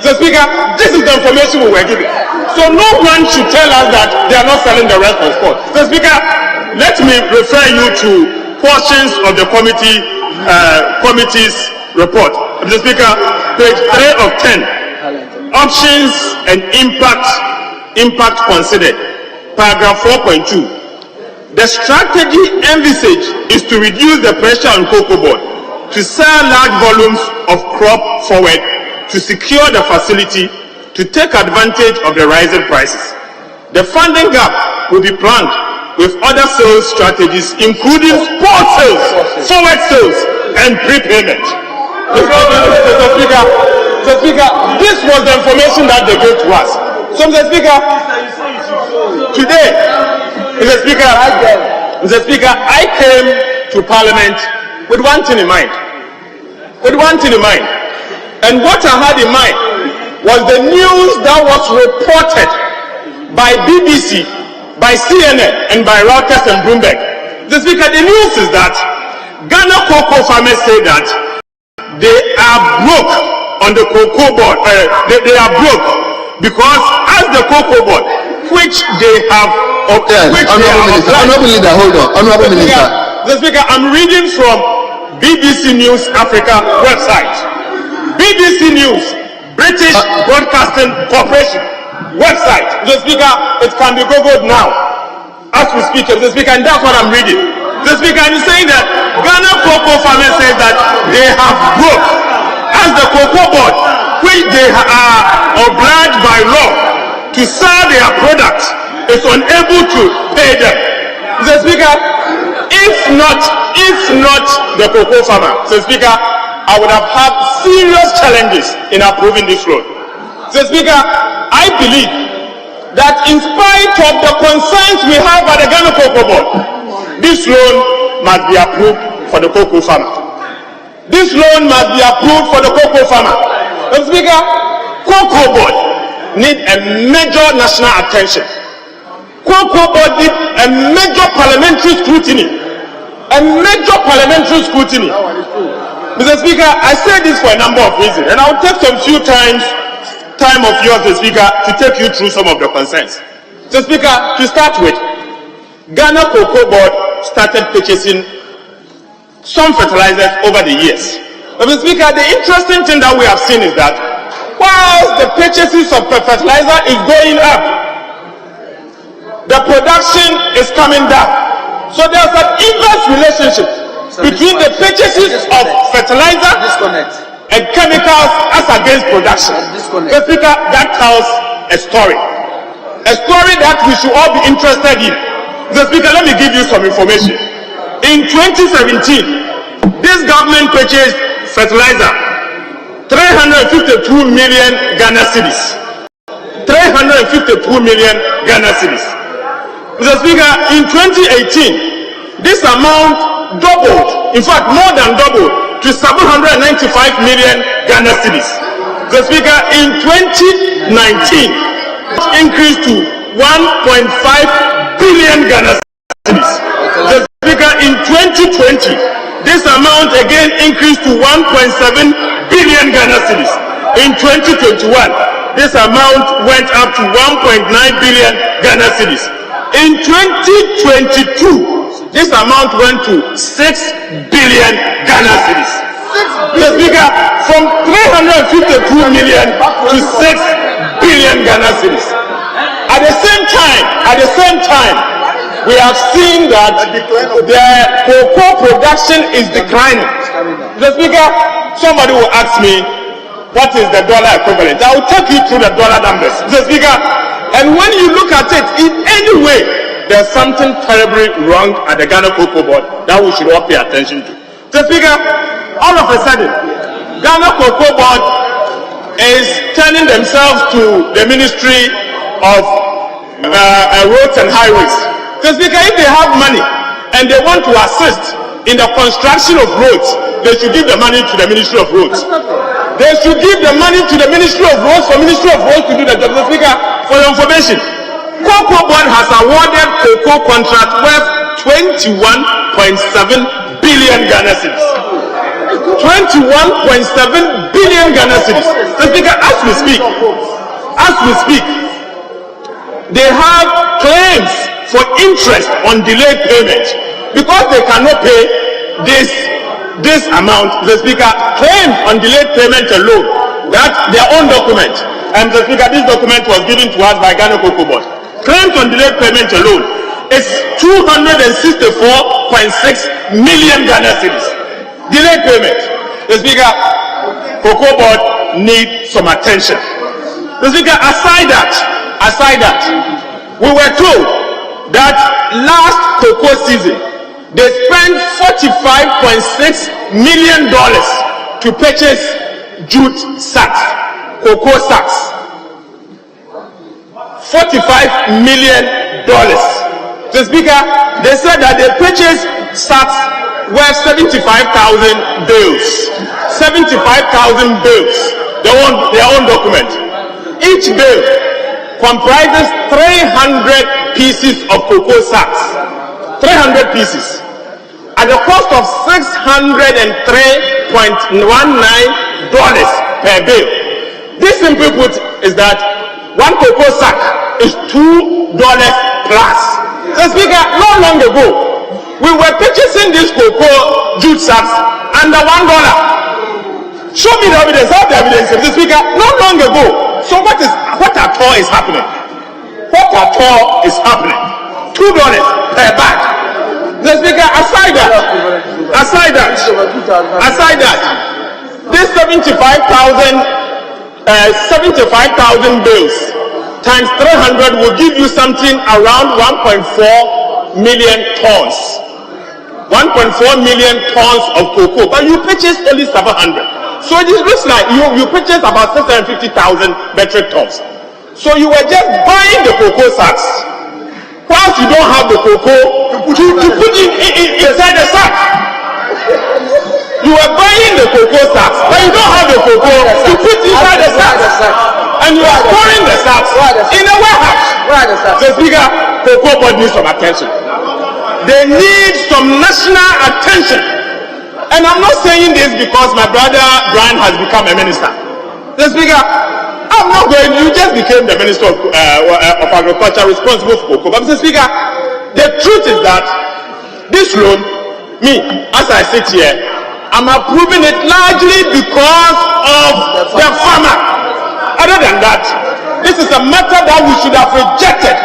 S4: So, Speaker, this is the information we were given. So no one should tell us that they are not selling the rest of spot. So, Speaker, let me refer you to portions of the committee's report. Mr. Speaker, page 3 of 10, options and impact considered, paragraph 4.2. The strategy envisaged is to reduce the pressure on Cocoa Board to sell large volumes of crop forward, to secure the facility, to take advantage of the rising prices. The funding gap will be planned with other sales strategies, including spot sales, forward sales, and prepayment. Mr. Speaker,
S9: Mr. Speaker, this was the information that they gave to us. So, Mr. Speaker, today, Mr. Speaker, I came to Parliament with one thing in mind. And what I had in mind was the news that was reported by BBC, by CNN, and by Reuters and Bloomberg. Mr. Speaker, the news is that Ghana cocoa farmers say that they are broke on the cocoa board. They are broke because as the cocoa board, which they have,
S12: Honourable Leader, hold on. Honourable Minister.
S9: Mr. Speaker, I'm reading from BBC News Africa website. BBC News, British Broadcasting Corporation website. Mr. Speaker, it can be googled now as we speak. Mr. Speaker, and that's what I'm reading. Mr. Speaker, I'm saying that Ghana cocoa farmers say that they have broke as the cocoa board, which they are obliged by law to sell their products, is unable to pay them. Mr. Speaker, if not the cocoa farmer, Mr. Speaker, I would have had serious challenges in approving this loan. Mr. Speaker, I believe that in spite of the concerns we have at the Ghana Cocoa Board, this loan must be approved for the cocoa farmer. This loan must be approved for the cocoa farmer. Mr. Speaker, Cocoa Board need a major national attention. Cocoa Board need a major parliamentary scrutiny. Mr. Speaker, I say this for a number of reasons, and I'll take some few time of yours, Mr. Speaker, to take you through some of the concerns. Mr. Speaker, to start with, Ghana Cocoa Board started purchasing some fertilizers over the years. Mr. Speaker, the interesting thing that we have seen is that whilst the purchases of fertilizer is going up, the production is coming down. So there's an inverse relationship between the purchases of fertilizer and chemicals as against production. Mr. Speaker, that tells a story that we should all be interested in. Mr. Speaker, let me give you some information. In 2017, this government purchased fertilizer 352 million Ghana cedis. 352 million Ghana cedis. Mr. Speaker, in 2018, this amount doubled, in fact more than doubled, to 795 million Ghana cedis. Mr. Speaker, in 2019, it increased to 1.5 billion Ghana cedis. Mr. Speaker, in 2020, this amount again increased to 1.7 billion Ghana cedis. In 2021, this amount went up to 1.9 billion Ghana cedis. In 2022, this amount went to 6 billion Ghana cedis. Mr. Speaker, from 352 million to 6 billion Ghana cedis. At the same time, we have seen that the cocoa production is declining. Mr. Speaker, somebody will ask me, what is the dollar equivalent? I will take you through the dollar numbers, Mr. Speaker. And when you look at it, in any way, there's something terribly wrong at the Ghana Cocoa Board that we should all pay attention to. Mr. Speaker, all of a sudden, Ghana Cocoa Board is turning themselves to the Ministry of Roads and Highways. Mr. Speaker, if they have money and they want to assist in the construction of roads, they should give the money to the Ministry of Roads. They should give the money to the Ministry of Roads for Ministry of Roads to do the job. Mr. Speaker, for your information, Cocoa Board has awarded cocoa contract worth 21.7 billion Ghana cedis. 21.7 billion Ghana cedis. Mr. Speaker, as we speak, they have claims for interest on delayed payment because they cannot pay this amount. The Speaker, claims on delayed payment alone, that's their own document. And the Speaker, this document was given to us by Ghana Cocoa Board. Claims on delayed payment alone is 264.6 million Ghana cedis. Delayed payment. The Speaker, Cocoa Board need some attention. The Speaker, aside that, we were told that last cocoa season, they spent $45.6 million to purchase
S4: jute sacks, cocoa sacks. $45 million. Mr. Speaker, they said that they purchased sacks worth 75,000 bales. 75,000 bales. Their own document. Each bale comprises 300 pieces of cocoa sacks. 300 pieces. At the cost of $603.19 per bale. This simply put is that one cocoa sack is $2 plus. So Speaker, not long ago, we were purchasing these cocoa jute sacks under $1. Show me the evidence. Have the evidence, Mr. Speaker. Not long ago. So what at all is happening? What at all is happening? $2 per bag. Mr. Speaker, aside that, this 75,000 bales times 300 will give you something around 1.4 million tons. 1.4 million tons of cocoa, but you purchased only 700. So it looks like you purchased about 650,000 metric tons. So you were just buying the cocoa sacks, whilst you don't have the cocoa to put inside the sack. You were buying the cocoa sacks, but you don't have the cocoa to put inside the sack. And you are storing the sacks in a warehouse. So Speaker, cocoa board needs some attention. They need some national attention. And I'm not saying this because my brother Brian has become a minister. The Speaker, I'm not going, you just became the Minister of Agriculture responsible for cocoa. But Mr. Speaker, the truth is that this loan, me, as I sit here, I'm approving it largely because of the farmer. Other than that, this is a matter that we should have rejected.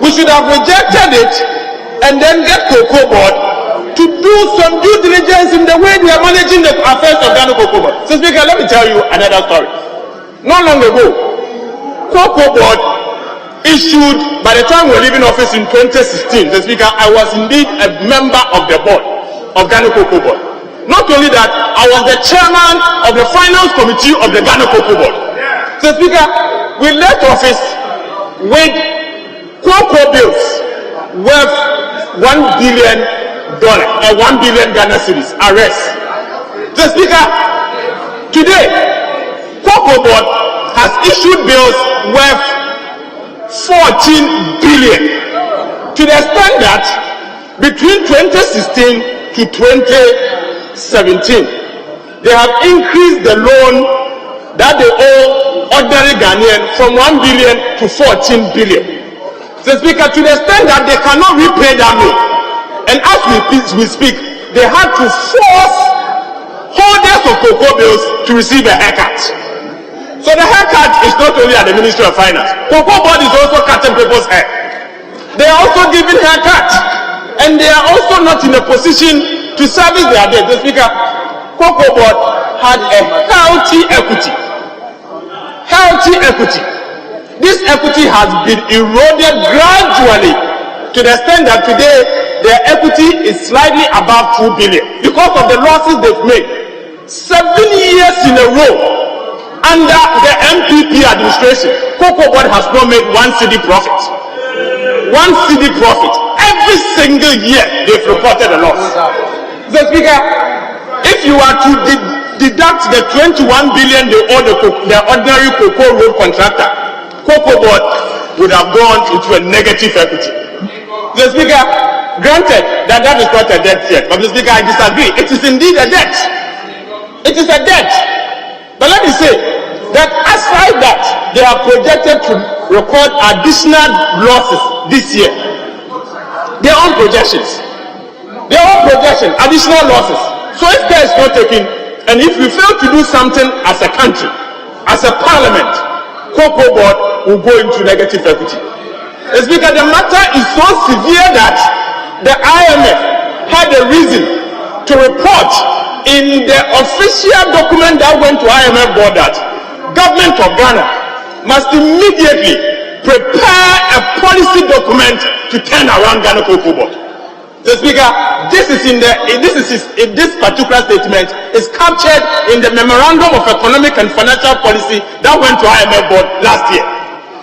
S4: We should have rejected it and then get Cocoa Board to do some due diligence in the way they are managing the affairs of Ghana Cocoa Board. So Speaker, let me tell you another story. Not long ago, Cocoa Board issued, by the time we were leaving office in 2016, the Speaker, I was indeed a member of the board of Ghana Cocoa Board. Not only that, I was the chairman of the finance committee of the Ghana Cocoa Board. So Speaker, we left office with cocoa bills worth $1 billion, 1 billion Ghana cedis arrest. So Speaker, today, Cocoa Board has issued bills worth 14 billion. To the extent that between 2016 to 2017, they have increased the loan that they owe ordinary Ghanaian from 1 billion to 14 billion. So Speaker, to the extent that they cannot repay that loan, and as we speak, they had to force holders of cocoa bills to receive a haircut. So the haircut is not only at the Ministry of Finance. Cocoa Board is also cutting people's hair. They are also giving haircut, and they are also not in a position to service their debt. The Speaker, Cocoa Board had a healthy equity. This equity has been eroded gradually to the extent that today their equity is slightly above 2 billion because of the losses they've made 7 years in a row under the MPP administration. Cocoa Board has not made 1 cedi profit. 1 cedi profit. Every single year they've reported a loss. The Speaker, if you are to deduct the 21 billion they owe the ordinary cocoa road contractor, Cocoa Board would have gone into a negative equity. The Speaker, granted that is not a debt yet, but the Speaker, I disagree. It is indeed a debt. It is a debt. But let me say that aside that, they are projected to record additional losses this year. Their own projections, additional losses. So if care is not taken, and if we fail to do something as a country, as a parliament, Cocoa Board will go into negative equity. It's because the matter is so severe that the IMF had a reason to report in the official document that went to IMF board that government of Ghana must immediately prepare a policy document to turn around Ghana Cocoa Board. So, Speaker, this particular statement is captured in the Memorandum of Economic and Financial Policy that went to IMF board last year.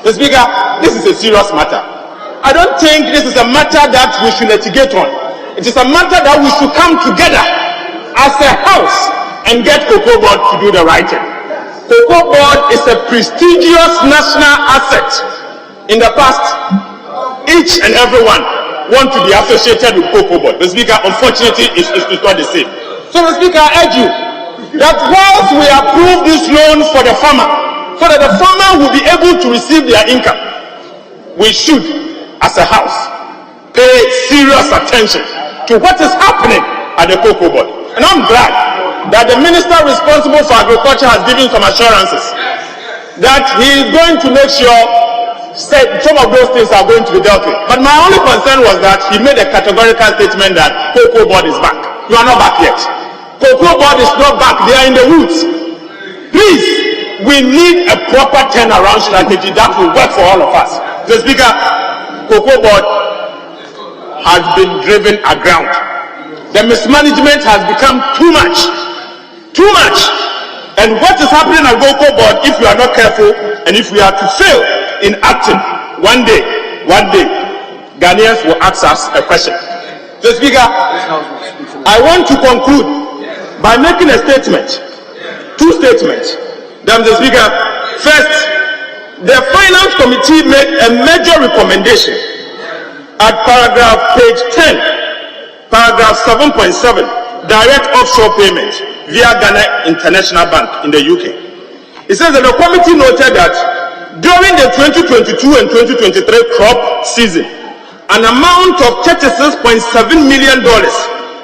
S4: So, Speaker, this is a serious matter. I don't think this is a matter that we should litigate on. It is a matter that we should come together as a house and get Cocoa Board to do the right thing. Cocoa Board is a prestigious national asset. In the past, each and every one want to be associated with Cocoa Board. The Speaker, unfortunately, is not the same. So, the Speaker, I urge you that whilst we approve this loan for the farmer, so that the farmer will be able to receive their income, we should, as a house, pay serious attention to what is happening at the Cocoa Board. And I'm glad that the Minister responsible for agriculture has given some assurances that he is going to make sure some of those things are going to be dealt with. But my only concern was that he made a categorical statement that Cocoa Board is back. You are not back yet. Cocoa Board is not back. They are in the woods. Please, we need a proper turnaround strategy that will work for all of us. The Speaker, Cocoa Board has been driven aground. The mismanagement has become too much. Too much. And what is happening at Cocoa Board, if you are not careful and if we are to fail in acting, one day, Ghanaians will ask us a question. So, Speaker, I want to conclude by making a statement, two statements. Mr. Speaker, first, the Finance Committee made a major recommendation at page 10, paragraph 7.7, direct offshore payment via Ghana International Bank in the UK. It says that the committee noted that during the 2022 and 2023 crop season, an amount of $36.7 million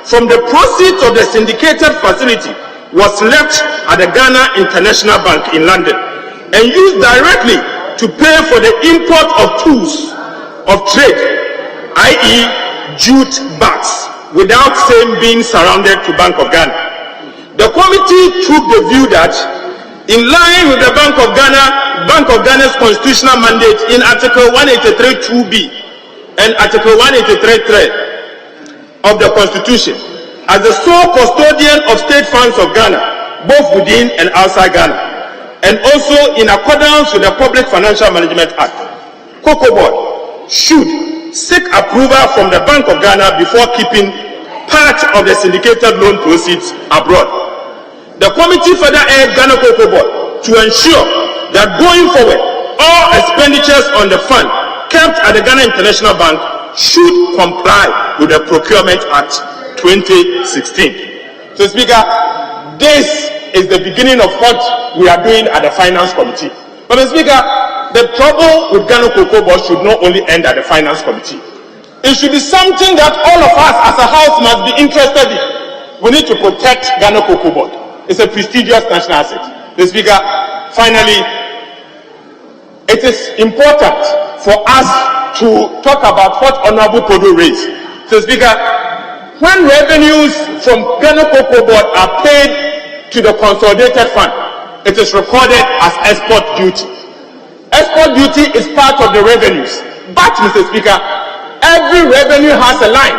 S4: from the proceeds of the syndicated facility was left at the Ghana International Bank in London and used directly to pay for the import of tools of trade, i.e. jute bags, without same being surrounded to Bank of Ghana. The committee took the view that, in line with the Bank of Ghana's constitutional mandate in Article 183(2)(b) and Article 183(3) of the Constitution, as the sole custodian of state funds of Ghana, both within and outside Ghana, and also in accordance with the Public Financial Management Act, Cocoa Board should seek approval from the Bank of Ghana before keeping part of the syndicated loan proceeds abroad. The committee further urged Ghana Cocoa Board to ensure that going forward, all expenditures on the fund kept at the Ghana International Bank should comply with the Procurement Act 2016. So, Speaker, this is the beginning of what we are doing at the Finance Committee. But, Speaker, the trouble with Ghana Cocoa Board should not only end at the Finance Committee. It should be something that all of us as a house must be interested in. We need to protect Ghana Cocoa Board. It's a prestigious national asset. The Speaker, finally, it is important for us to talk about what Honorable Podo raised. So, Speaker, when revenues from Ghana Cocoa Board are paid to the consolidated fund, it is recorded as export duty. Export duty is part of the revenues. But, Mr. Speaker, every revenue has a line.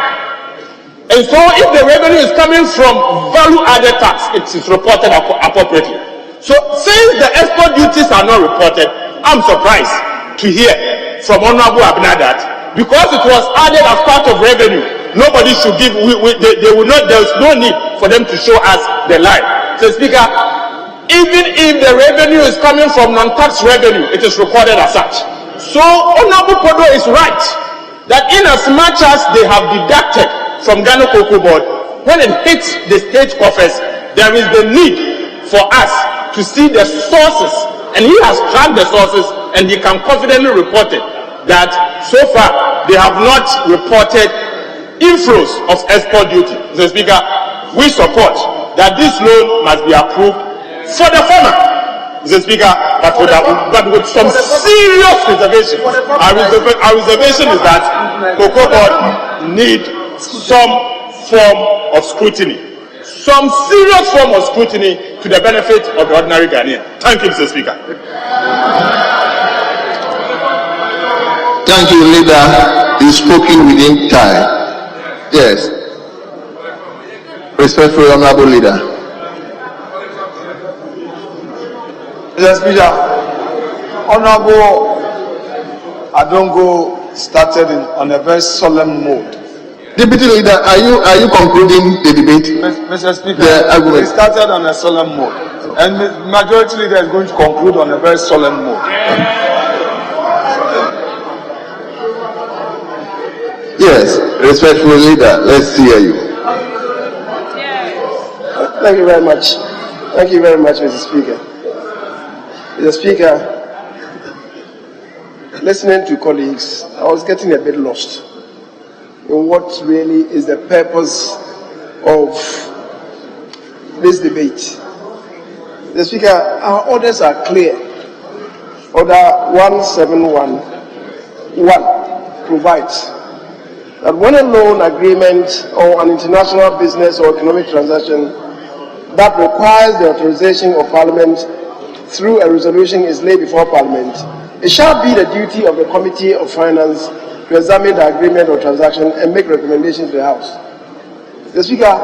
S4: And so if the revenue is coming from value-added tax, it is reported appropriately. So since the export duties are not reported, I'm surprised to hear from Honorable Abena that because it was added as part of revenue, nobody should give, they will not, there's no need for them to show us the line. So, Speaker, even if the revenue is coming from non-tax revenue, it is recorded as such. So Honorable Podo is right that in as much as they have deducted from Ghana Cocoa Board, when it hits the state coffers, there is the need for us to see the sources, and he has tracked the sources and he can confidently report it that so far they have not reported inflows of export duty. Mr. Speaker, we support that this loan must be approved for the farmer, Mr. Speaker, but with some serious reservation. Our reservation is that Cocoa Board need some form of scrutiny, some serious form of scrutiny to the benefit of the ordinary Ghanaian. Thank you, Mr. Speaker.
S12: Thank you, Leader. You've spoken within time. Yes. Respectful Honorable Leader.
S7: Mr. Speaker, Honorable Adongo started on a very solemn mode.
S12: Deputy Leader, are you concluding the debate?
S7: Mr. Speaker, he started on a solemn mode, and the Majority Leader is going to conclude on a very solemn mode.
S12: Yes, respectful Leader, let's hear you.
S7: Thank you very much. Thank you very much, Mr. Speaker. Mr. Speaker, listening to colleagues, I was getting a bit lost in what really is the purpose of this debate. Mr. Speaker, our orders are clear. Order 1711 provides that when a loan agreement or an international business or economic transaction that requires the authorization of Parliament through a resolution is laid before Parliament, it shall be the duty of the Committee of Finance to examine the agreement or transaction and make recommendations to the House. Mr. Speaker,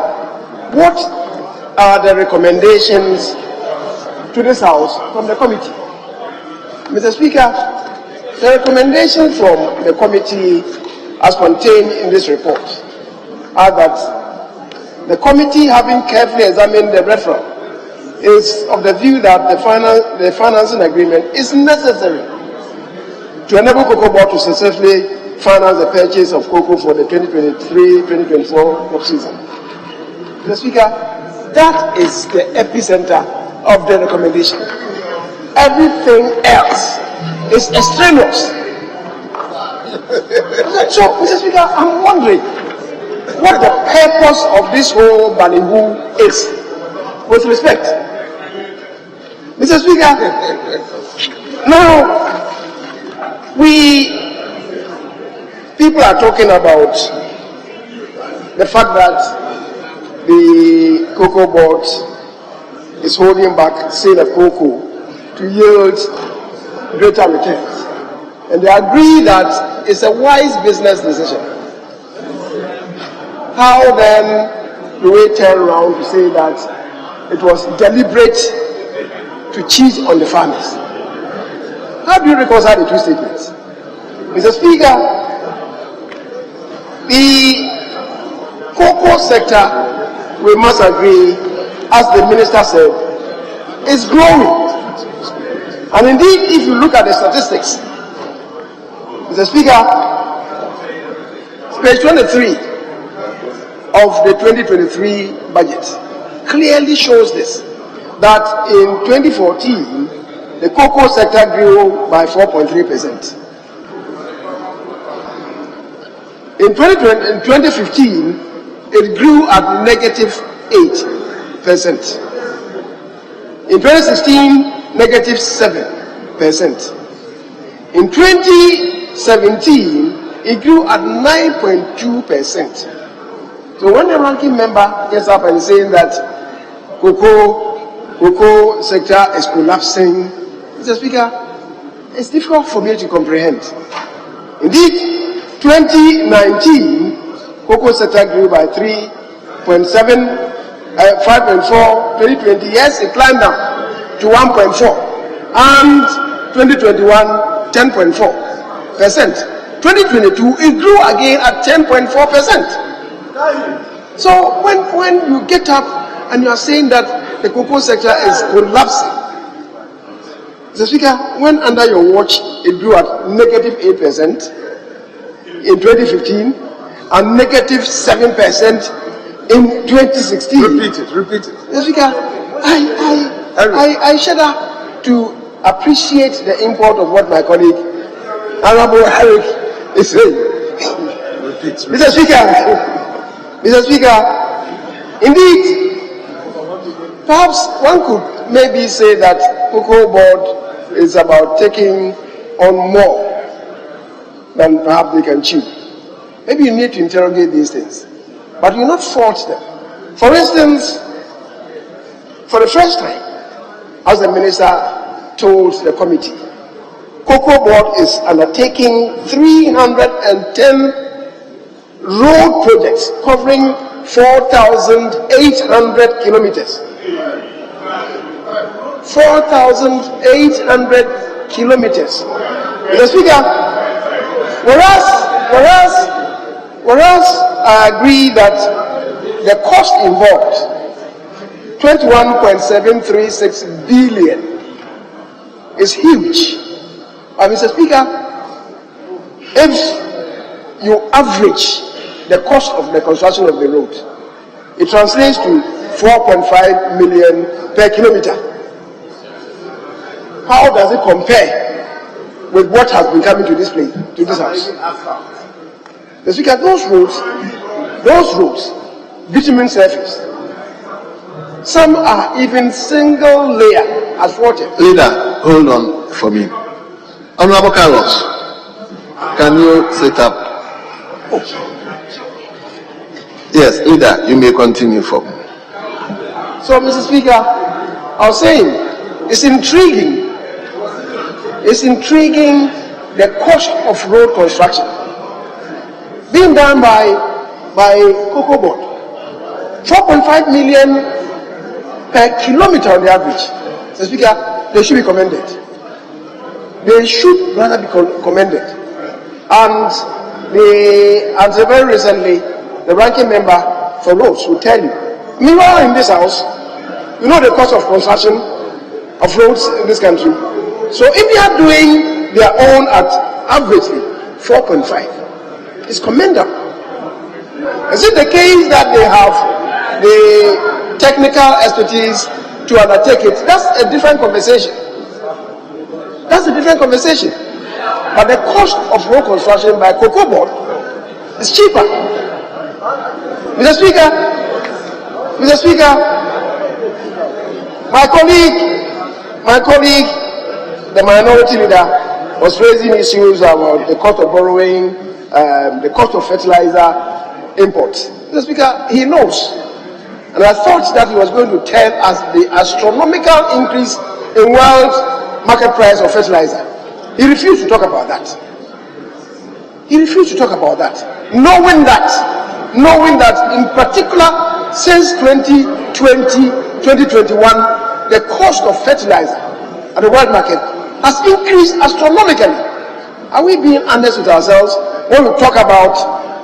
S7: what are the recommendations to this House from the committee? Mr. Speaker, the recommendations from the committee as contained in this report are that the committee, having carefully examined the referral, is of the view that the financing agreement is necessary to enable Cocoa Board to successfully finance the purchase of cocoa for the 2023-2024 crop season. Mr. Speaker, that is the epicenter of the recommendation. Everything else is extraneous. So, Mr. Speaker, I'm wondering what the purpose of this whole ballyhoo is, with respect. Mr. Speaker, now, people are talking about the fact that the Cocoa Board is holding back sale of cocoa to yield greater returns. And they agree that it's a wise business decision. How then do we turn around to say that it was deliberate to cheat on the farmers? How do you reconcile the two statements? Mr. Speaker, the cocoa sector, we must agree, as the Minister said, is growing. And indeed, if you look at the statistics, Mr. Speaker, page 23 of the 2023 budget clearly shows this, that in 2014, the cocoa sector grew by 4.3%. In 2015, it grew at negative 8%. In 2016, negative 7%. In 2017, it grew at 9.2%. So when the ranking member gets up and is saying that cocoa sector is collapsing, Mr. Speaker, it's difficult for me to comprehend. Indeed, 2019, cocoa sector grew by 3.7, 5.4. 2020, yes, it climbed down to 1.4, and 2021, 10.4%. 2022, it grew again at 10.4%. So when you get up and you are saying that the cocoa sector is collapsing, Mr. Speaker, when under your watch it grew at negative 8% in 2015 and negative 7% in 2016.
S9: Repeat it.
S7: Mr. Speaker, I shudder to appreciate the import of what my colleague Honorable Eric is saying. Mr. Speaker, indeed, perhaps one could maybe say that Cocoa Board is about taking on more than perhaps they can chew. Maybe you need to interrogate these things, but you not fault them. For instance, for the first time, as the Minister told the committee, Cocoa Board is undertaking 310 road projects covering 4,800 kilometers. 4,800 kilometers. Mr. Speaker, whereas I agree that the cost involved, 21.736 billion, is huge. Mr. Speaker, if you average the cost of the construction of the road, it translates to 4.5 million per kilometer. How does it compare with what has been coming to this place, to this house? Mr. Speaker, those roads, bitumen surface, some are even single layer asphalted.
S12: Leader, hold on for me. Honorable Carlos, can you sit up?
S7: Oh.
S12: Yes, leader, you may continue for me.
S7: So, Mr. Speaker, I was saying, it's intriguing. It's intriguing the cost of road construction being done by Cocoa Board. 4.5 million per kilometer on the average. Mr. Speaker, they should be commended. They should rather be commended. And until very recently, the ranking member for roads will tell you. Meanwhile, in this house, you know the cost of construction of roads in this country. So if they are doing their own at averagely 4.5, it's commendable. Is it the case that they have the technical expertise to undertake it? That's a different conversation. That's a different conversation. But the cost of road construction by Cocoa Board is cheaper. Mr. Speaker, my colleague, the minority leader, was raising issues about the cost of borrowing, the cost of fertilizer imports. Mr. Speaker, he knows. And I thought that he was going to tell us the astronomical increase in world market price of fertilizer. He refused to talk about that. He refused to talk about that. Knowing that in particular, since 2020, 2021, the cost of fertilizer at the world market has increased astronomically. Are we being honest with ourselves when we talk about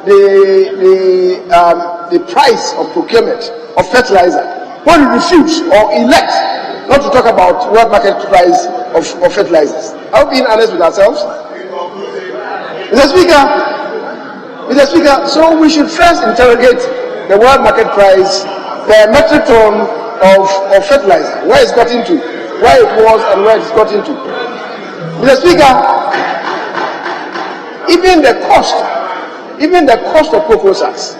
S7: the price of procurement of fertilizer? When we refuse or elect not to talk about world market price of fertilizers? Are we being honest with ourselves? Mr. Speaker, so we should first interrogate the world market price per metric ton of fertilizer, where it's got into, where it was and where it's got into. Mr. Speaker, even the cost of cocoa sacks,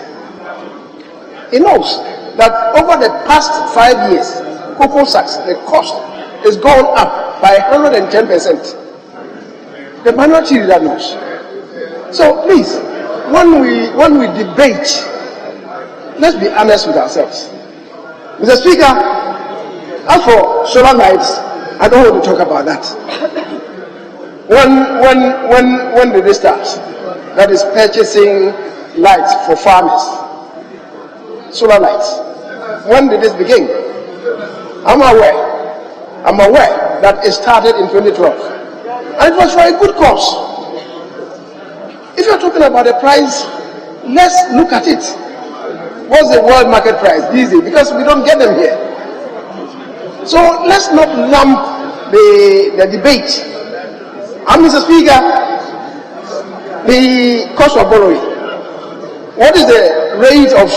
S7: he knows that over the past 5 years, cocoa sacks, the cost has gone up by 110%. The minority leader knows. So please, when we debate, let's be honest with ourselves. Mr. Speaker, as for solar lights, I don't want to talk about that. When did they start? That is purchasing lights for farmers. Solar lights. When did this begin? I'm aware that it started in 2012. And it was for a good cause. If you're talking about the price, let's look at it. What's the world market price these days? Because we don't get them here. So let's not lump the debate. And Mr. Speaker, the cost of borrowing. What is the rate of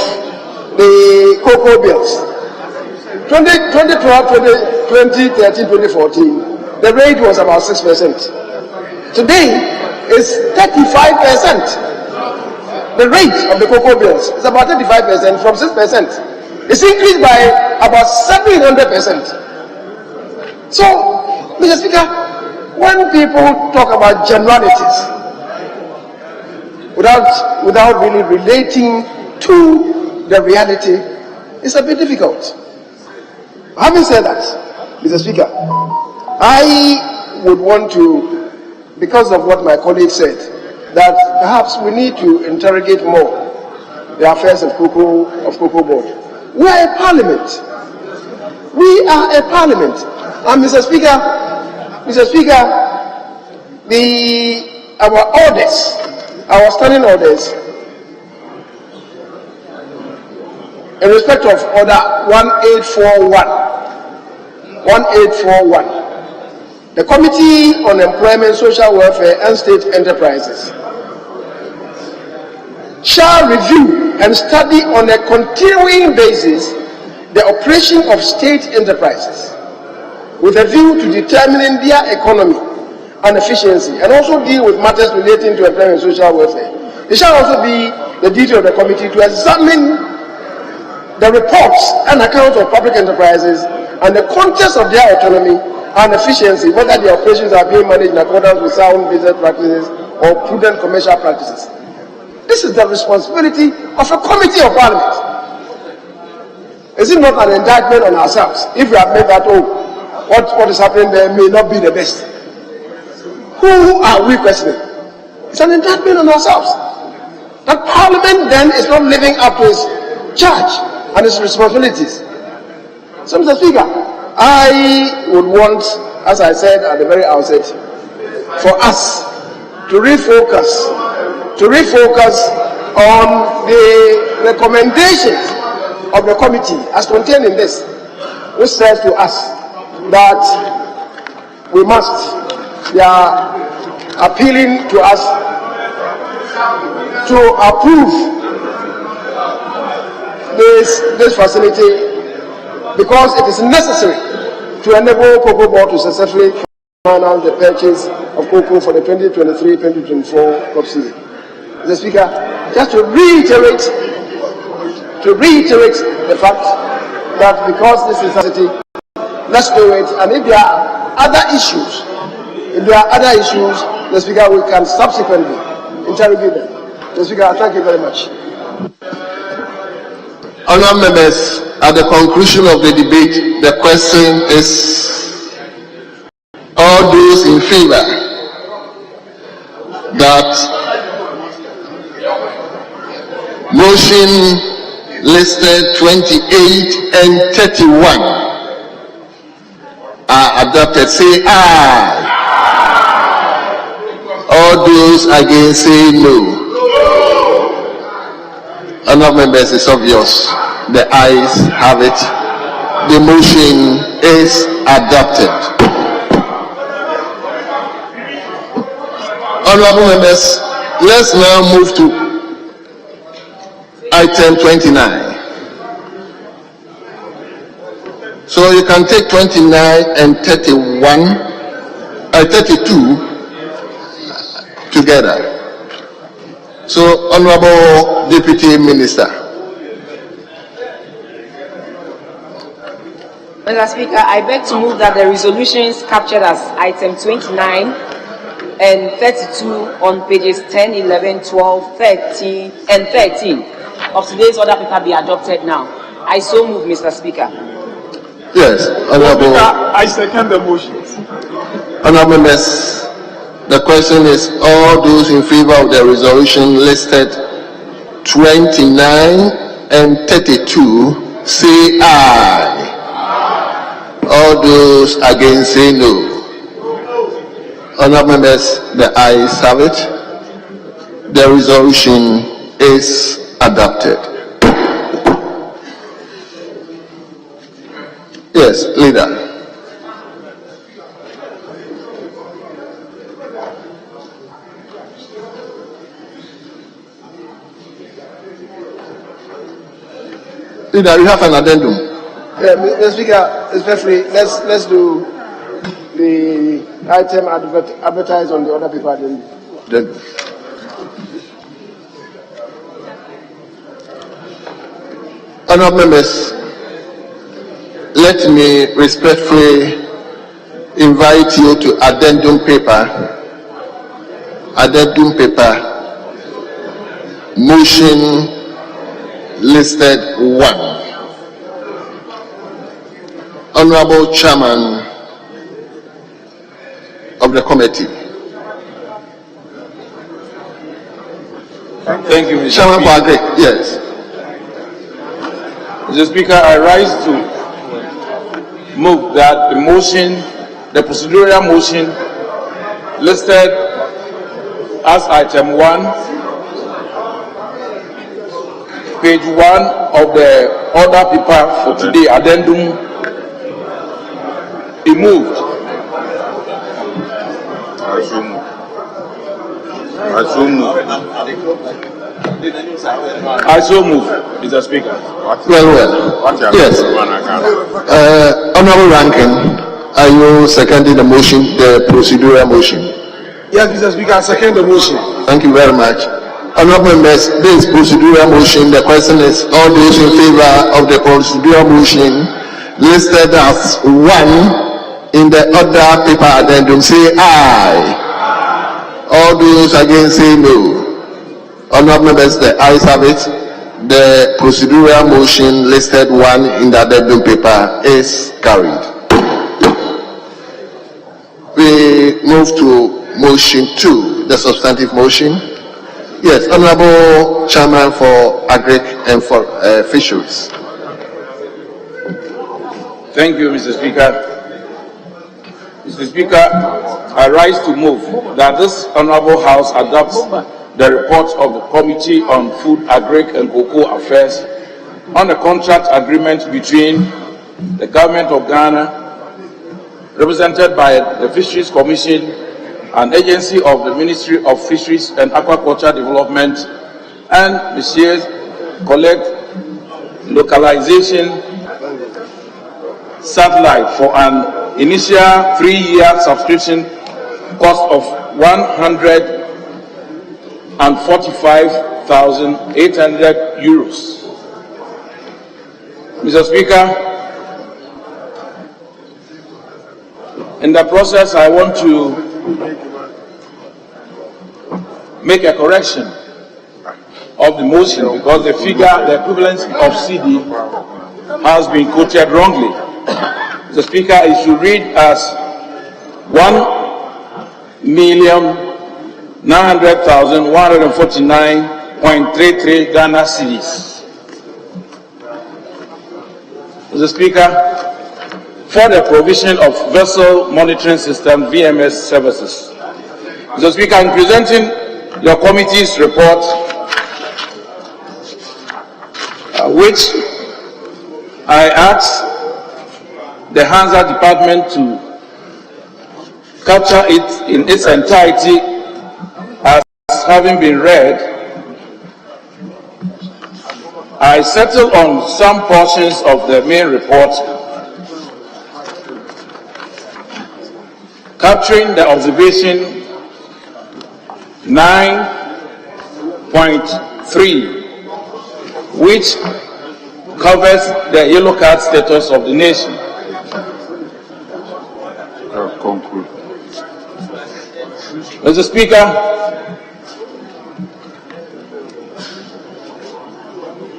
S7: the cocoa bills? 2012, 2013, 2014, the rate was about 6%. Today, it's 35%. The rate of the cocoa bills is about 35% from 6%. It's increased by about 700%. So, Mr. Speaker, when people talk about generalities, without really relating to the reality, it's a bit difficult. Having said that, Mr. Speaker, I would want to, because of what my colleague said, that perhaps we need to interrogate more the affairs of Cocoa Board. We are a parliament. We are a parliament. And Mr. Speaker, our orders, our standing orders, in respect of order 1841, the Committee on Employment, Social Welfare and State Enterprises shall review and study on a continuing basis the operation of state enterprises with a view to determining their economy and efficiency, and also deal with matters relating to employment and social welfare. It shall also be the duty of the committee to examine the reports and accounts of public enterprises and the context of their autonomy and efficiency, whether their operations are being managed in accordance with sound business practices or prudent commercial practices. This is the responsibility of a committee of parliament. Is it not an indictment on ourselves if we have made that, what is happening there may not be the best? Who are we questioning? It's an indictment on ourselves. That parliament then is not living up to its charge and its responsibilities. So, Mr. Speaker, I would want, as I said at the very outset, for us to refocus on the recommendations of the committee as contained in this, which says to us that we must, they are appealing to us to approve this facility because it is necessary to enable Cocoa Board to successfully finance the purchase of cocoa for the 2023-2024 crop season. Mr. Speaker, just to reiterate the fact that because this is a city, let's do it. And if there are other issues, Mr. Speaker, we can subsequently interrogate them. Mr. Speaker, thank you very much.
S12: Honourable members, at the conclusion of the debate, the question is: all those in favour that motion listed 28 and 31 are adopted, say aye. All those against, say no. Honourable members, it's obvious. The ayes have it. The motion is adopted. Honourable members, let's now move to item 29. So you can take 29 and 32 together. So, Honourable Deputy Minister.
S8: Mr. Speaker, I beg to move that the resolutions captured as item 29 and 32 on pages 10, 11, 12, 13, and 13 of today's order paper be adopted now. I so move, Mr. Speaker.
S12: Yes, Honourable.
S13: I second the motion.
S12: Honourable members, the question is: all those in favour of the resolution listed 29 and 32 say aye. All those against say no. Honourable members, the ayes have it. The resolution is adopted. Yes, leader. Leader, you have an addendum.
S7: Yeah, Mr. Speaker, especially let's do the item advertised on the other paper then.
S12: Honourable members, let me respectfully invite you to addendum paper, motion listed 1. Honourable Chairman of the committee.
S2: Thank you, Mr.
S12: Chairman for agree. Yes.
S9: Mr. Speaker, I rise to move that the motion, the procedural motion listed as item 1, page 1 of the order paper for today, addendum, be moved. I so move, Mr. Speaker.
S12: Well. Yes. Honorable Rankin, are you seconding the motion, the procedural motion?
S7: Yes, Mr. Speaker, I second the motion.
S12: Thank you very much. Honorable members, this procedural motion, the question is, all those in favor of the procedural motion listed as 1 in the order paper addendum, say aye. All those against, say no. Honorable members, the ayes have it. The procedural motion listed 1 in the addendum paper is carried. We move to motion 2, the substantive motion. Yes, Honorable Chairman for Agric and for Fisheries.
S9: Thank you, Mr. Speaker. Mr. Speaker, I rise to move that this Honorable House adopts the report of the Committee on Food, Agric and Cocoa Affairs on the contract agreement between the Government of Ghana, represented by the Fisheries Commission, an agency of the Ministry of Fisheries and Aquaculture Development, and Messieurs Collect Localization Satellite for an initial 3-year subscription cost of 145,800 euros. Mr. Speaker, in the process, I want to make a correction of the motion because the figure, the equivalent of CD, has been quoted wrongly. The Speaker, it should read as 1,900,149.33 Ghana cedis. Mr. Speaker, for the provision of vessel monitoring system VMS services. Mr. Speaker, in presenting your committee's report, which I asked the Hansa Department to capture it in its entirety as having been read, I settled on some portions of the main report, capturing the observation 9.3, which covers the yellow card status of the nation. Mr. Speaker,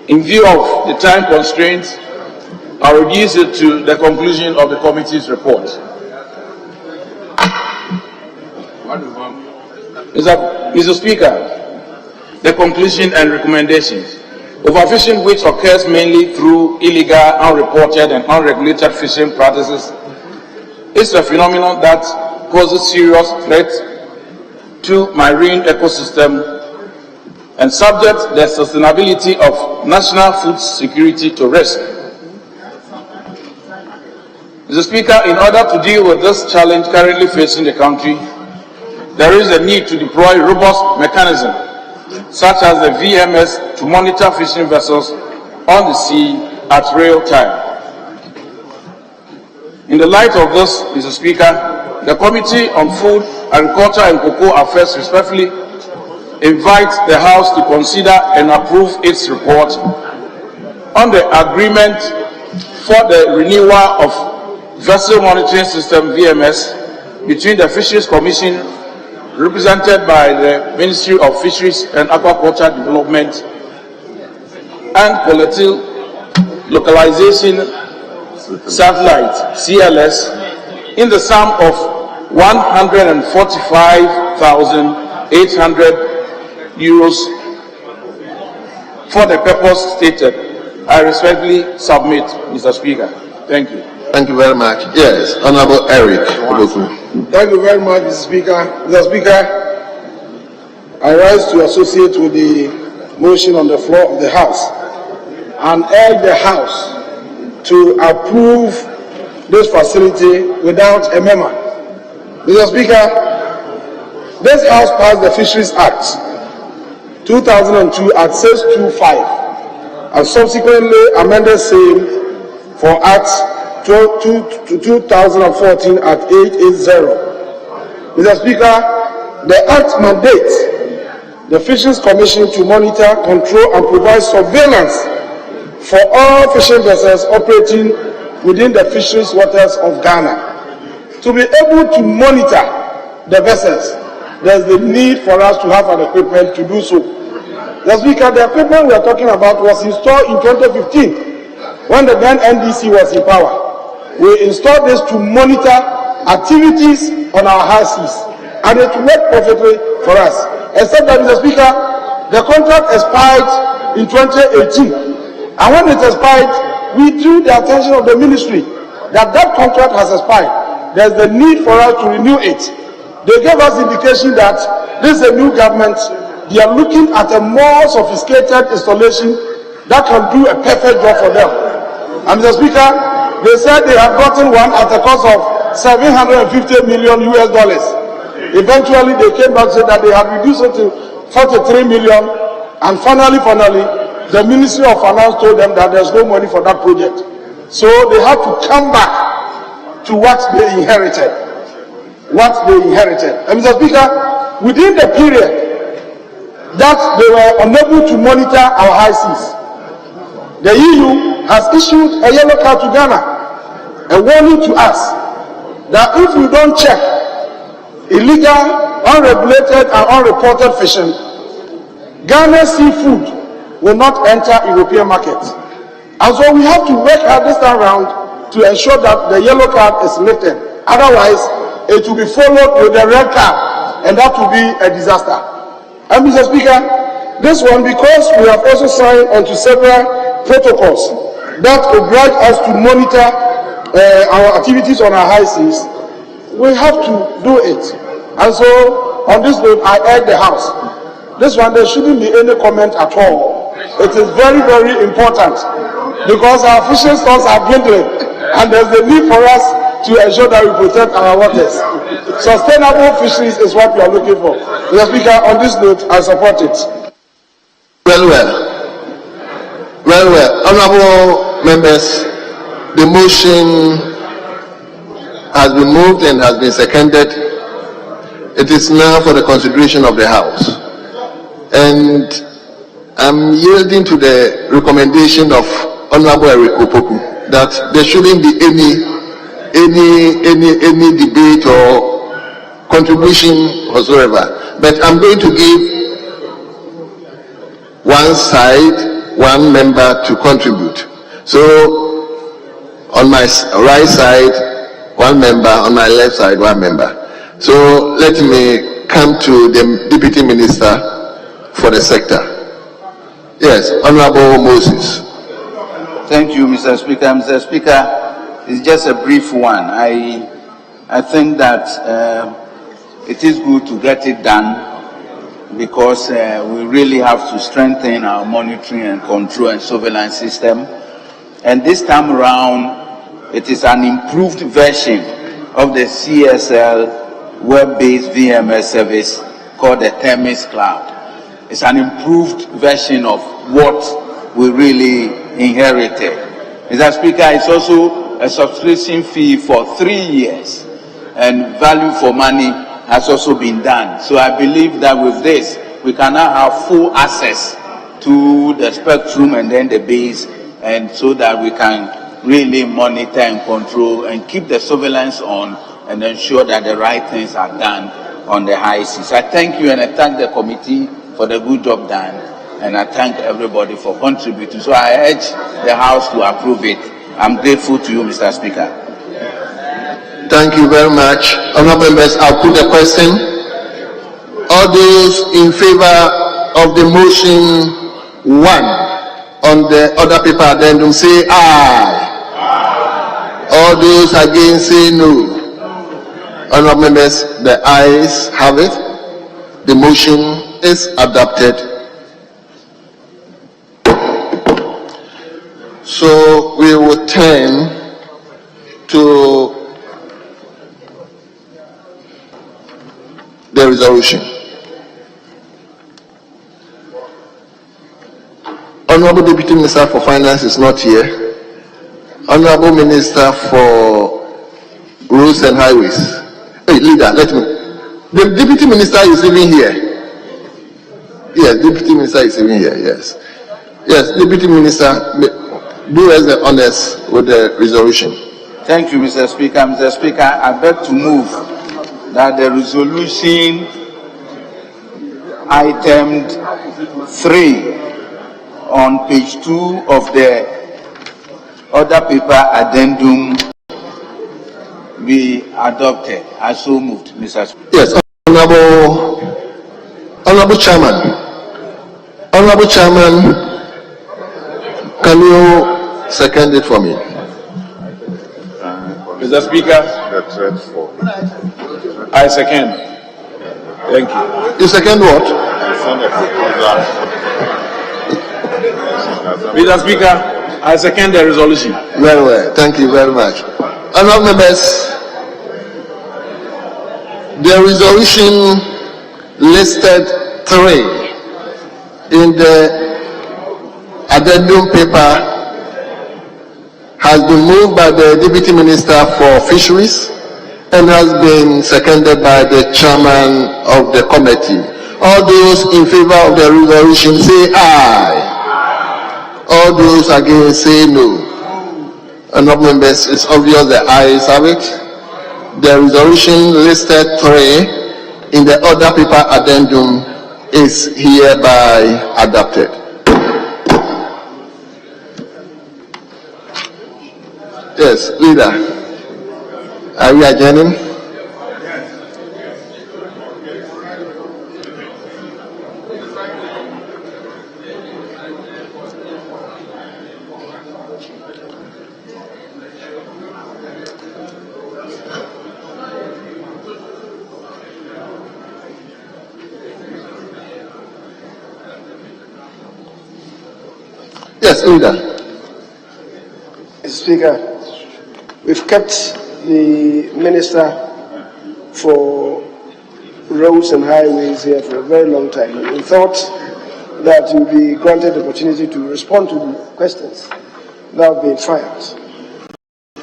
S9: in view of the time constraints, I'll reduce it to the conclusion of the committee's report. Mr. Speaker, the conclusion and recommendations. Overfishing, which occurs mainly through illegal, unreported and unregulated fishing practices, is a phenomenon that poses serious threat to marine ecosystem and subjects the sustainability of national food security to risk. Mr. Speaker, in order to deal with this challenge currently facing the country, there is a need to deploy robust mechanisms such as the VMS to monitor fishing vessels on the sea at real time. In the light of this, Mr. Speaker, the Committee on Food, Agriculture and Cocoa Affairs respectfully invites the House to consider and approve its report on the agreement for the renewal of Vessel Monitoring System VMS between the Fisheries Commission, represented by the Ministry of Fisheries and Aquaculture Development, and Collective Localization Satellite (CLS) in the sum of 145,800 euros for the purpose stated,
S13: I respectfully submit, Mr. Speaker. Thank you.
S12: Thank you very much. Yes, Honorable Eric Oboku.
S7: Thank you very much, Mr. Speaker. Mr. Speaker, I rise to associate with the motion on the floor of the House and urge the House to approve this facility without amendment. Mr. Speaker, this House passed the Fisheries Act 2002 at 625 and subsequently amended same for Act 2014 at 880. Mr. Speaker, the Act mandates the Fisheries Commission to monitor, control, and provide surveillance for all fishing vessels operating within the fisheries waters of Ghana. To be able to monitor the vessels, there's the need for us to have an equipment to do so. Mr. Speaker, the equipment we are talking about was installed in 2015 when the then NDC was in power. We installed this to monitor activities on our high seas, and it will work perfectly for us. Except that, Mr. Speaker, the contract expired in 2018, and when it expired, we drew the attention of the ministry that that contract has expired. There's the need for us to renew it. They gave us indication that this is a new government. They are looking at a more sophisticated installation that can do a perfect job for them. And Mr. Speaker, they said they have gotten one at a cost of $750 million US. Eventually, they came back and said that they had reduced it to 43 million. And finally, the Ministry of Finance told them that there's no money for that project. So they had to come back to what they inherited. And Mr. Speaker, within the period that they were unable to monitor our high seas, the EU has issued a yellow card to Ghana, a warning to us that if we don't check illegal, unregulated, and unreported fishing, Ghana's seafood will not enter European markets. And so we have to work hard this time around to ensure that the yellow card is lifted. Otherwise, it will be followed with the red card, and that will be a disaster. And Mr. Speaker, this one, because we have also signed onto several protocols that oblige us to monitor our activities on our high seas, we have to do it. And so, on this note, I urge the House. This one, there shouldn't be any comment at all. It is very, very important because our fishing stocks are dwindling, and there's the need for us to ensure that we protect our waters. Sustainable fisheries is what we are looking for. Mr. Speaker, on this note, I support it.
S12: Well. Honorable members, the motion has been moved and has been seconded. It is now for the consideration of the House. And I'm yielding to the recommendation of Honorable Eric Opoku that there shouldn't be any debate or contribution whatsoever. But I'm going to give one side, one member to contribute. So on my right side, one member, on my left side, one member. So let me come to the Deputy Minister for the sector. Yes, Honorable Moses.
S18: Thank you, Mr. Speaker. Mr. Speaker, it's just a brief one. I think that it is good to get it done because we really have to strengthen our monitoring and control and surveillance system. And this time around, it is an improved version of the CSL web-based VMS service called the Themis Cloud. It's an improved version of what we really inherited. Mr. Speaker, it's also a subscription fee for 3 years, and value for money has also been done. So I believe that with this, we can now have full access to the spectrum and then the base, and so that we can really monitor and control and keep the surveillance on and ensure that the right things are done on the high seas. I thank you, and I thank the committee for the good job done, and I thank everybody for contributing. So I urge the House to approve it. I'm grateful to you, Mr. Speaker.
S12: Thank you very much. Honorable members, I'll put the question. All those in favor of the motion 1 on the other paper addendum say aye. All those against say no. Honourable members, the ayes have it. The motion is adopted. So we will turn to the resolution. Honourable Deputy Minister for Finance is not here. Honourable Minister for Roads and Highways. Hey, leader, let me. The Deputy Minister is even here. Yes, Deputy Minister is even here, yes. Yes, Deputy Minister, do us the honors with the resolution.
S18: Thank you, Mr. Speaker. Mr. Speaker, I beg to move that the resolution item 3 on page 2 of the other paper addendum be adopted. I so moved, Mr. Speaker.
S12: Yes, Honorable Chairman. Honorable Chairman, can you second it for me?
S9: Mr. Speaker, I second. Thank you.
S12: You second what?
S9: Mr. Speaker, I second the resolution.
S12: Very well. Thank you very much. Honourable members, the resolution listed 3 in the addendum paper has been moved by the Deputy Minister for Fisheries and has been seconded by the Chairman of the committee. All those in favor of the resolution say aye. All those against say no. Honourable members, it's obvious the ayes have it. The resolution listed 3 in the other paper addendum is hereby adopted. Yes, leader. Are we adjourning? Yes, leader.
S7: Mr. Speaker, we've kept the Minister for Roads and Highways here for a very long time, and we thought that you'll be granted the opportunity to respond to the questions that have been filed.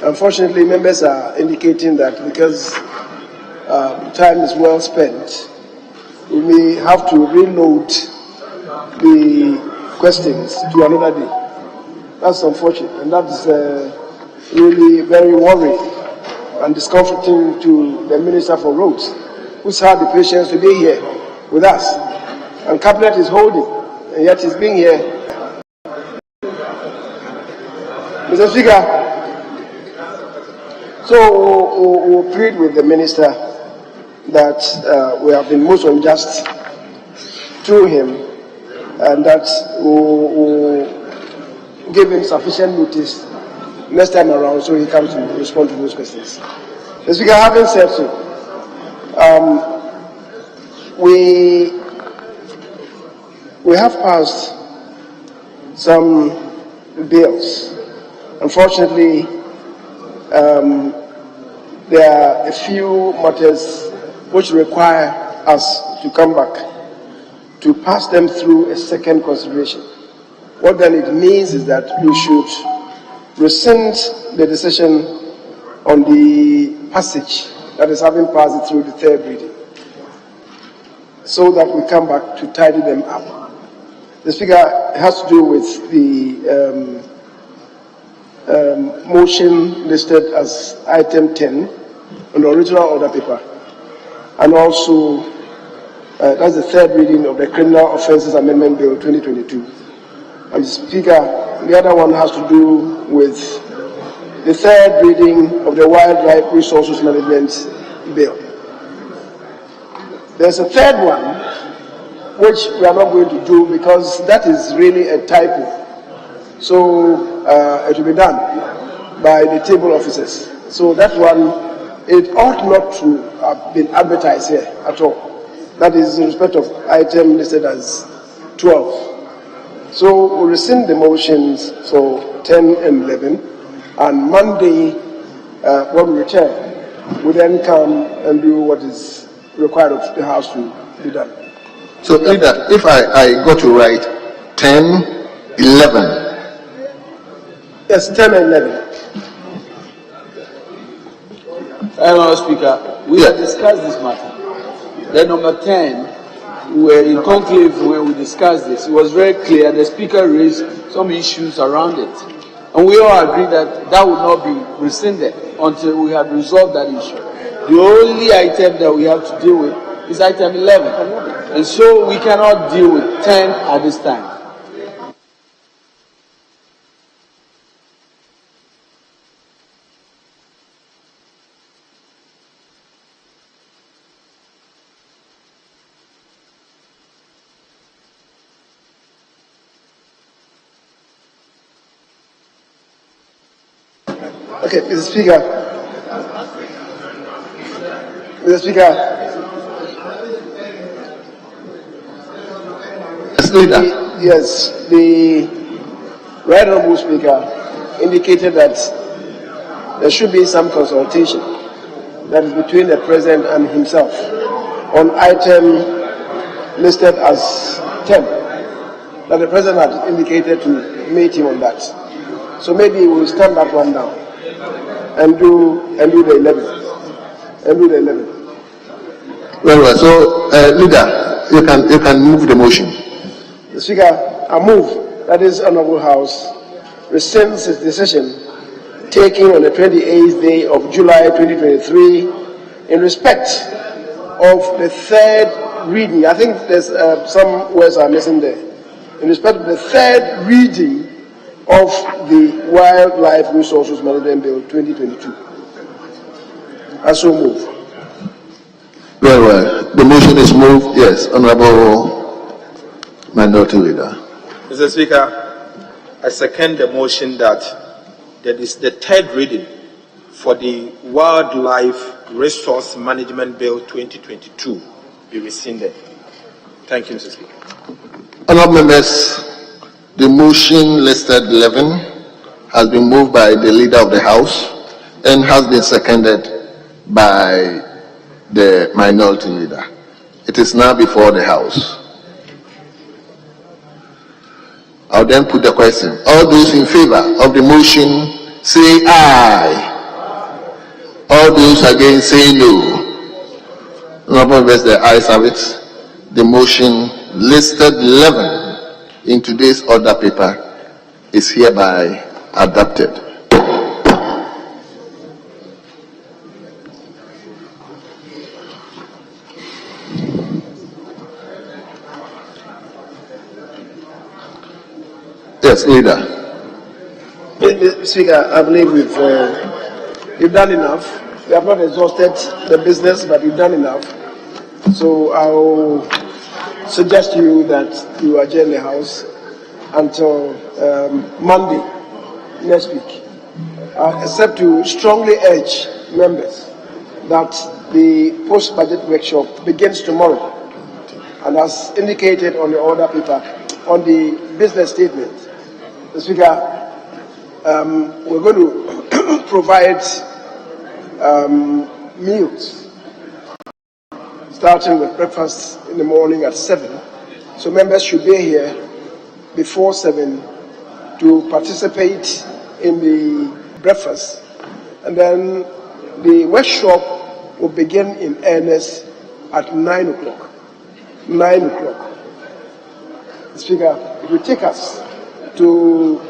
S7: Unfortunately, members are indicating that because time is well spent, we may have to reload the questions to another day. That's unfortunate, and that's really very worrying and discomforting to the Minister for Roads, who's had the patience to be here with us. And Cabinet is holding, and yet he's being here. Mr. Speaker, so we'll plead with the Minister that we have been most unjust to him, and that we'll give him sufficient notice next time around so he comes to respond to those questions. Mr. Speaker, having said so, we have passed some bills. Unfortunately, there are a few matters which require us to come back to pass them through a second consideration. What then it means is that we should rescind the decision on the passage that is having passed it through the third reading, so that we come back to tidy them up. The Speaker has to do with the motion listed as item 10 on the original order paper, and also that's the third reading of the Criminal Offences Amendment Bill 2022. And Speaker, the other one has to do with the third reading of the Wildlife Resources Management Bill. There's a third one which we are not going to do because that is really a typo. So it will be done by the table officers. So that one, it ought not to have been advertised here at all. That is in respect of item listed as 12. So we rescind the motions for 10 and 11, and Monday, when we return, we then come and do what is required of the House to be done.
S12: So if I got you right, 10, 11.
S7: Yes, 10 and 11.
S19: Madam Speaker, we have discussed this matter. Then number 10, we were in conclave when we discussed this. It was very clear. The Speaker raised some issues around it. And we all agreed that that would not be rescinded until we had resolved that issue. The only item that we have to deal with is item 11. And so we cannot deal with 10 at this time.
S7: Okay, Mr. Speaker. Mr. Speaker. Yes, the Right Honourable Speaker indicated that there should be some consultation that is between the President and himself on item listed as 10. That the President had indicated to meet him on that. So maybe we'll stand that one down and do the 11. And do the 11.
S12: Well, so leader, you can move the motion.
S7: The Speaker, I move that this Honourable House rescinds its decision taken on the 28th day of July 2023 in respect of the third reading. I think there's some words are missing there. In respect of the third reading of the Wildlife Resources Management Bill 2022. I so move.
S12: Very well. The motion is moved. Yes, Honourable Minority Leader.
S4: Mr. Speaker, I second the motion that is the third reading for the Wildlife Resource Management Bill 2022 be rescinded. Thank you, Mr. Speaker.
S12: Honourable members, the motion listed 11 has been moved by the Leader of the House and has been seconded by the Minority Leader. It is now before the House. I'll then put the question. All those in favor of the motion say aye. All those against say no. Honourable members, the ayes have it. The motion listed 11 in today's order paper is hereby adopted. Yes, Leader.
S7: Mr. Speaker, I believe we've done enough. We have not exhausted the business, but we've done enough. So I'll suggest to you that you adjourn the House until Monday next week, except to strongly urge members that the post-budget workshop begins tomorrow, and as indicated on the order paper, on the business statement, the Speaker, we're going to provide meals, starting with breakfast in the morning at 7. So members should be here before 7 to participate in the breakfast. And then the workshop will begin in earnest at 9 o'clock. 9 o'clock. Speaker, it will take us to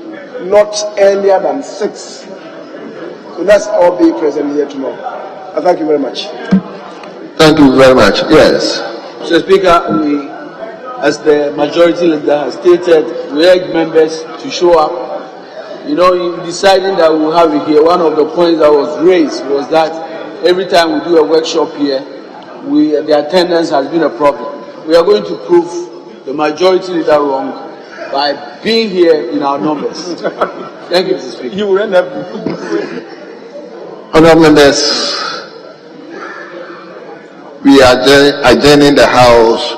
S7: not earlier than 6. So let's all be present here tomorrow. Thank you very much.
S12: Thank you very much. Yes.
S19: Mr. Speaker, we, as the majority leader has stated, we urge members to show up. You know, in deciding that we'll have it here, one of the points that was raised was that every time we do a workshop here, the attendance has been a problem. We are going to prove the majority leader wrong by being here in our numbers. Thank you, Mr. Speaker.
S9: You will end up.
S12: Honourable members, we are adjourning the House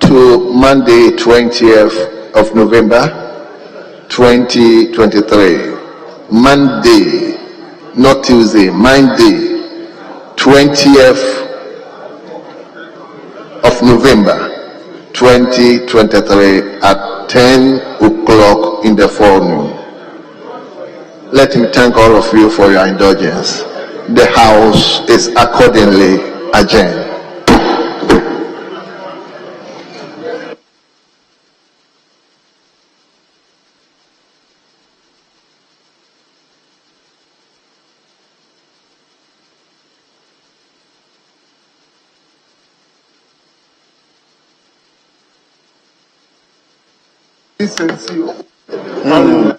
S12: to Monday, 20th of November, 2023. Monday, not Tuesday, Monday, 20th of November, 2023 at 10 o'clock in the forenoon. Let me thank all of you for your indulgence. The House is accordingly adjourned.
S9: Sincere.